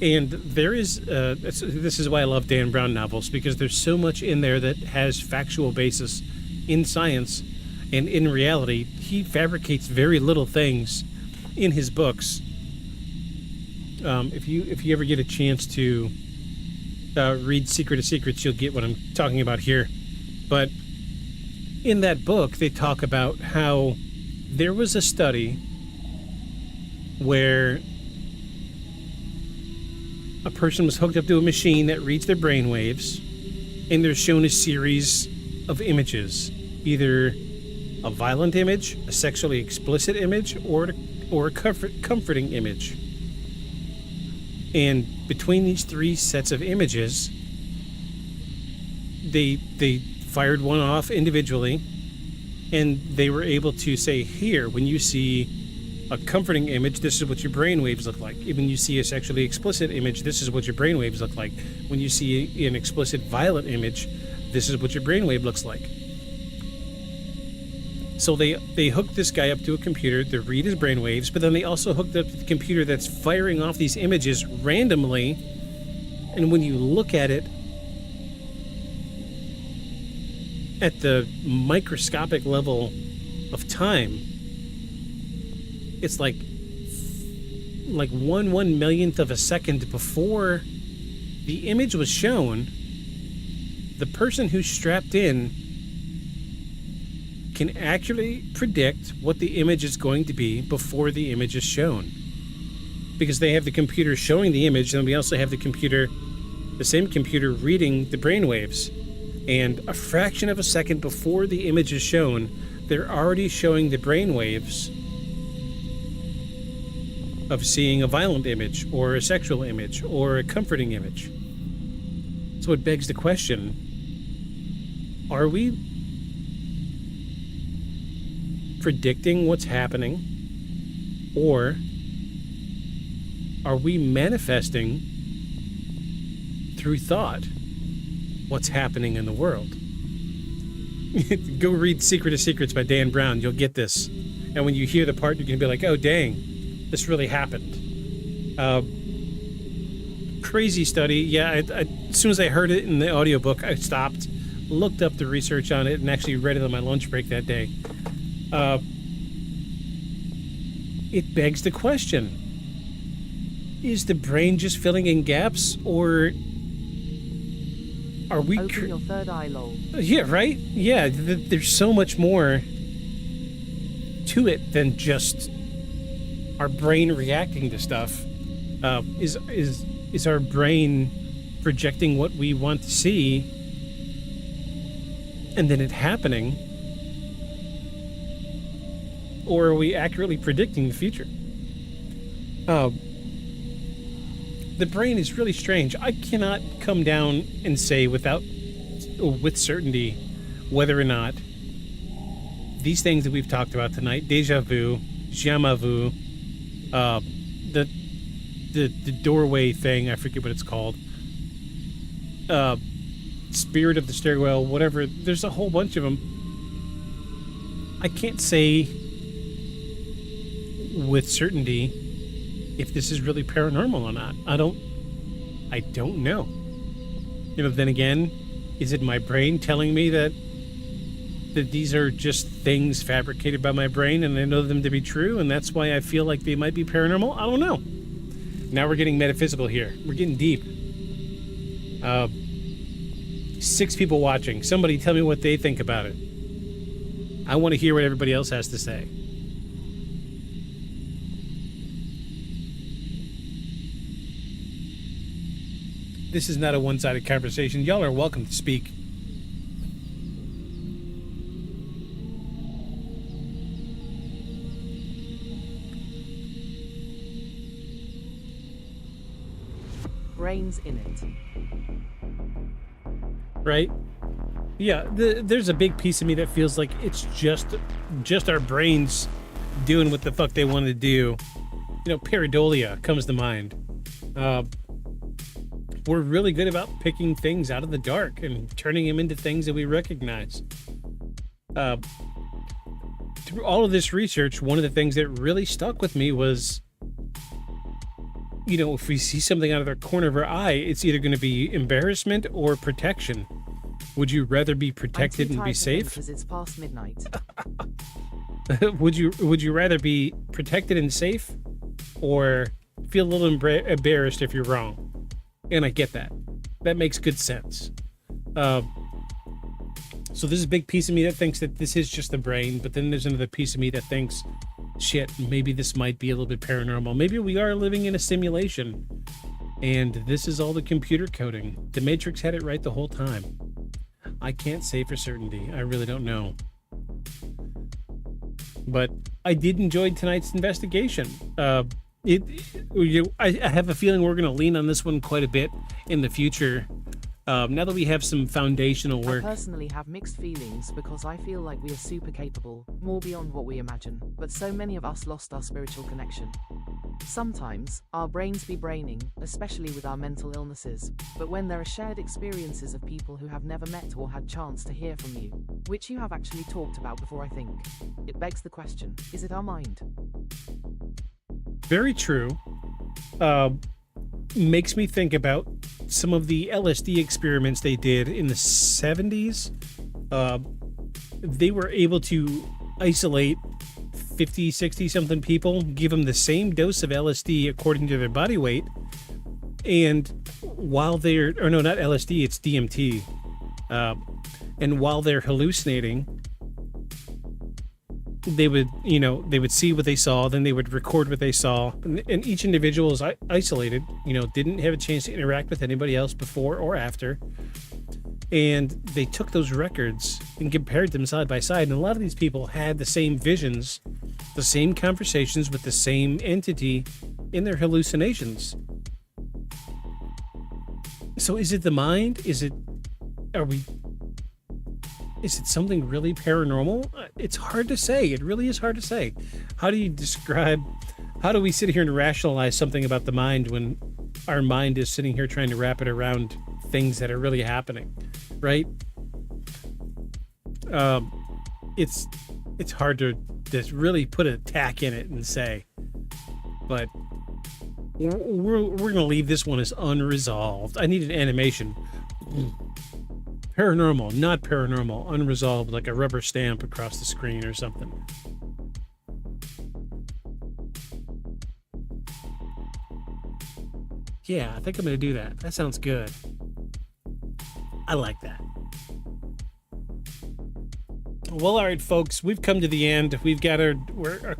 And there is, this is why I love Dan Brown novels, because there's so much in there that has factual basis in science and in reality. He fabricates very little things in his books. If you ever get a chance to read Secret of Secrets, you'll get what I'm talking about here. But in that book, they talk about how there was a study where a person was hooked up to a machine that reads their brain waves, and they're shown a series of images, either a violent image, a sexually explicit image, or a comforting image. And between these 3 sets of images, they fired one off individually, and they were able to say, here, when you see a comforting image, this is what your brainwaves look like. When you see a sexually explicit image, this is what your brainwaves look like. When you see an explicit violent image, this is what your brainwave looks like. So they hooked this guy up to a computer to read his brainwaves, but then they also hooked up to the computer that's firing off these images randomly, and when you look at it at the microscopic level of time, it's like 1/1,000,000th of a second before the image was shown. The person who's strapped in can accurately predict what the image is going to be before the image is shown, because they have the computer showing the image, and we also have the same computer reading the brainwaves. And a fraction of a second before the image is shown, they're already showing the brainwaves of seeing a violent image, or a sexual image, or a comforting image. So it begs the question, are we predicting what's happening, or are we manifesting through thought what's happening in the world? Go read Secret of Secrets by Dan Brown. You'll get this. And when you hear the part, you're going to be like, oh, dang, this really happened. Crazy study. Yeah, as soon as I heard it in the audiobook, I stopped, looked up the research on it, and actually read it on my lunch break that day. It begs the question, is the brain just filling in gaps, or are we... Open your third eye, lol. Yeah, right? Yeah, there's so much more to it than just our brain reacting to stuff. Is our brain projecting what we want to see and then it happening? Or are we accurately predicting the future? The brain is really strange. I cannot come down and say with certainty whether or not these things that we've talked about tonight, déjà vu, jamais vu, the doorway thing, I forget what it's called, spirit of the stairwell, whatever, there's a whole bunch of them. I can't say with certainty if this is really paranormal or not. I don't know. Then again, is it my brain telling me that these are just things fabricated by my brain and I know them to be true, and that's why I feel like they might be paranormal? I don't know. Now we're getting metaphysical here. We're getting deep. 6 people watching. Somebody tell me what they think about it. I want to hear what everybody else has to say. This is not a one-sided conversation. Y'all are welcome to speak. Brains in it. Right? Yeah, there's a big piece of me that feels like it's just our brains doing what the fuck they want to do. Pareidolia comes to mind. We're really good about picking things out of the dark and turning them into things that we recognize. Through all of this research, one of the things that really stuck with me was, if we see something out of the corner of our eye, it's either going to be embarrassment or protection. Would you rather be protected and be safe? Because it's past midnight. Would you rather be protected and safe, or feel a little embarrassed if you're wrong? And I get that. That makes good sense. So there's a big piece of me that thinks that this is just the brain, but then there's another piece of me that thinks, shit, maybe this might be a little bit paranormal. Maybe we are living in a simulation, and this is all the computer coding. The Matrix had it right the whole time. I can't say for certainty. I really don't know. But I did enjoy tonight's investigation. I have a feeling we're going to lean on this one quite a bit in the future. Now that we have some foundational work. I personally have mixed feelings because I feel like we are super capable, more beyond what we imagine, but so many of us lost our spiritual connection. Sometimes, our brains be braining, especially with our mental illnesses, but when there are shared experiences of people who have never met or had chance to hear from you, which you have actually talked about before, I think, it begs the question, is it our mind? Very true. Makes me think about some of the LSD experiments they did in the 70s. They were able to isolate 50, 60 something people, give them the same dose of LSD according to their body weight, and while they're, or no, not LSD, it's DMT, and while they're hallucinating, they would see what they saw, then they would record what they saw, and each individual is isolated, didn't have a chance to interact with anybody else before or after, and they took those records and compared them side by side, and a lot of these people had the same visions, the same conversations with the same entity in their hallucinations. So is it the mind? Is it something really paranormal? It's hard to say. It really is hard to say. How do we sit here and rationalize something about the mind when our mind is sitting here trying to wrap it around things that are really happening, right? It's hard to just really put a tack in it and say, but we're gonna leave this one as unresolved. I need an animation. Paranormal, not paranormal, unresolved, like a rubber stamp across the screen or something. Yeah, I think I'm gonna do that. That sounds good. I like that. Well, all right, folks, we've come to the end. We've got our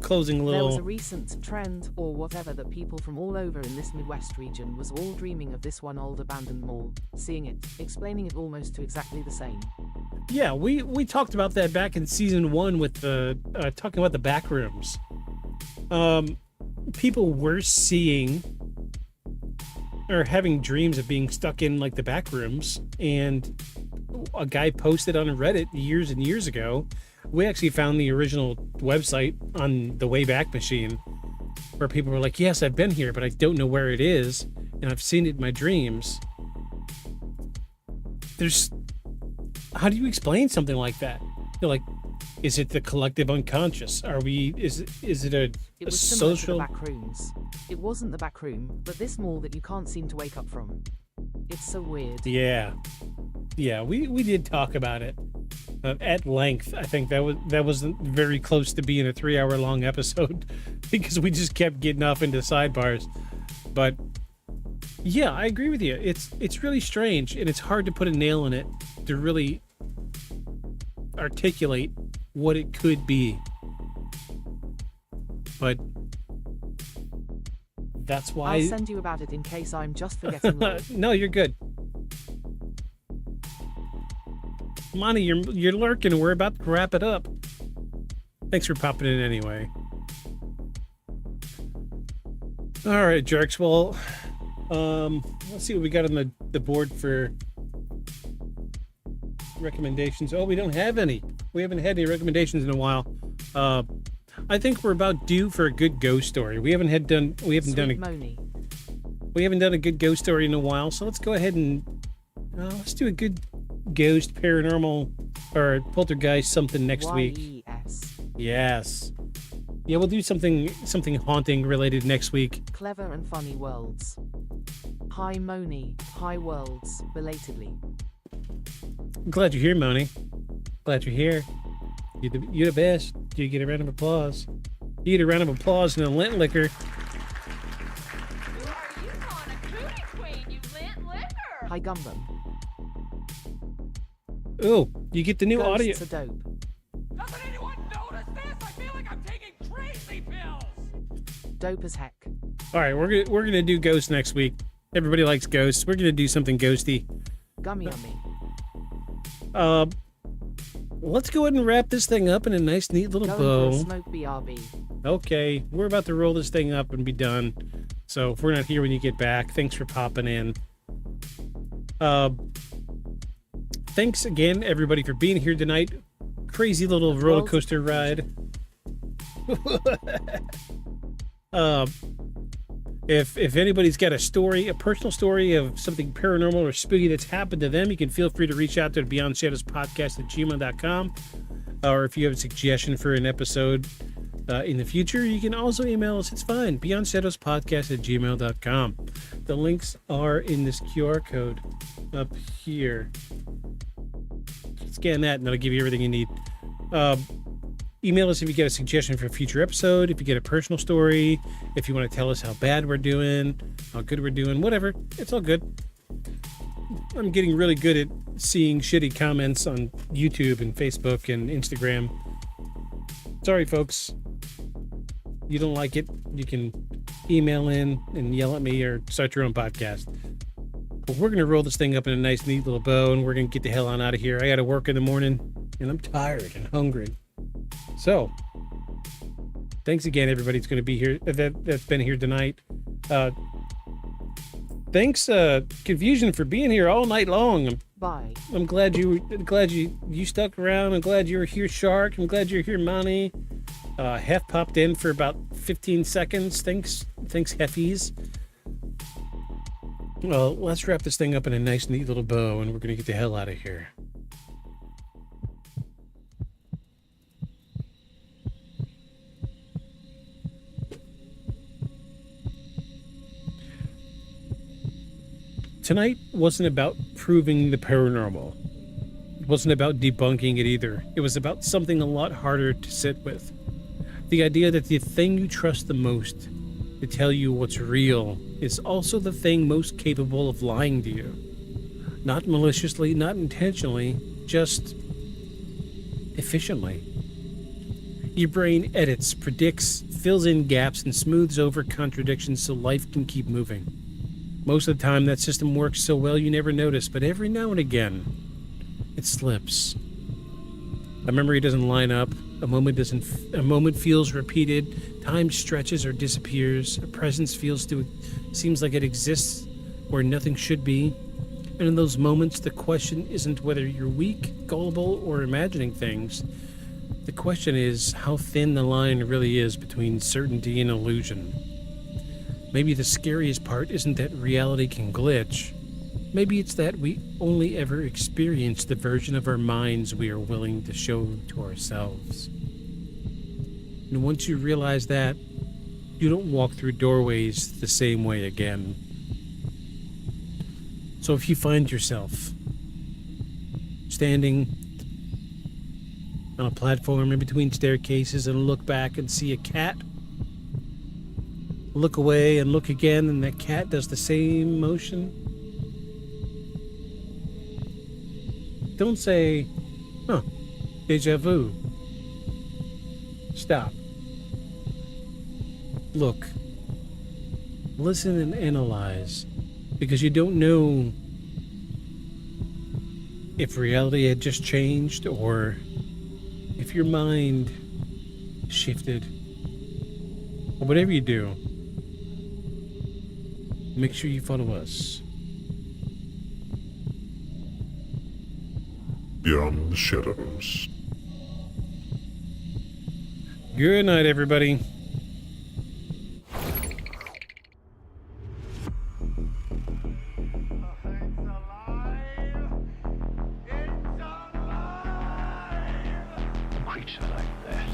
closing little... There was a recent trend, or whatever, that people from all over in this Midwest region was all dreaming of this one old abandoned mall, seeing it, explaining it almost to exactly the same. Yeah, we talked about that back in season 1 with the talking about the back rooms. People were seeing or having dreams of being stuck in like the back rooms, and a guy posted on Reddit years and years ago. We actually found the original website on the Wayback Machine, where people were like, yes, I've been here, but I don't know where it is, and I've seen it in my dreams. How do you explain something like that? You're like, is it the collective unconscious? Is it a It was similar to the back rooms. It wasn't the back room, but this mall that you can't seem to wake up from. It's so weird. Yeah, we did talk about it at length. I think that was very close to being a 3-hour-long episode because we just kept getting off into sidebars. But yeah, I agree with you. It's really strange, and it's hard to put a nail in it to really articulate what it could be. But that's why I'll send you about it in case I'm just forgetting. No, you're good. Monty, you're lurking. We're about to wrap it up. Thanks for popping in anyway. All right, jerks. Well, let's see what we got on the board for recommendations. Oh, we don't have any. We haven't had any recommendations in a while. I think we're about due for a good ghost story. We haven't done a good ghost story in a while, so let's go ahead and let's do a good ghost, paranormal, or poltergeist something next week. Yes. Yeah, we'll do something haunting related next week. Clever and funny worlds. Hi Moni, hi worlds, belatedly. I'm glad you're here, Moni. Glad you're here. You're the best. You get a round of applause. You get a round of applause and a lint liquor. Who are you calling a cootie queen, you lint liquor? Hi Gumbum. Ooh, you get the new audio. Ghosts are dope. Doesn't anyone notice this? I feel like I'm taking crazy pills. Dope as heck. All right, we're gonna do ghosts next week. Everybody likes ghosts. We're gonna do something ghosty. Gummy on me. Let's go ahead and wrap this thing up in a nice, neat little Going bow. for a smoke BRB. Okay, we're about to roll this thing up and be done. So if we're not here when you get back, thanks for popping in. Thanks again, everybody, for being here tonight. Crazy little roller coaster ride. If anybody's got a story, a personal story of something paranormal or spooky that's happened to them, you can feel free to reach out to beyondshadowspodcast@gmail.com. Or if you have a suggestion for an episode in the future, you can also email us. It's fine. beyondshadowspodcast@gmail.com. The links are in this QR code up here. Scan that and that'll give you everything you need. Email us if you get a suggestion for a future episode, if you get a personal story, if you want to tell us how bad we're doing, how good we're doing, whatever. It's all good. I'm getting really good at seeing shitty comments on YouTube and Facebook and Instagram. Sorry, folks. You don't like it, you can email in and yell at me or start your own podcast. But we're going to roll this thing up in a nice, neat little bow, and we're going to get the hell on out of here. I got to work in the morning, and I'm tired and hungry. So, thanks again, everybody. It's going to be here. That's been here tonight. Thanks, Confusion, for being here all night long. Bye. I'm glad you stuck around. I'm glad you were here, Shark. I'm glad you're here, Monty. Hef popped in for about 15 seconds. Thanks, Heffies. Well, let's wrap this thing up in a nice, neat little bow, and we're gonna get the hell out of here. Tonight wasn't about proving the paranormal. It wasn't about debunking it either. It was about something a lot harder to sit with. The idea that the thing you trust the most to tell you what's real is also the thing most capable of lying to you. Not maliciously, not intentionally, just efficiently. Your brain edits, predicts, fills in gaps, and smooths over contradictions so life can keep moving. Most of the time, that system works so well you never notice, but every now and again, it slips. A memory doesn't line up, a moment feels repeated, time stretches or disappears, a presence seems like it exists where nothing should be. And in those moments, the question isn't whether you're weak, gullible, or imagining things. The question is how thin the line really is between certainty and illusion. Maybe the scariest part isn't that reality can glitch. Maybe it's that we only ever experience the version of our minds we are willing to show to ourselves. And once you realize that, you don't walk through doorways the same way again. So if you find yourself standing on a platform in between staircases and look back and see a cat, look away and look again, and that cat does the same motion, don't say, déjà vu. Stop. Look. Listen and analyze, because you don't know if reality had just changed or if your mind shifted. Or whatever you do, make sure you follow us. Beyond the shadows. Good night, everybody. A creature like that,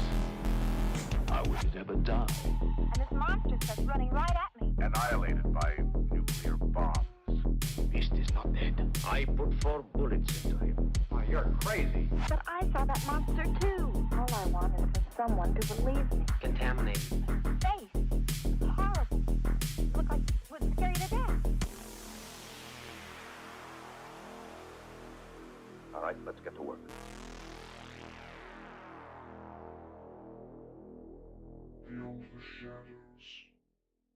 how would it ever die? And this monster starts running right at me. Annihilated by nuclear bombs. Beast is not dead. I put 4 bullets into him. Oh, you're crazy. But I saw that monster too. All I want is for someone to believe me. Contaminated. Face. It's horrible. Look like it would scare you to death. All right, let's get to work. Beyond the shadows.